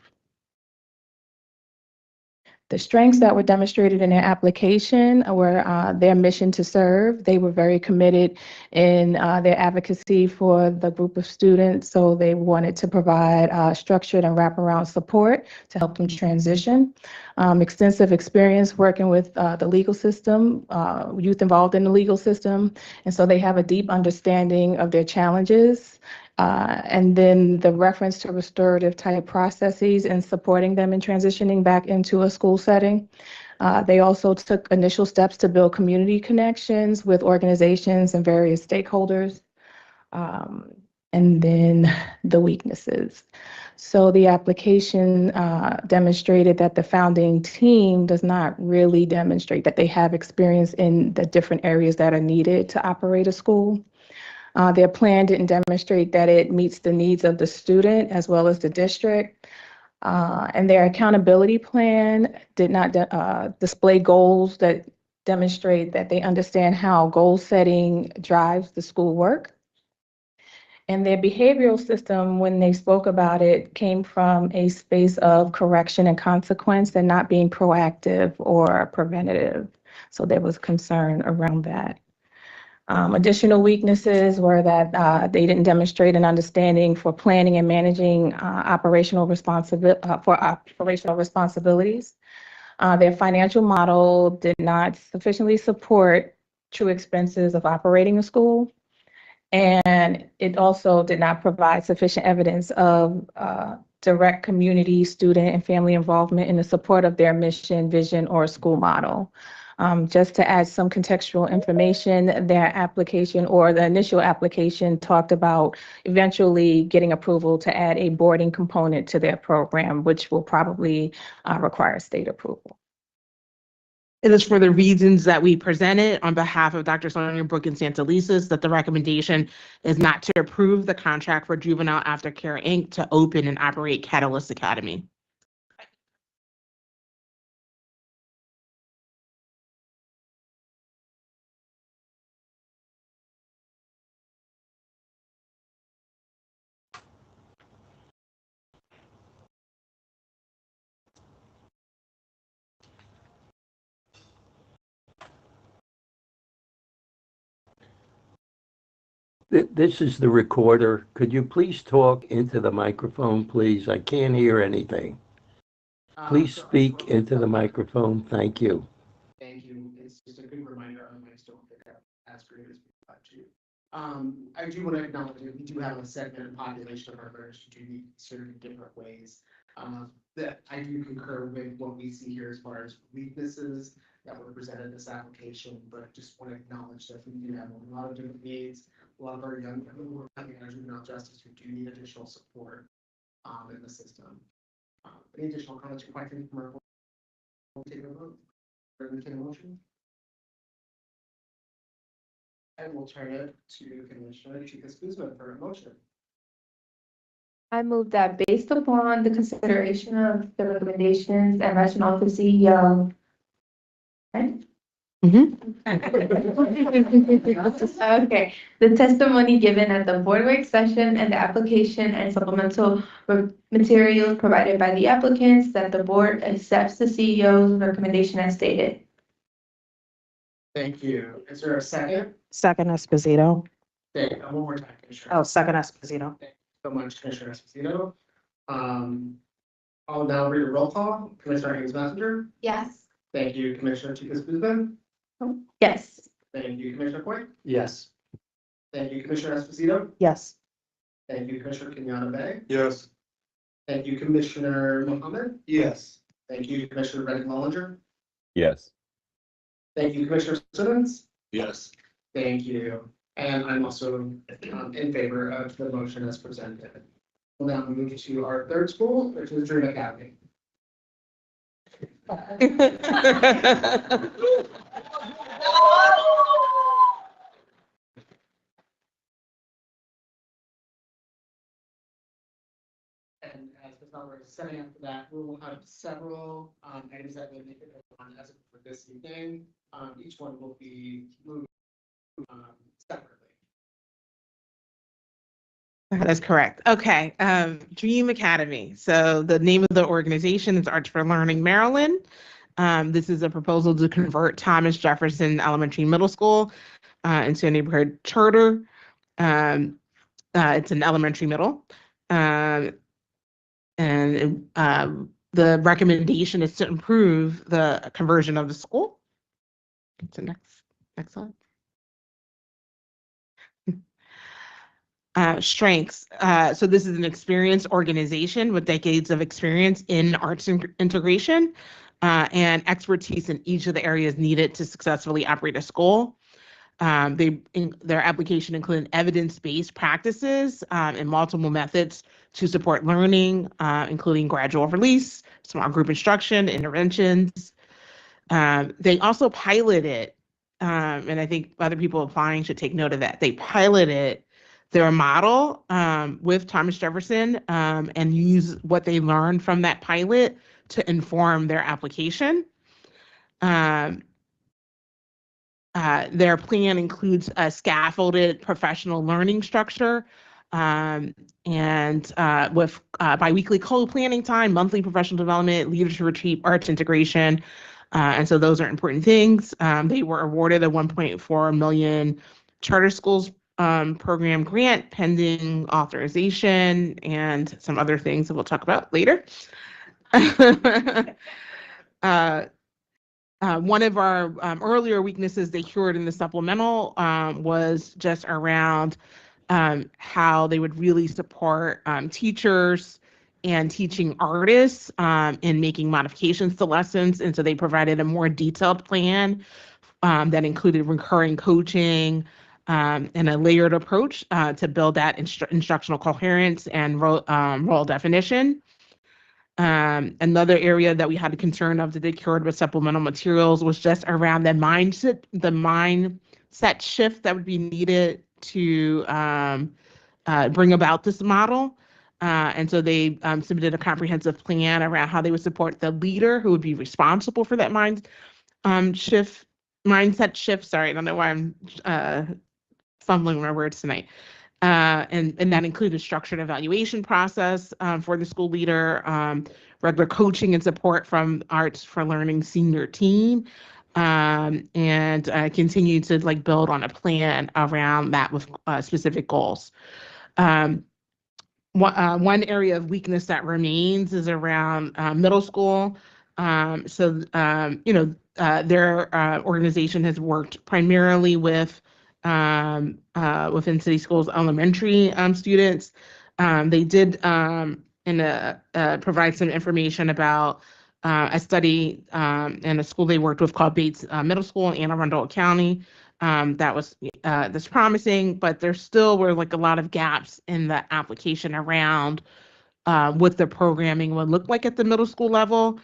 The strengths that were demonstrated in their application were their mission to serve. They were very committed in their advocacy for the group of students, so they wanted to provide structured and wraparound support to help them transition. Extensive experience working with the legal system, youth involved in the legal system, and so they have a deep understanding of their challenges. And then the reference to restorative type processes and supporting them in transitioning back into a school setting. They also took initial steps to build community connections with organizations and various stakeholders. And then the weaknesses. So the application demonstrated that the founding team does not really demonstrate that they have experience in the different areas that are needed to operate a school. Their plan didn't demonstrate that it meets the needs of the student as well as the district. And their accountability plan did not display goals that demonstrate that they understand how goal setting drives the school work. And their behavioral system, when they spoke about it, came from a space of correction and consequence and not being proactive or preventative. So there was concern around that. Additional weaknesses were that they didn't demonstrate an understanding for planning and managing operational responsibilities. Their financial model did not sufficiently support true expenses of operating a school. And it also did not provide sufficient evidence of direct community, student, and family involvement in the support of their mission, vision, or school model. Just to add some contextual information, their application or the initial application talked about eventually getting approval to add a boarding component to their program, which will probably require state approval. It is for the reasons that we presented on behalf of Dr. Sonia Brooke and Santelises that the recommendation is not to approve the contract for Juvenile Aftercare Inc. to open and operate Catalyst Academy. This is the recorder. Could you please talk into the microphone, please? I can't hear anything. Please speak into the microphone. Thank you. Thank you. It's just a good reminder, otherwise don't pick up as great as we thought to. I do want to acknowledge that we do have a segmented population of our learners who do need served in different ways. That I do concur with what we see here as far as weaknesses that were presented in this application, but just want to acknowledge that we do have a lot of different needs. A lot of our young people who are coming out of juvenile justice who do need additional support in the system. Any additional comments or questions from our board? We'll take a vote. Or entertain a motion. I will turn it to Commissioner Chicas Guzman for a motion. I move that based upon the consideration of the recommendations and rationale for CEO. Right? Okay, the testimony given at the board work session and the application and supplemental materials provided by the applicants, that the board accepts the CEO's recommendation as stated. Thank you. Is there a second? Second Esposito. Okay, one more time, Commissioner. Oh, second Esposito. Thank you so much, Commissioner Esposito. I'll now read a roll call. Commissioner Hayes Messenger. Yes. Thank you, Commissioner Chicas Guzman. Yes. Thank you, Commissioner Coy. Yes. Thank you, Commissioner Esposito. Yes. Thank you, Commissioner Kenyatta Bay. Yes. Thank you, Commissioner Mohammed. Yes. Thank you, Commissioner Reddick Mullinger. Yes. Thank you, Commissioner Simmons. Yes. Thank you. And I'm also in favor of the motion as presented. We'll now move to our third school, which is Dream Academy. And as Ms. Albert is setting up for that, we will have several items that will make it on as for this evening. Each one will be moved separately. That's correct. Okay. Dream Academy. So the name of the organization is Arts for Learning Maryland. This is a proposal to convert Thomas Jefferson Elementary Middle School into a neighborhood charter. It's an elementary middle. And the recommendation is to improve the conversion of the school. So next slide. Strengths. So this is an experienced organization with decades of experience in arts integration and expertise in each of the areas needed to successfully operate a school. Their application included evidence-based practices and multiple methods to support learning, including gradual release, small group instruction, interventions. They also piloted, and I think other people applying should take note of that. They piloted their model with Thomas Jefferson and use what they learned from that pilot to inform their application. Their plan includes a scaffolded professional learning structure and with biweekly co-planning time, monthly professional development, leadership retreat, arts integration. And so those are important things. They were awarded a $1.4 million charter schools program grant pending authorization and some other things that we'll talk about later. One of our earlier weaknesses they cured in the supplemental was just around how they would really support teachers and teaching artists in making modifications to lessons. And so they provided a more detailed plan that included recurring coaching and a layered approach to build that instructional coherence and role definition. Another area that we had a concern of that they cured with supplemental materials was just around the mindset shift that would be needed to bring about this model. And so they submitted a comprehensive plan around how they would support the leader who would be responsible for that mindset shift. Sorry, I don't know why I'm fumbling with my words tonight. And that included a structured evaluation process for the school leader, regular coaching and support from Arts for Learning senior team, and continue to like build on a plan around that with specific goals. One area of weakness that remains is around middle school. Their organization has worked primarily with within City Schools elementary students. They did provide some information about a study in a school they worked with called Bates Middle School in Anne Arundel County. That's promising, but there still were like a lot of gaps in the application around what the programming would look like at the middle school level.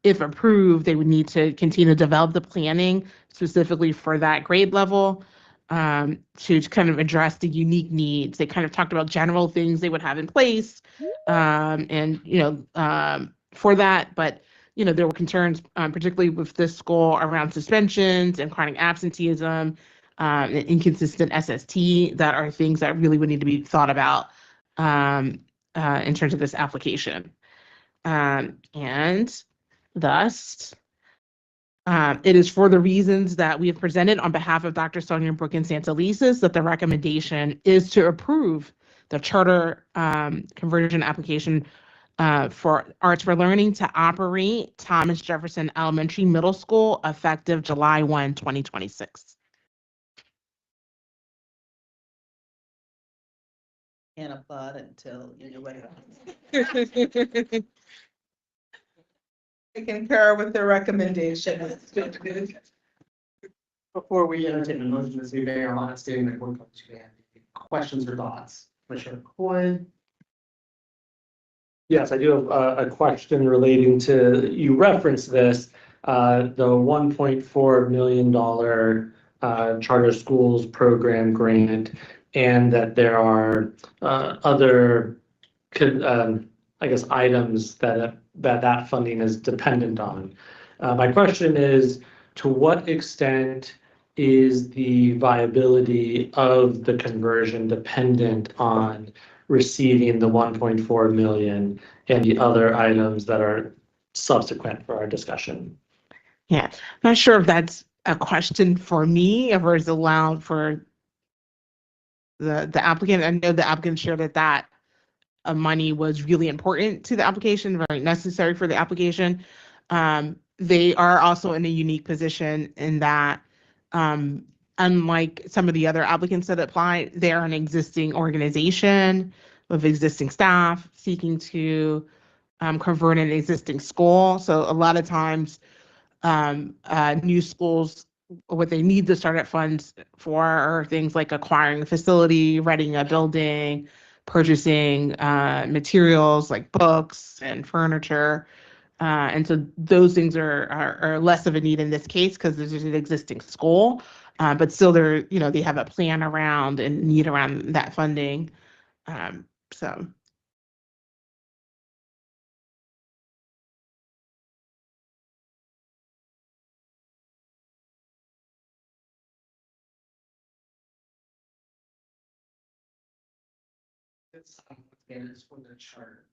If approved, they would need to continue to develop the planning specifically for that grade level to kind of address the unique needs. They kind of talked about general things they would have in place, for that, but there were concerns, particularly with this school, around suspensions and chronic absenteeism, and inconsistent SST, that are things that really would need to be thought about in terms of this application. And thus, it is for the reasons that we have presented on behalf of Dr. Sonia Brooke and Santelises that the recommendation is to approve the charter conversion application for Arts for Learning to operate Thomas Jefferson Elementary Middle School effective July 1, 2026. And applaud until you know what. I concur with the recommendation. Before we entertain a motion this evening, I'll ask David McCoy to have any questions or thoughts. Commissioner McCoy? Yes, I do have a question relating to, you referenced this, the $1.4 million charter schools program grant, and that there are other, I guess, items that funding is dependent on. My question is, to what extent is the viability of the conversion dependent on receiving the 1.4 million and the other items that are subsequent for our discussion? Yeah, not sure if that's a question for me or is allowed for the applicant. I know the applicant shared that money was really important to the application, very necessary for the application. They are also in a unique position in that, unlike some of the other applicants that apply, they're an existing organization with existing staff seeking to convert an existing school. So a lot of times, new schools, what they need the startup funds for are things like acquiring a facility, renting a building, purchasing materials like books and furniture. And so those things are less of a need in this case because there's an existing school, but still they have a plan around and need around that funding. So. It's again, it's for the charter.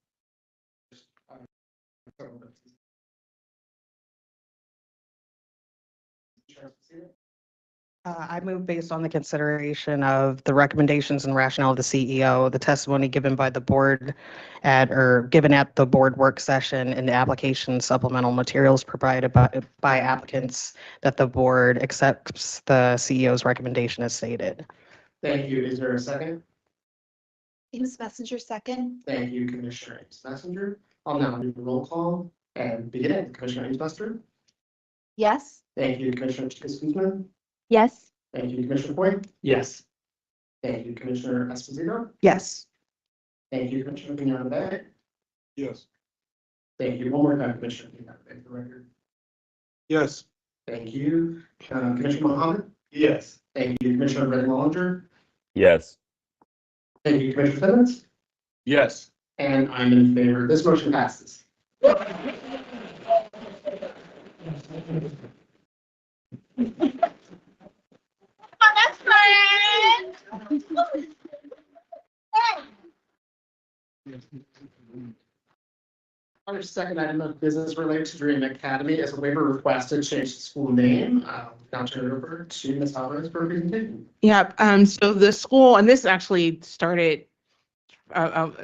I move based on the consideration of the recommendations and rationale of the CEO, the testimony given by the board given at the board work session, and the application supplemental materials provided by applicants, that the board accepts the CEO's recommendation as stated. Thank you. Is there a second? Ames Messenger second. Thank you, Commissioner Ames Messenger. I'll now do the roll call and begin it. Commissioner Ames Messenger. Yes. Thank you, Commissioner Chikis. Yes. Thank you, Commissioner Boyd. Yes. Thank you, Commissioner Esposito. Yes. Thank you, Commissioner Pinata. Yes. Thank you. One more time, Commissioner Pinata, for the record. Yes. Thank you. Commissioner Mohammed. Yes. Thank you, Commissioner Red Wallinger. Yes. Thank you, Commissioner Simmons. Yes. And I'm in favor. This motion passes. Our second item of business related to Dream Academy is a waiver request to change the school name. Now turn it over to Ms. Alvarez for a presentation. Yep. So the school, and this actually started,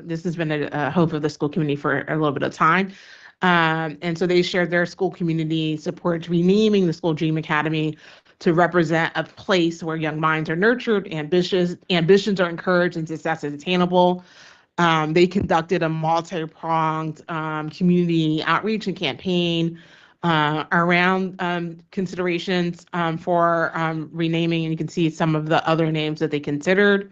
this has been a hope of the school community for a little bit of time. And so they shared their school community support renaming the school Dream Academy to represent a place where young minds are nurtured, ambitions are encouraged, and success is attainable. They conducted a multi-pronged community outreach and campaign around considerations for renaming, and you can see some of the other names that they considered.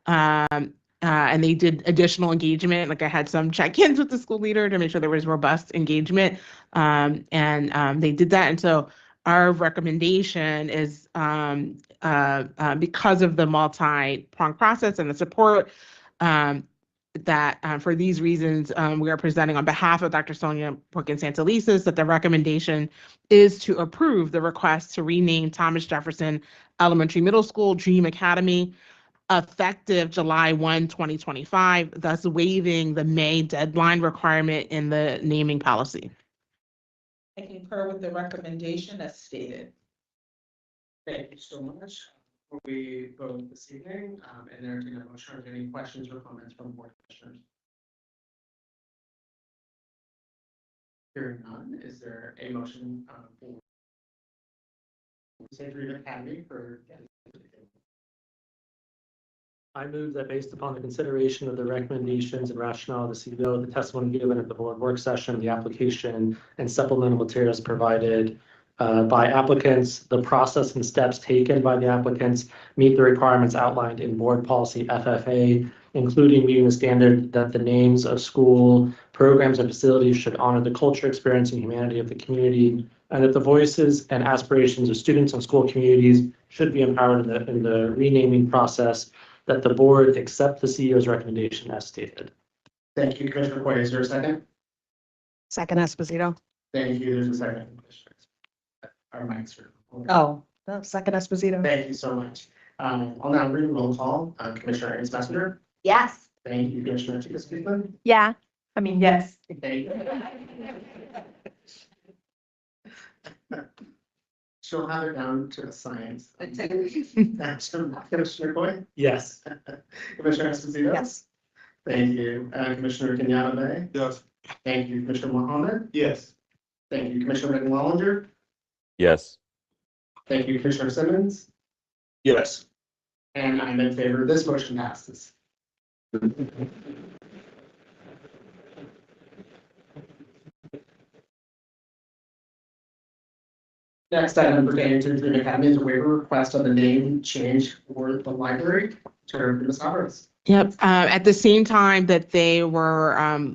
And they did additional engagement. Like I had some check-ins with the school leader to make sure there was robust engagement, and they did that. And so our recommendation is because of the multi-pronged process and the support, that for these reasons, we are presenting on behalf of Dr. Sonia Brookins-Santelises that the recommendation is to approve the request to rename Thomas Jefferson Elementary Middle School Dream Academy effective July 1, 2025, thus waiving the May deadline requirement in the naming policy. I concur with the recommendation as stated. Thank you so much. Before we vote this evening, and entertain a motion, are there any questions or comments from board commissioners? Hearing none, is there a motion for Dream Academy for? I move that based upon the consideration of the recommendations and rationale of the CEO, the testimony given at the board work session, the application and supplemental materials provided by applicants, the process and steps taken by the applicants meet the requirements outlined in board policy FFA, including meeting the standard that the names of school programs and facilities should honor the culture, experience, and humanity of the community, and that the voices and aspirations of students and school communities should be empowered in the renaming process, that the board accept the CEO's recommendation as stated. Thank you, Commissioner Coyle. Is there a second? Second, Esposito. Thank you. There's a second. Our mics are. Oh, no, second, Esposito. Thank you so much. I'll now read a roll call. Commissioner Ernst Messenger. Yes. Thank you, Commissioner Chika Speakman. Yeah, I mean, yes. Thank you. She'll have it down to a science. Commissioner Coyle. Yes. Commissioner Esposito. Yes. Thank you. Commissioner Kenyatta Bay. Yes. Thank you, Commissioner Mohammed. Yes. Thank you, Commissioner Reagan Wallinger. Yes. Thank you, Commissioner Simmons. Yes. And I'm in favor. This motion passes. Next item pertaining to Dream Academy is a waiver request on the name change for the library. Turn to Ms. Alvarez. Yep. At the same time that they were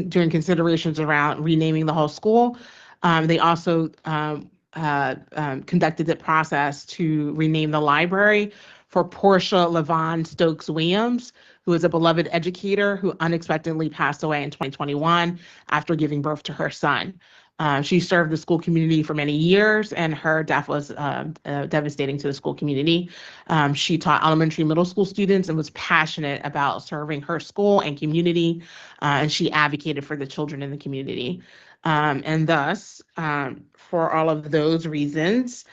doing considerations around renaming the whole school, they also conducted the process to rename the library for Portia Levon Stokes Williams, who is a beloved educator who unexpectedly passed away in 2021 after giving birth to her son. She served the school community for many years, and her death was devastating to the school community. She taught elementary, middle school students and was passionate about serving her school and community, and she advocated for the children in the community. And thus, for all of those reasons,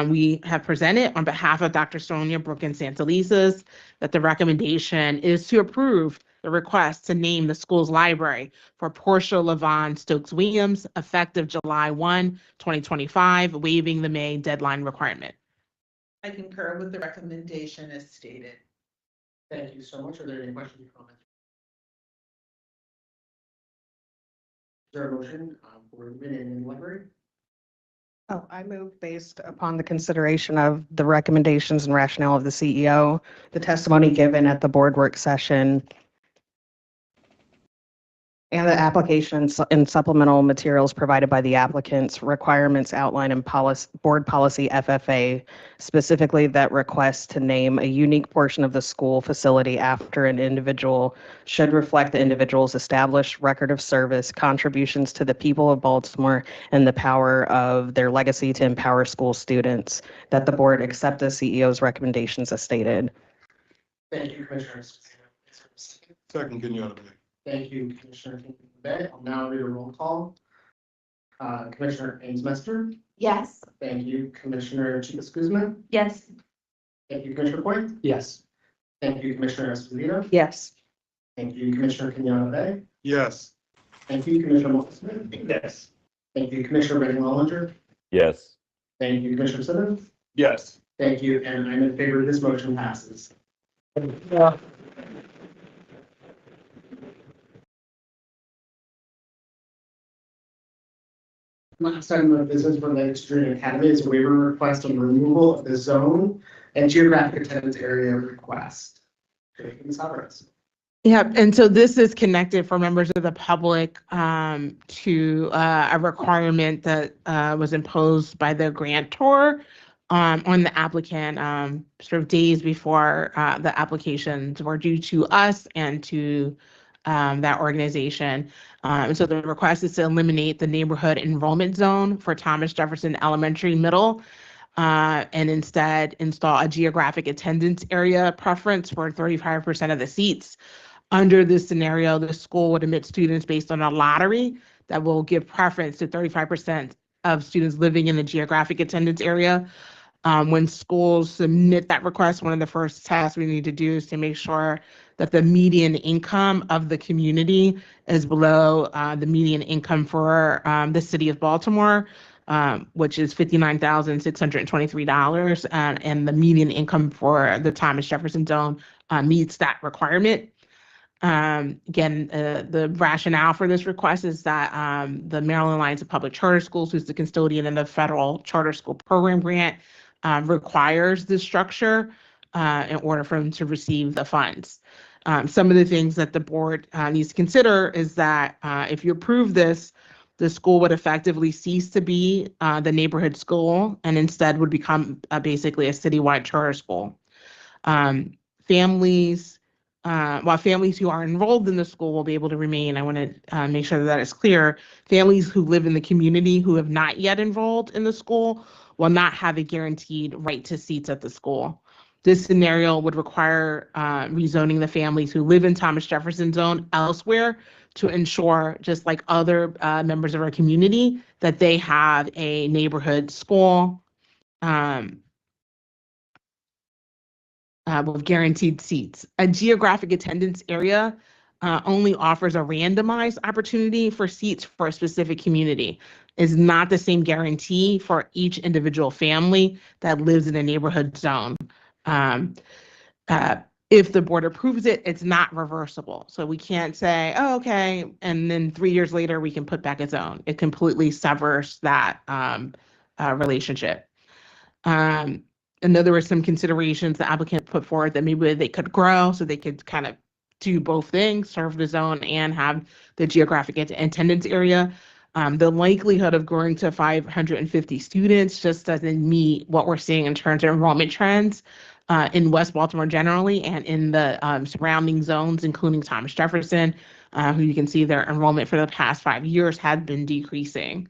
we have presented on behalf of Dr. Sonia Brookins-Santelises that the recommendation is to approve the request to name the school's library for Portia Levon Stokes Williams effective July 1, 2025, waiving the May deadline requirement. I concur with the recommendation as stated. Thank you so much. Are there any questions or comments? Is there a motion for renaming the library? Oh, I move based upon the consideration of the recommendations and rationale of the CEO, the testimony given at the board work session, and the applications and supplemental materials provided by the applicants, requirements outlined in board policy FFA, specifically that request to name a unique portion of the school facility after an individual should reflect the individual's established record of service, contributions to the people of Baltimore, and the power of their legacy to empower school students, that the board accept the CEO's recommendations as stated. Thank you, Commissioner. Second, Kenyatta Bay. Thank you, Commissioner Day. I'll now read a roll call. Commissioner Amesmaster. Yes. Thank you, Commissioner Chicas Guzman. Yes. Thank you, Commissioner Point. Yes. Thank you, Commissioner Esposito. Yes. Thank you, Commissioner Kenyatta Bay. Yes. Thank you, Commissioner Molson. Yes. Thank you, Commissioner Reagan Wallinger. Yes. Thank you, Commissioner Simmons. Yes. Thank you, and I'm in favor. This motion passes. Last item of business related to Student Academy is a waiver request on removal of the zone and geographic attendance area request. Ms. Alvarez. Yeah, and so this is connected for members of the public to a requirement that was imposed by the grantor on the applicant sort of days before the applications were due to us and to that organization. And so the request is to eliminate the neighborhood enrollment zone for Thomas Jefferson Elementary Middle and instead install a geographic attendance area preference for 35% of the seats. Under this scenario, the school would admit students based on a lottery that will give preference to 35% of students living in the geographic attendance area. When schools submit that request, one of the first tasks we need to do is to make sure that the median income of the community is below the median income for the city of Baltimore, which is $59,623, and the median income for the Thomas Jefferson Zone meets that requirement. Again, the rationale for this request is that the Maryland Alliance of Public Charter Schools, who's the custodian in the federal charter school program grant, requires this structure in order for them to receive the funds. Some of the things that the board needs to consider is that if you approve this, the school would effectively cease to be the neighborhood school and instead would become basically a citywide charter school. While families who are enrolled in the school will be able to remain, I want to make sure that is clear, families who live in the community who have not yet enrolled in the school will not have a guaranteed right to seats at the school. This scenario would require rezoning the families who live in Thomas Jefferson Zone elsewhere to ensure, just like other members of our community, that they have a neighborhood school with guaranteed seats. A geographic attendance area only offers a randomized opportunity for seats for a specific community. Is not the same guarantee for each individual family that lives in a neighborhood zone. If the board approves it, it's not reversible. So we can't say, oh, okay, and then 3 years later we can put back a zone. It completely severs that relationship. I know there were some considerations the applicant put forward that maybe they could grow, so they could kind of do both things, serve the zone and have the geographic attendance area. The likelihood of growing to 550 students just doesn't meet what we're seeing in terms of enrollment trends in West Baltimore generally and in the surrounding zones, including Thomas Jefferson, who you can see their enrollment for the past 5 years has been decreasing.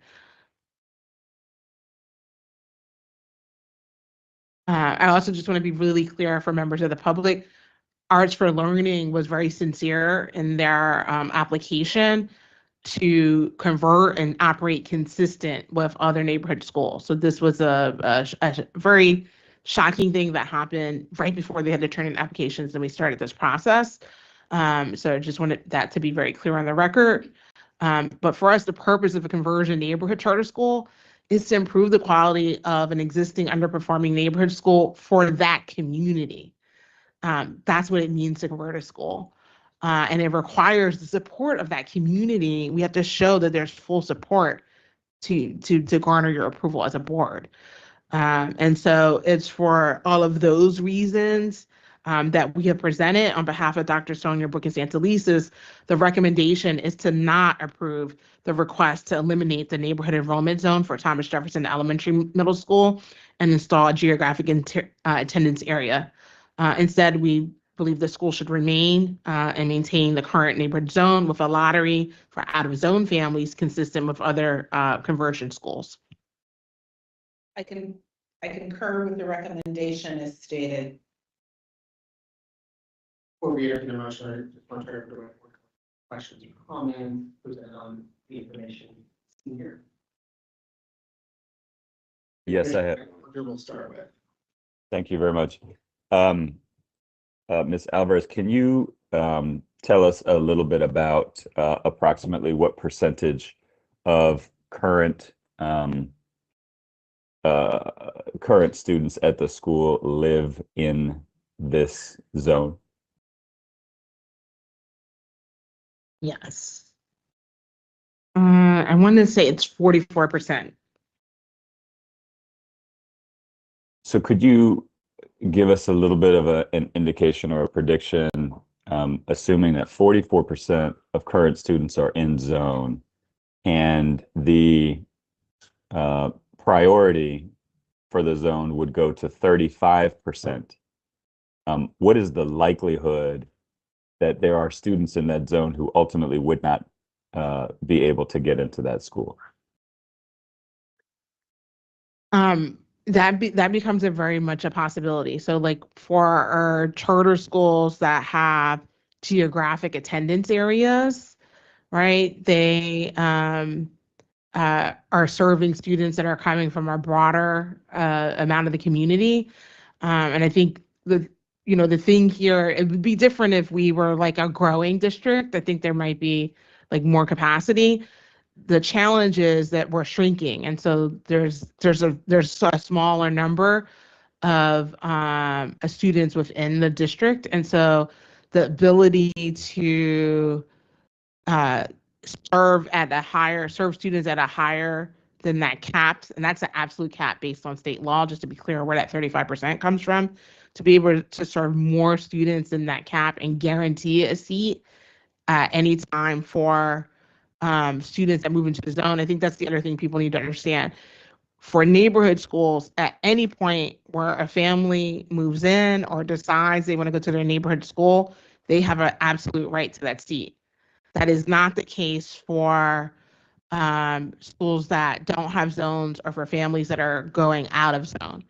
I also just want to be really clear for members of the public, Arts for Learning was very sincere in their application to convert and operate consistent with other neighborhood schools. So this was a very shocking thing that happened right before they had to turn in applications and we started this process. So I just wanted that to be very clear on the record. But for us, the purpose of a conversion neighborhood charter school is to improve the quality of an existing underperforming neighborhood school for that community. That's what it means to convert a school. And it requires the support of that community. We have to show that there's full support to garner your approval as a board. And so it's for all of those reasons that we have presented on behalf of Dr. Sonia Brookins-Santelises. The recommendation is to not approve the request to eliminate the neighborhood enrollment zone for Thomas Jefferson Elementary Middle School and install a geographic attendance area. Instead, we believe the school should remain and maintain the current neighborhood zone with a lottery for out-of-zone families consistent with other conversion schools. I concur with the recommendation as stated. Before we enter the motion, I just want to questions or comments presented on the information here? Yes, I have. We'll start with. Thank you very much. Ms. Alvarez, can you tell us a little bit about approximately what percentage of current current students at the school live in this zone? Yes. I want to say it's 44%. So could you give us a little bit of an indication or a prediction, assuming that 44% of current students are in zone and the priority for the zone would go to 35%. What is the likelihood that there are students in that zone who ultimately would not be able to get into that school? That becomes a very much a possibility. So like for our charter schools that have geographic attendance areas, right? They are serving students that are coming from a broader amount of the community. And I think the thing here, it would be different if we were like a growing district. I think there might be like more capacity. The challenge is that we're shrinking, and so there's a smaller number of students within the district, and so the ability to serve students at a higher than that cap, and that's an absolute cap based on state law, just to be clear where that 35% comes from, to be able to serve more students than that cap and guarantee a seat at any time for students that move into the zone. I think that's the other thing people need to understand. For neighborhood schools, at any point where a family moves in or decides they want to go to their neighborhood school, they have an absolute right to that seat. That is not the case for schools that don't have zones or for families that are going out of zone.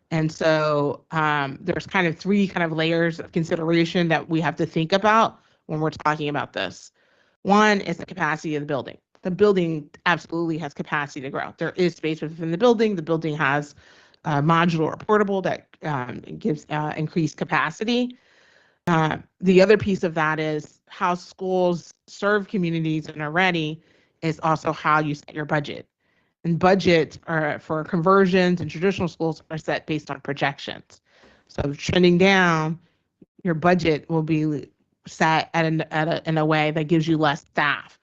And so there's kind of three kind of layers of consideration that we have to think about when we're talking about this. One is the capacity of the building. The building absolutely has capacity to grow. There is space within the building. The building has modular or portable that gives increased capacity. The other piece of that is how schools serve communities and are ready is also how you set your budget. And budget for conversions and traditional schools are set based on projections. So trending down, your budget will be set in a way that gives you less staff.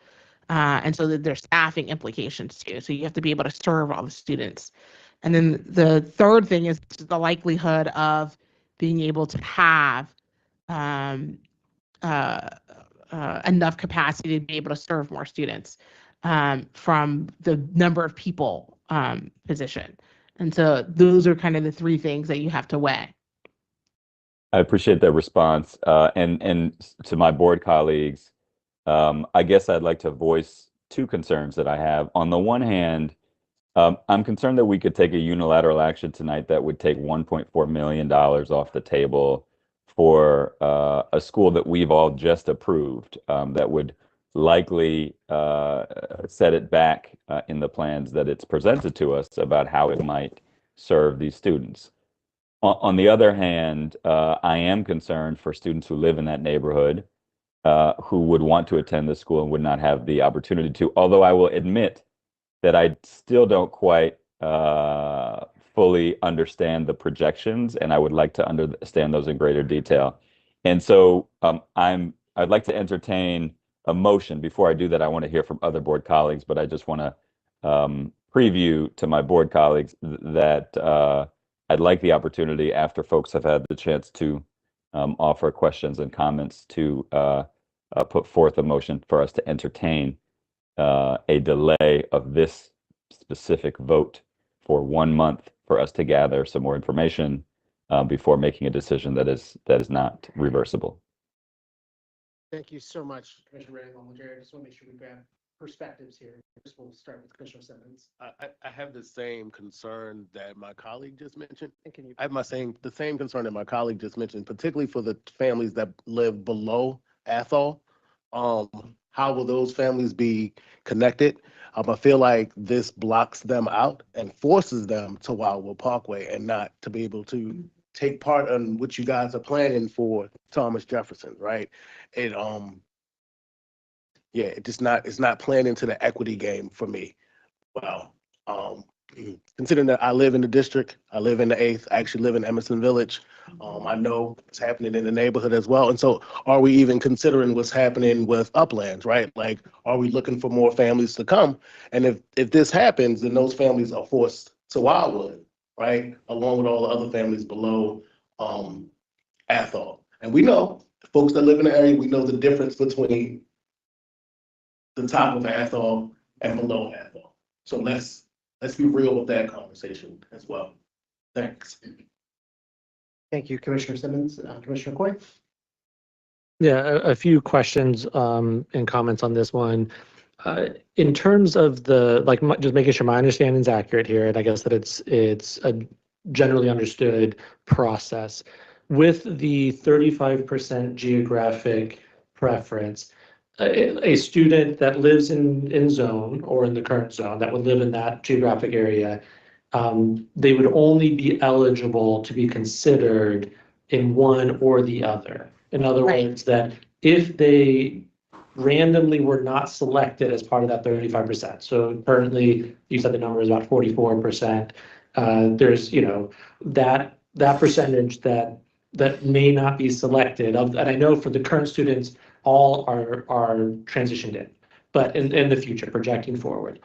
And so that there's staffing implications too. So you have to be able to serve all the students. And then the third thing is the likelihood of being able to have enough capacity to be able to serve more students from the number of people position. And so those are kind of the three things that you have to weigh. I appreciate that response. And to my board colleagues, I guess I'd like to voice two concerns that I have. On the one hand, I'm concerned that we could take a unilateral action tonight that would take $1.4 million off the table for a school that we've all just approved, that would likely set it back in the plans that it's presented to us about how it might serve these students. On the other hand, I am concerned for students who live in that neighborhood who would want to attend the school and would not have the opportunity to, although I will admit that I still don't quite fully understand the projections, and I would like to understand those in greater detail. And so I'd like to entertain a motion. Before I do that, I want to hear from other board colleagues, but I just want to preview to my board colleagues that I'd like the opportunity, after folks have had the chance to offer questions and comments, to put forth a motion for us to entertain a delay of this specific vote for 1 month for us to gather some more information before making a decision that is not reversible. Thank you so much, Commissioner Ray. Jerry, I just want to make sure we grab perspectives here. Just we'll start with Commissioner Simmons. I have the same concern that my colleague just mentioned. I have the same concern that my colleague just mentioned, particularly for the families that live below Athol. how will those families be connected? I feel like this blocks them out and forces them to Wildwood Parkway and not to be able to take part in what you guys are planning for Thomas Jefferson, right? It yeah, it's not playing into the equity game for me. Well, considering that I live in the district, I live in the 8th, I actually live in Emerson Village. I know what's happening in the neighborhood as well. And so are we even considering what's happening with Uplands, right? Like, are we looking for more families to come? And if this happens, then those families are forced to Wildwood, right? Along with all the other families below Athol. And we know, folks that live in the area, we know the difference between the top of Athol and below Athol. So let's be real with that conversation as well. Thanks. Thank you, Commissioner Simmons. Commissioner Coy? Yeah, a few questions and comments on this one. In terms of the, like, just making sure my understanding is accurate here, and I guess that it's a generally understood process. With the 35% geographic preference, a student that lives in zone or in the current zone that would live in that geographic area, they would only be eligible to be considered in one or the other. In other words, that if they randomly were not selected as part of that 35%. So currently, you said the number is about 44%. There's, that percentage that may not be selected. And I know for the current students, all are transitioned in, but in the future, projecting forward.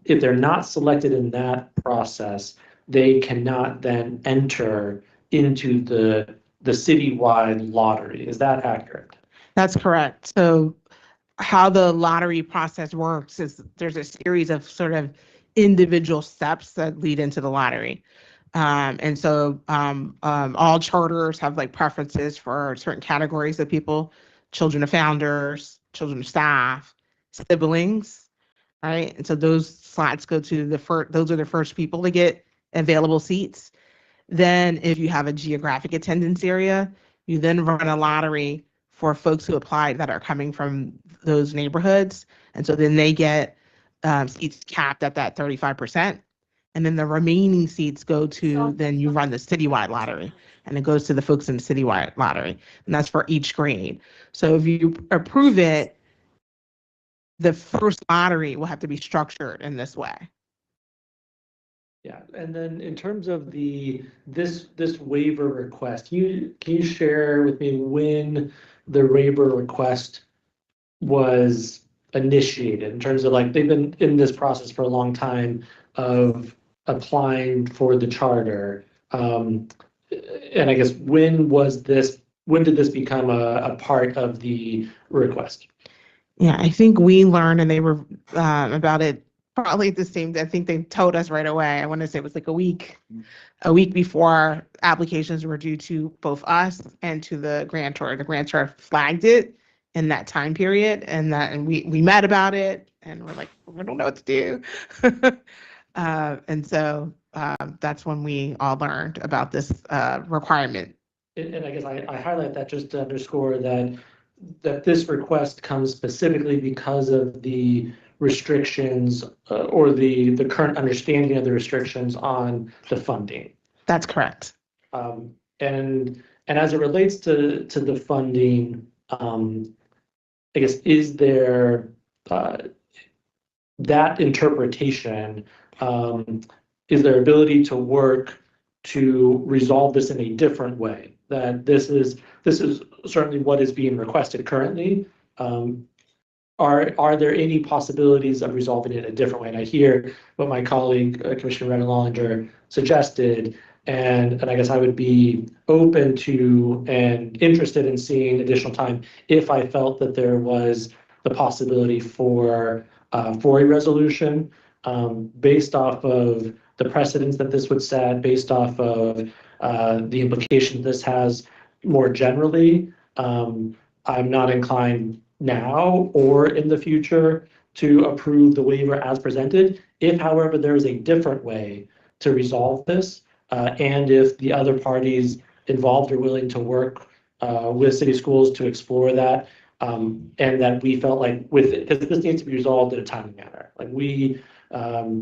If they're not selected in that process, they cannot then enter into the citywide lottery. Is that accurate? That's correct. So how the lottery process works is there's a series of sort of individual steps that lead into the lottery. And so all charters have like preferences for certain categories of people: children of founders, children of staff, siblings, right? And so those slots go to those are the first people to get available seats. Then if you have a geographic attendance area, you then run a lottery for folks who applied that are coming from those neighborhoods. And so then they get seats capped at that 35%. And then the remaining seats go to, then you run the citywide lottery, and it goes to the folks in the citywide lottery. And that's for each grade. So if you approve it, the first lottery will have to be structured in this way. Yeah, and then in terms of this waiver request, can you share with me when the waiver request was initiated, in terms of, like, they've been in this process for a long time of applying for the charter, and I guess when did this become a part of the request? Yeah, I think we learned, and they were about it probably the same. I think they told us right away. I want to say it was like a week before applications were due to both us and to the grantor. The grantor flagged it in that time period, and we met about it, and we're like, we don't know what to do. And so that's when we all learned about this requirement. And I guess I highlight that just to underscore that this request comes specifically because of the restrictions or the current understanding of the restrictions on the funding. That's correct. And as it relates to the funding, I guess, is there that interpretation, is there ability to work to resolve this in a different way? That this is certainly what is being requested currently. Are there any possibilities of resolving it a different way? And I hear what my colleague, Commissioner Redden-Lollinger, suggested, and I guess I would be open to and interested in seeing additional time if I felt that there was the possibility for a resolution based off of the precedents that this would set, based off of the implications this has more generally. I'm not inclined now or in the future to approve the waiver as presented. If, however, there is a different way to resolve this, and if the other parties involved are willing to work with city schools to explore that, And that we felt like because this needs to be resolved in a timely manner. Like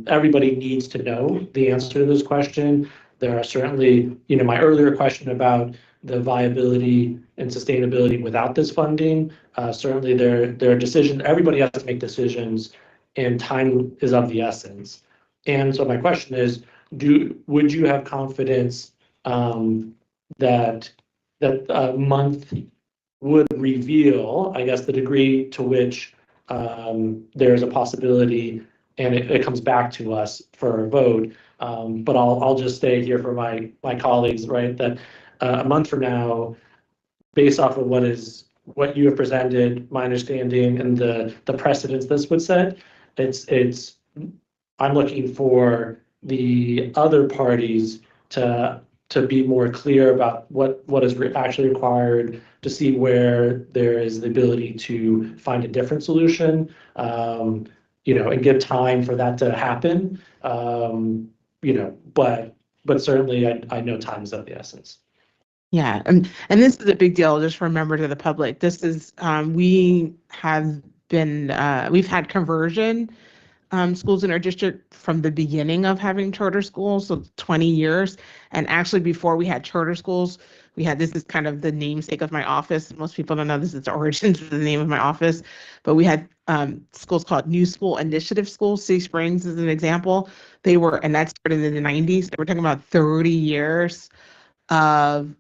everybody needs to know the answer to this question. There are certainly, my earlier question about the viability and sustainability without this funding. Certainly there are decisions, everybody has to make decisions, and time is of the essence. And so my question is, would you have confidence that a month would reveal, I guess, the degree to which there's a possibility and it comes back to us for a vote. But I'll just stay here for my colleagues, right? That a month from now, based off of what you have presented, my understanding and the precedents this would set, I'm looking for the other parties to be more clear about what is actually required, to see where there is the ability to find a different solution, and give time for that to happen. But certainly I know time is of the essence. Yeah, and this is a big deal. Just remember to the public, this is we've had conversion schools in our district from the beginning of having charter schools, so 20 years. And actually, before we had charter schools, this is kind of the namesake of my office. Most people don't know this is the origins of the name of my office, but we had schools called New School Initiative Schools. City Springs is an example. And that started in the 90s. We're talking about 30 years of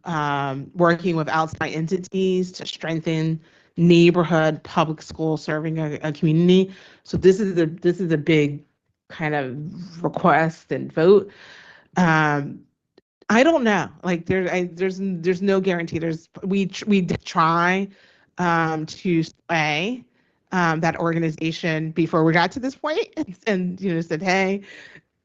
working with outside entities to strengthen neighborhood public school serving a community. So this is a big kind of request and vote. I don't know. Like there's no guarantee. We did try to sway that organization before we got to this point, and said, hey,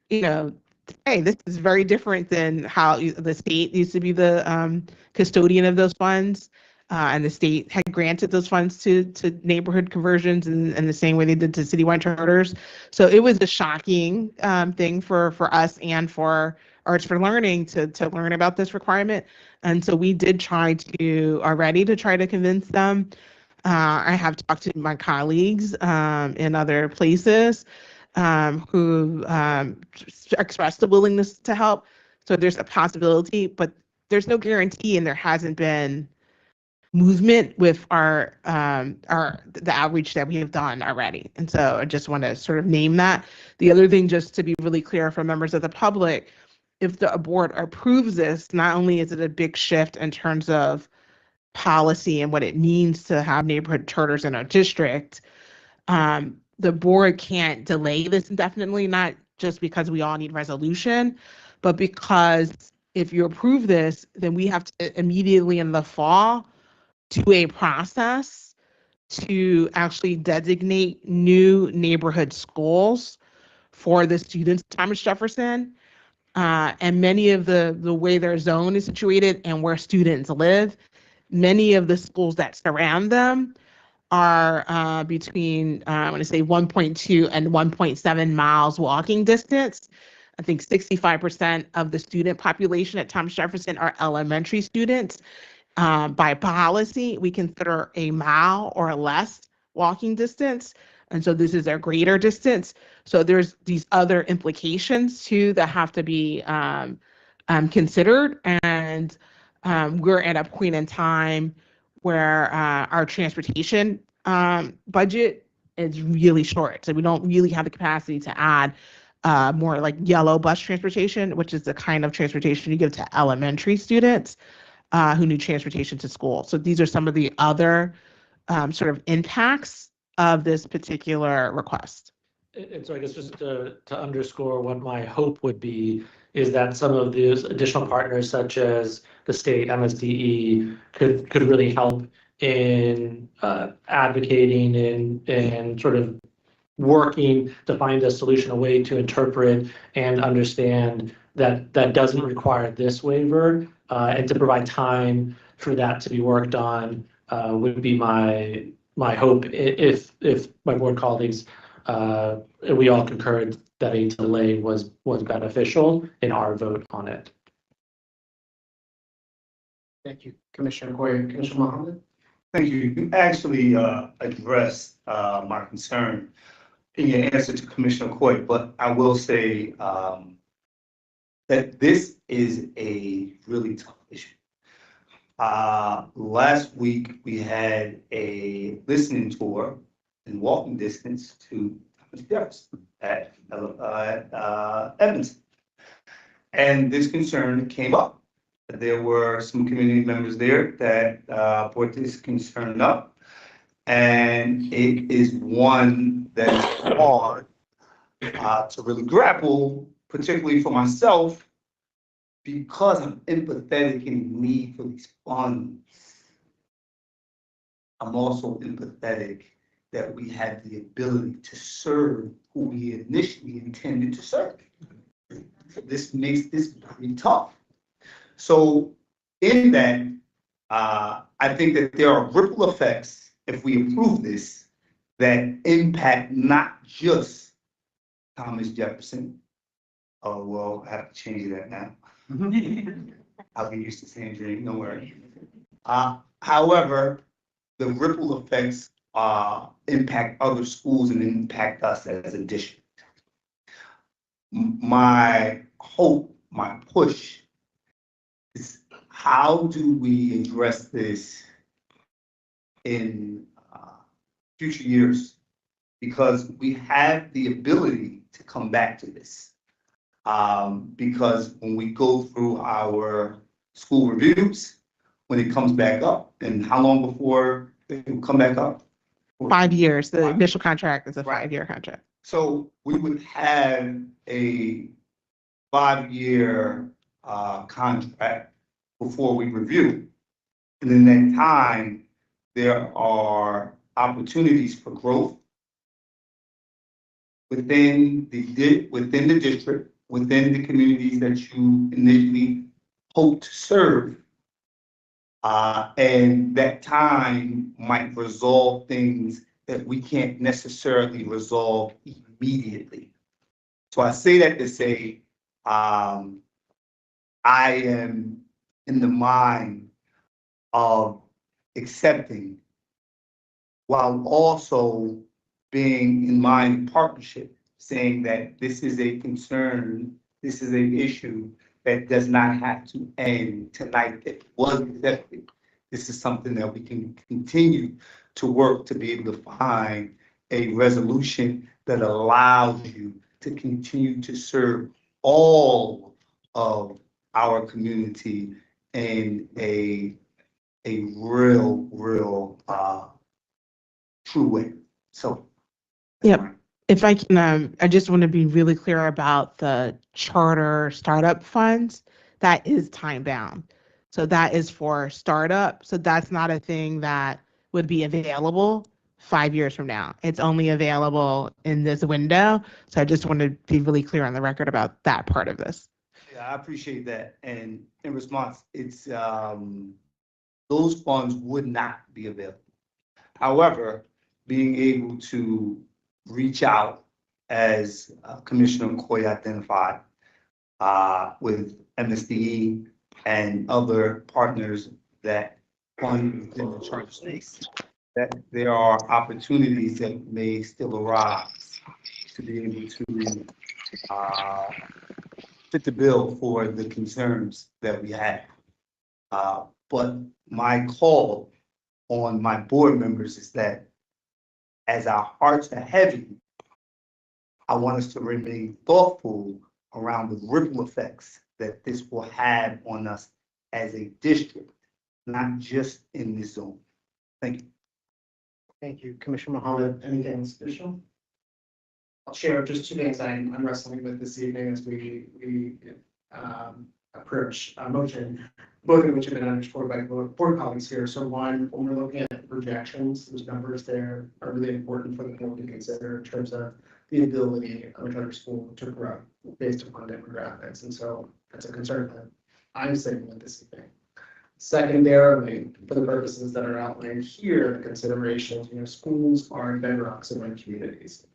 this is very different than how the state used to be the custodian of those funds. And the state had granted those funds to neighborhood conversions in the same way they did to citywide charters. So it was a shocking thing for us and for Arts for Learning to learn about this requirement. And so we did try to convince them. I have talked to my colleagues in other places who expressed the willingness to help. So there's a possibility, but there's no guarantee, and there hasn't been movement with the outreach that we have done already. And so I just want to sort of name that. The other thing, just to be really clear for members of the public, if the board approves this, not only is it a big shift in terms of policy and what it means to have neighborhood charters in our district, the board can't delay this indefinitely, not just because we all need resolution, but because if you approve this, then we have to immediately in the fall do a process to actually designate new neighborhood schools for the students of Thomas Jefferson. And many of the way their zone is situated and where students live, many of the schools that surround them are between, I want to say 1.2 and 1.7 miles walking distance. I think 65% of the student population at Thomas Jefferson are elementary students. By policy, we consider a mile or less walking distance. And so this is a greater distance. So there's these other implications too that have to be considered. And we're at a point in time where our transportation budget is really short. So we don't really have the capacity to add more like yellow bus transportation, which is the kind of transportation you give to elementary students who need transportation to school. So these are some of the other sort of impacts of this particular request. And so I guess just to underscore what my hope would be is that some of these additional partners, such as the state, MSDE, could really help in advocating and sort of working to find a solution, a way to interpret and understand that doesn't require this waiver, and to provide time for that to be worked on would be my hope if my board colleagues we all concurred that a delay was beneficial in our vote on it. Thank you, Commissioner Goyer. Commissioner Mohammed? Thank you. You actually addressed my concern in your answer to Commissioner Coy, but I will say that this is a really tough issue. Last week, we had a listening tour in walking distance to Thomas Jefferson at Edmondson. And this concern came up. There were some community members there that brought this concern up. And it is one that is hard to really grapple, particularly for myself, because I'm empathetic in the need for these funds. I'm also empathetic that we have the ability to serve who we initially intended to serve. This makes this very tough. So in that, I think that there are ripple effects if we approve this that impact not just Thomas Jefferson. Oh, well, I have to change that now. I'll be used to saying dream, no worry. However, the ripple effects impact other schools and impact us as a district. My hope, my push is how do we address this in future years? Because we have the ability to come back to this. Because when we go through our school reviews, when it comes back up, and how long before it will come back up? 5 years. The initial contract is a 5-year contract. So we would have a 5-year contract before we review. And in that time, there are opportunities for growth within the district, within the communities that you initially hope to serve. And that time might resolve things that we can't necessarily resolve immediately. So I say that to say, I am in the mind of accepting while also being in mind partnership, saying that this is a concern, this is an issue that does not have to end tonight. It was accepted. This is something that we can continue to work to be able to find a resolution that allows you to continue to serve all of our community in a real true way. So. Yep. If I can, I just want to be really clear about the charter startup funds. That is time bound. So that is for startup. So that's not a thing that would be available 5 years from now. It's only available in this window. So I just want to be really clear on the record about that part of this. Yeah, I appreciate that. And in response, it's those funds would not be available. However, being able to reach out, as Commissioner Coy identified, with MSDE and other partners that fund within the charter space, that there are opportunities that may still arise to be able to fit the bill for the concerns that we have. But my call on my board members is that as our hearts are heavy, I want us to remain thoughtful around the ripple effects that this will have on us as a district, not just in this zone. Thank you. Thank you, Commissioner Mohammed. Anything additional? I'll share just 2 things I'm wrestling with this evening as we approach a motion, both of which have been underscored by board colleagues here. So one, when we're looking at projections, those numbers there are really important for the board to consider in terms of the ability of a charter school to grow based upon demographics. And so that's a concern that I'm sitting with this evening. Secondarily, for the purposes that are outlined here, the considerations, schools are bedrocks of our communities.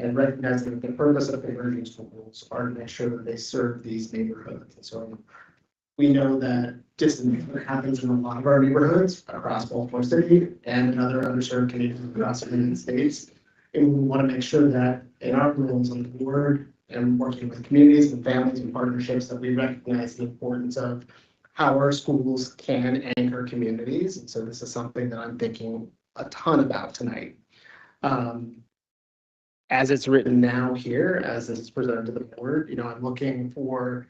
And recognizing that the purpose of converging schools are to make sure that they serve these neighborhoods. And so We know that disengagement happens in a lot of our neighborhoods across Baltimore City and in other underserved communities across the United States. And we want to make sure that in our roles on the board and working with communities and families and partnerships that we recognize the importance of how our schools can anchor communities. And so this is something that I'm thinking a ton about tonight. As it's written now here, as it's presented to the board, I'm looking for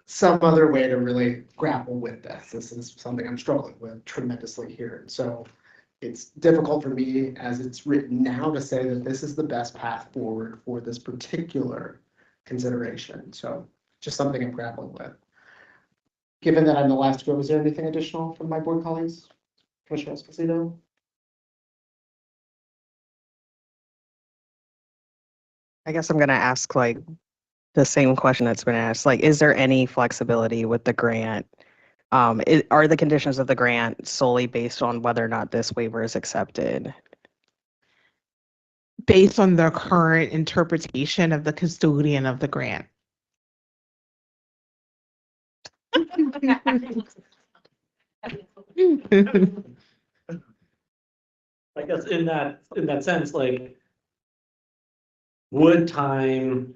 some other way to really grapple with this. This is something I'm struggling with tremendously here. So it's difficult for me as it's written now to say that this is the best path forward for this particular consideration. So just something I'm grappling with. Given that I'm the last to go, is there anything additional from my board colleagues? Commissioner Esposito? I guess I'm gonna ask like the same question that's been asked, like, is there any flexibility with the grant? Are the conditions of the grant solely based on whether or not this waiver is accepted? Based on the current interpretation of the custodian of the grant. I guess in that sense, like, would time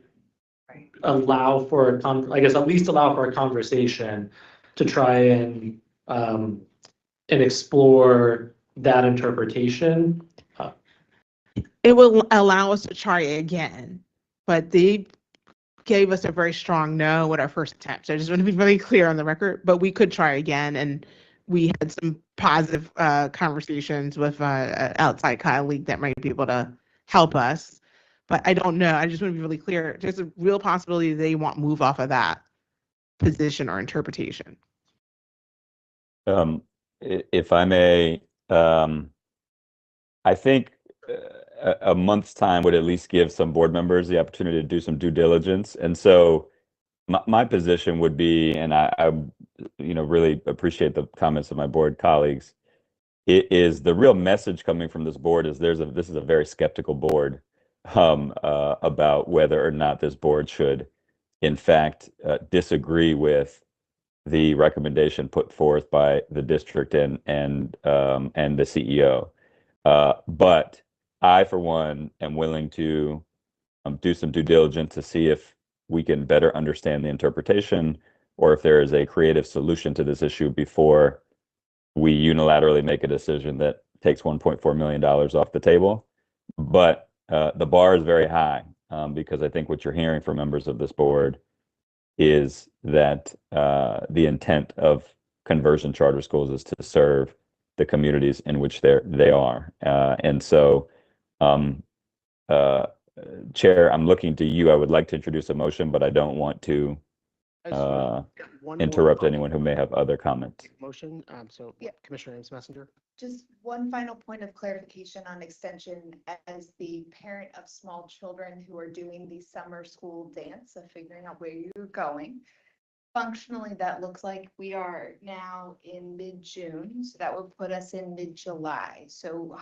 allow for I guess at least allow for a conversation to try and explore that interpretation? It will allow us to try again, but they gave us a very strong no with our first attempt. So I just want to be very clear on the record, but we could try again. And we had some positive conversations with an outside colleague that might be able to help us. But I don't know. I just want to be really clear. There's a real possibility they won't move off of that position or interpretation. If I may, I think a month's time would at least give some board members the opportunity to do some due diligence. And so my position would be, and I really appreciate the comments of my board colleagues, it is the real message coming from this board is this is a very skeptical board about whether or not this board should, in fact, disagree with the recommendation put forth by the district and the CEO. But I, for one, am willing to do some due diligence to see if we can better understand the interpretation or if there is a creative solution to this issue before we unilaterally make a decision that takes $1.4 million off the table. But the bar is very high because I think what you're hearing from members of this board is that the intent of conversion charter schools is to serve the communities in which they are. And so, Chair, I'm looking to you. I would like to introduce a motion, but I don't want to interrupt anyone who may have other comments. Motion, so Commissioner Ames Messenger. Just one final point of clarification on extension. As the parent of small children who are doing the summer school dance of figuring out where you're going, functionally, that looks like we are now in mid-June, so that would put us in mid-July. So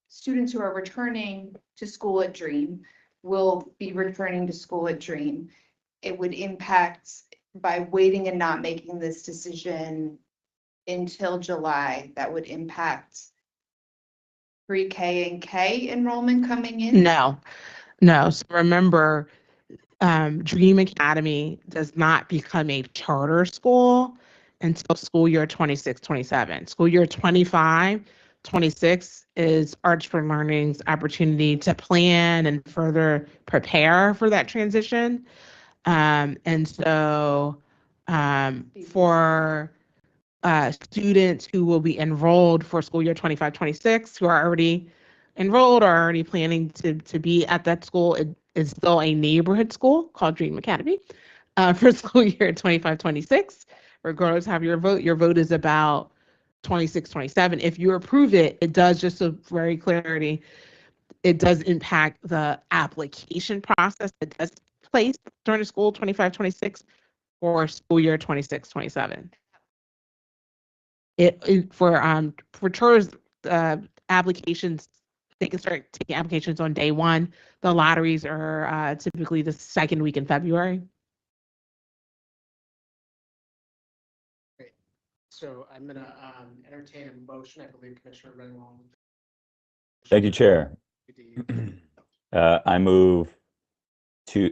students who are returning to school at Dream will be returning to school at Dream. It would impact, by waiting and not making this decision until July, that would impact pre-K and K enrollment coming in? No. So remember, Dream Academy does not become a charter school until school year 26-27. School year 25-26 is Arch for Learning's opportunity to plan and further prepare for that transition. And so for students who will be enrolled for school year 25-26, who are already enrolled or already planning to be at that school, it is still a neighborhood school called Dream Academy for school year 25-26. Regardless of your vote is about 26-27. If you approve it, it does, just so very clarity, it does impact the application process that does place during the school 25-26 for school year 26-27. For charters, applications, they can start taking applications on day one. The lotteries are typically the second week in February. So I'm gonna entertain a motion. I believe Commissioner Redwall. Thank you, Chair. I move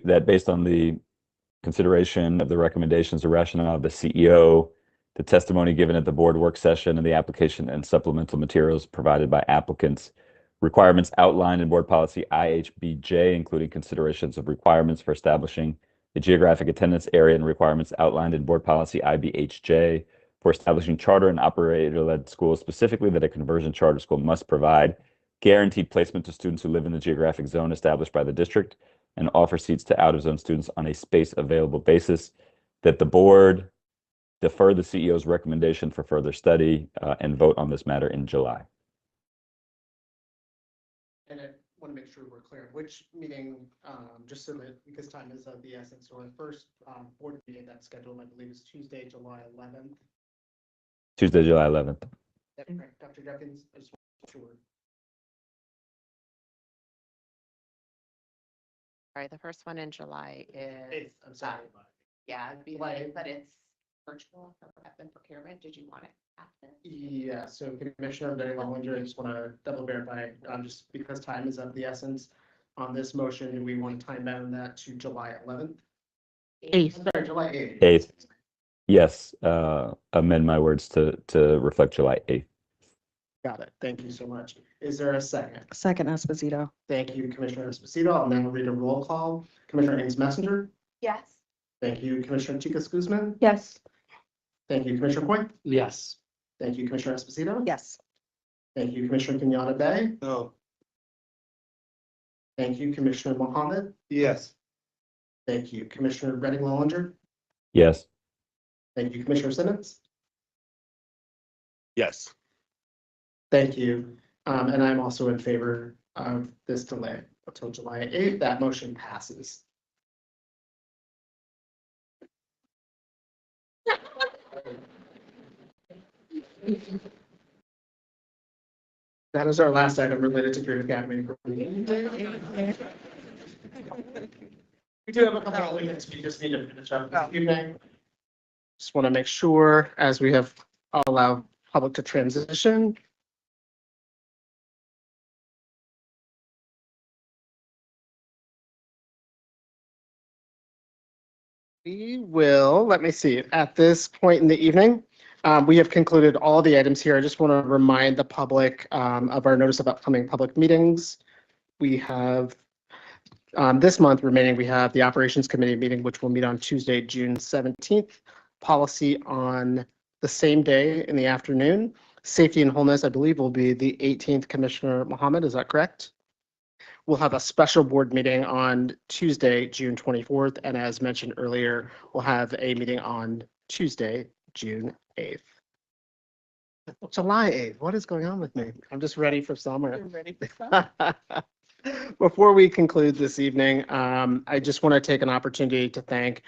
that based on the consideration of the recommendations or rationale of the CEO, the testimony given at the board work session, and the application and supplemental materials provided by applicants, requirements outlined in board policy IHBJ, including considerations of requirements for establishing the geographic attendance area and requirements outlined in board policy IBHJ for establishing charter and operator-led schools, specifically that a conversion charter school must provide guaranteed placement to students who live in the geographic zone established by the district and offer seats to out-of-zone students on a space available basis, that the board defer the CEO's recommendation for further study and vote on this matter in July. And I want to make sure we're clear, which meeting, just so that, because time is of the essence, so our first board meeting that's scheduled, I believe, is Tuesday, July 11th. Tuesday, July 11th. That's correct. Dr. Jeffings, I just want to make sure. Sorry, the first one in July is, I'm sorry. yeah, it'd be July like, but it's virtual for rep and procurement. Did you want it after? Yeah, so Commissioner Redwall, I just want to double verify, just because time is of the essence on this motion, do we want to time bound that to July 11th? 8th. Sorry, July 8th. 8th. Yes, amend my words to reflect July 8th. Got it. Thank you so much. Is there a second? Second, Esposito. Thank you, Commissioner Esposito. I'll now read a roll call. Commissioner Ames Messenger. Yes. Thank you, Commissioner Chicas Guzman. Yes. Thank you, Commissioner Coy. Yes. Thank you, Commissioner Esposito. Yes. Thank you, Commissioner Kenyatta Bay. No. Thank you, Commissioner Mohammed. Yes. Thank you, Commissioner Redding Lollinger. Yes. Thank you, Commissioner Simmons. Yes. Thank you. And I'm also in favor of this delay until July 8th. That motion passes. That is our last item related to Green Academy. We do have a couple of minutes. We just need to finish up this evening. Just want to make sure, as we have allowed public to transition. We will, let me see, at this point in the evening, we have concluded all the items here. I just want to remind the public of our notice of upcoming public meetings. We have this month remaining, we have the Operations Committee meeting, which will meet on Tuesday, June 17th. Policy on the same day in the afternoon. Safety and Wholeness, I believe, will be the 18th. Commissioner Mohammed, is that correct? We'll have a special board meeting on Tuesday, June 24th. And as mentioned earlier, we'll have a meeting on Tuesday, June 8th. July 8th. What is going on with me? I'm just ready for summer. You're ready for some? Before we conclude this evening, I just want to take an opportunity to thank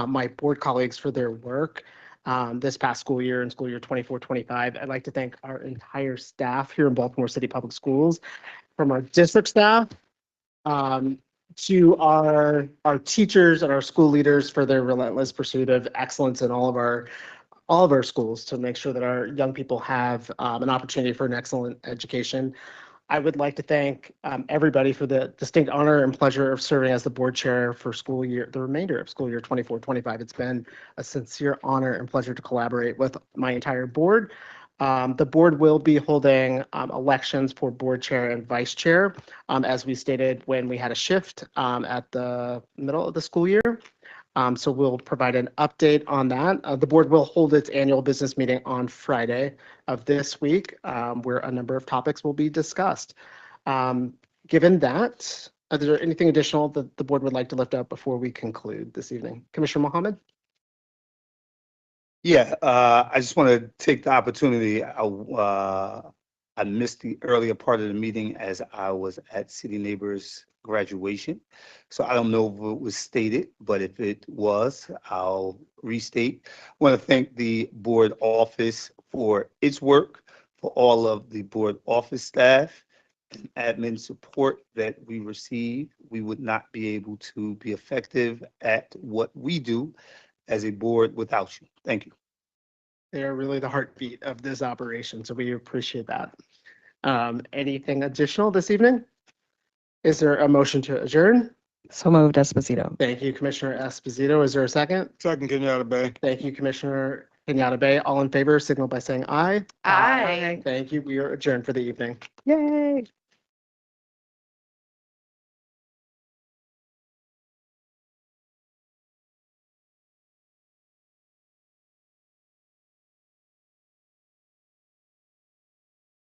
my board colleagues for their work this past school year and school year 24-25. I'd like to thank our entire staff here in Baltimore City Public Schools, from our district staff to our teachers and our school leaders for their relentless pursuit of excellence in all of our schools to make sure that our young people have an opportunity for an excellent education. I would like to thank everybody for the distinct honor and pleasure of serving as the board chair for the remainder of school year 24-25. It's been a sincere honor and pleasure to collaborate with my entire board. The board will be holding elections for board chair and vice chair, as we stated when we had a shift at the middle of the school year. So we'll provide an update on that. The board will hold its annual business meeting on Friday of this week, where a number of topics will be discussed. Given that, is there anything additional that the board would like to lift up before we conclude this evening? Commissioner Mohammed? Yeah, I just want to take the opportunity. I missed the earlier part of the meeting as I was at City Neighbors graduation. So I don't know if it was stated, but if it was, I'll restate. I want to thank the board office for its work, for all of the board office staff and admin support that we receive. We would not be able to be effective at what we do as a board without you. Thank you. They are really the heartbeat of this operation, so we appreciate that. Anything additional this evening? Is there a motion to adjourn? So moved, Esposito. Thank you, Commissioner Esposito. Is there a second? Second, Kenyatta Bay. Thank you, Commissioner Kenyatta Bay. All in favor, signal by saying aye. Aye. Thank you. We are adjourned for the evening. Yay.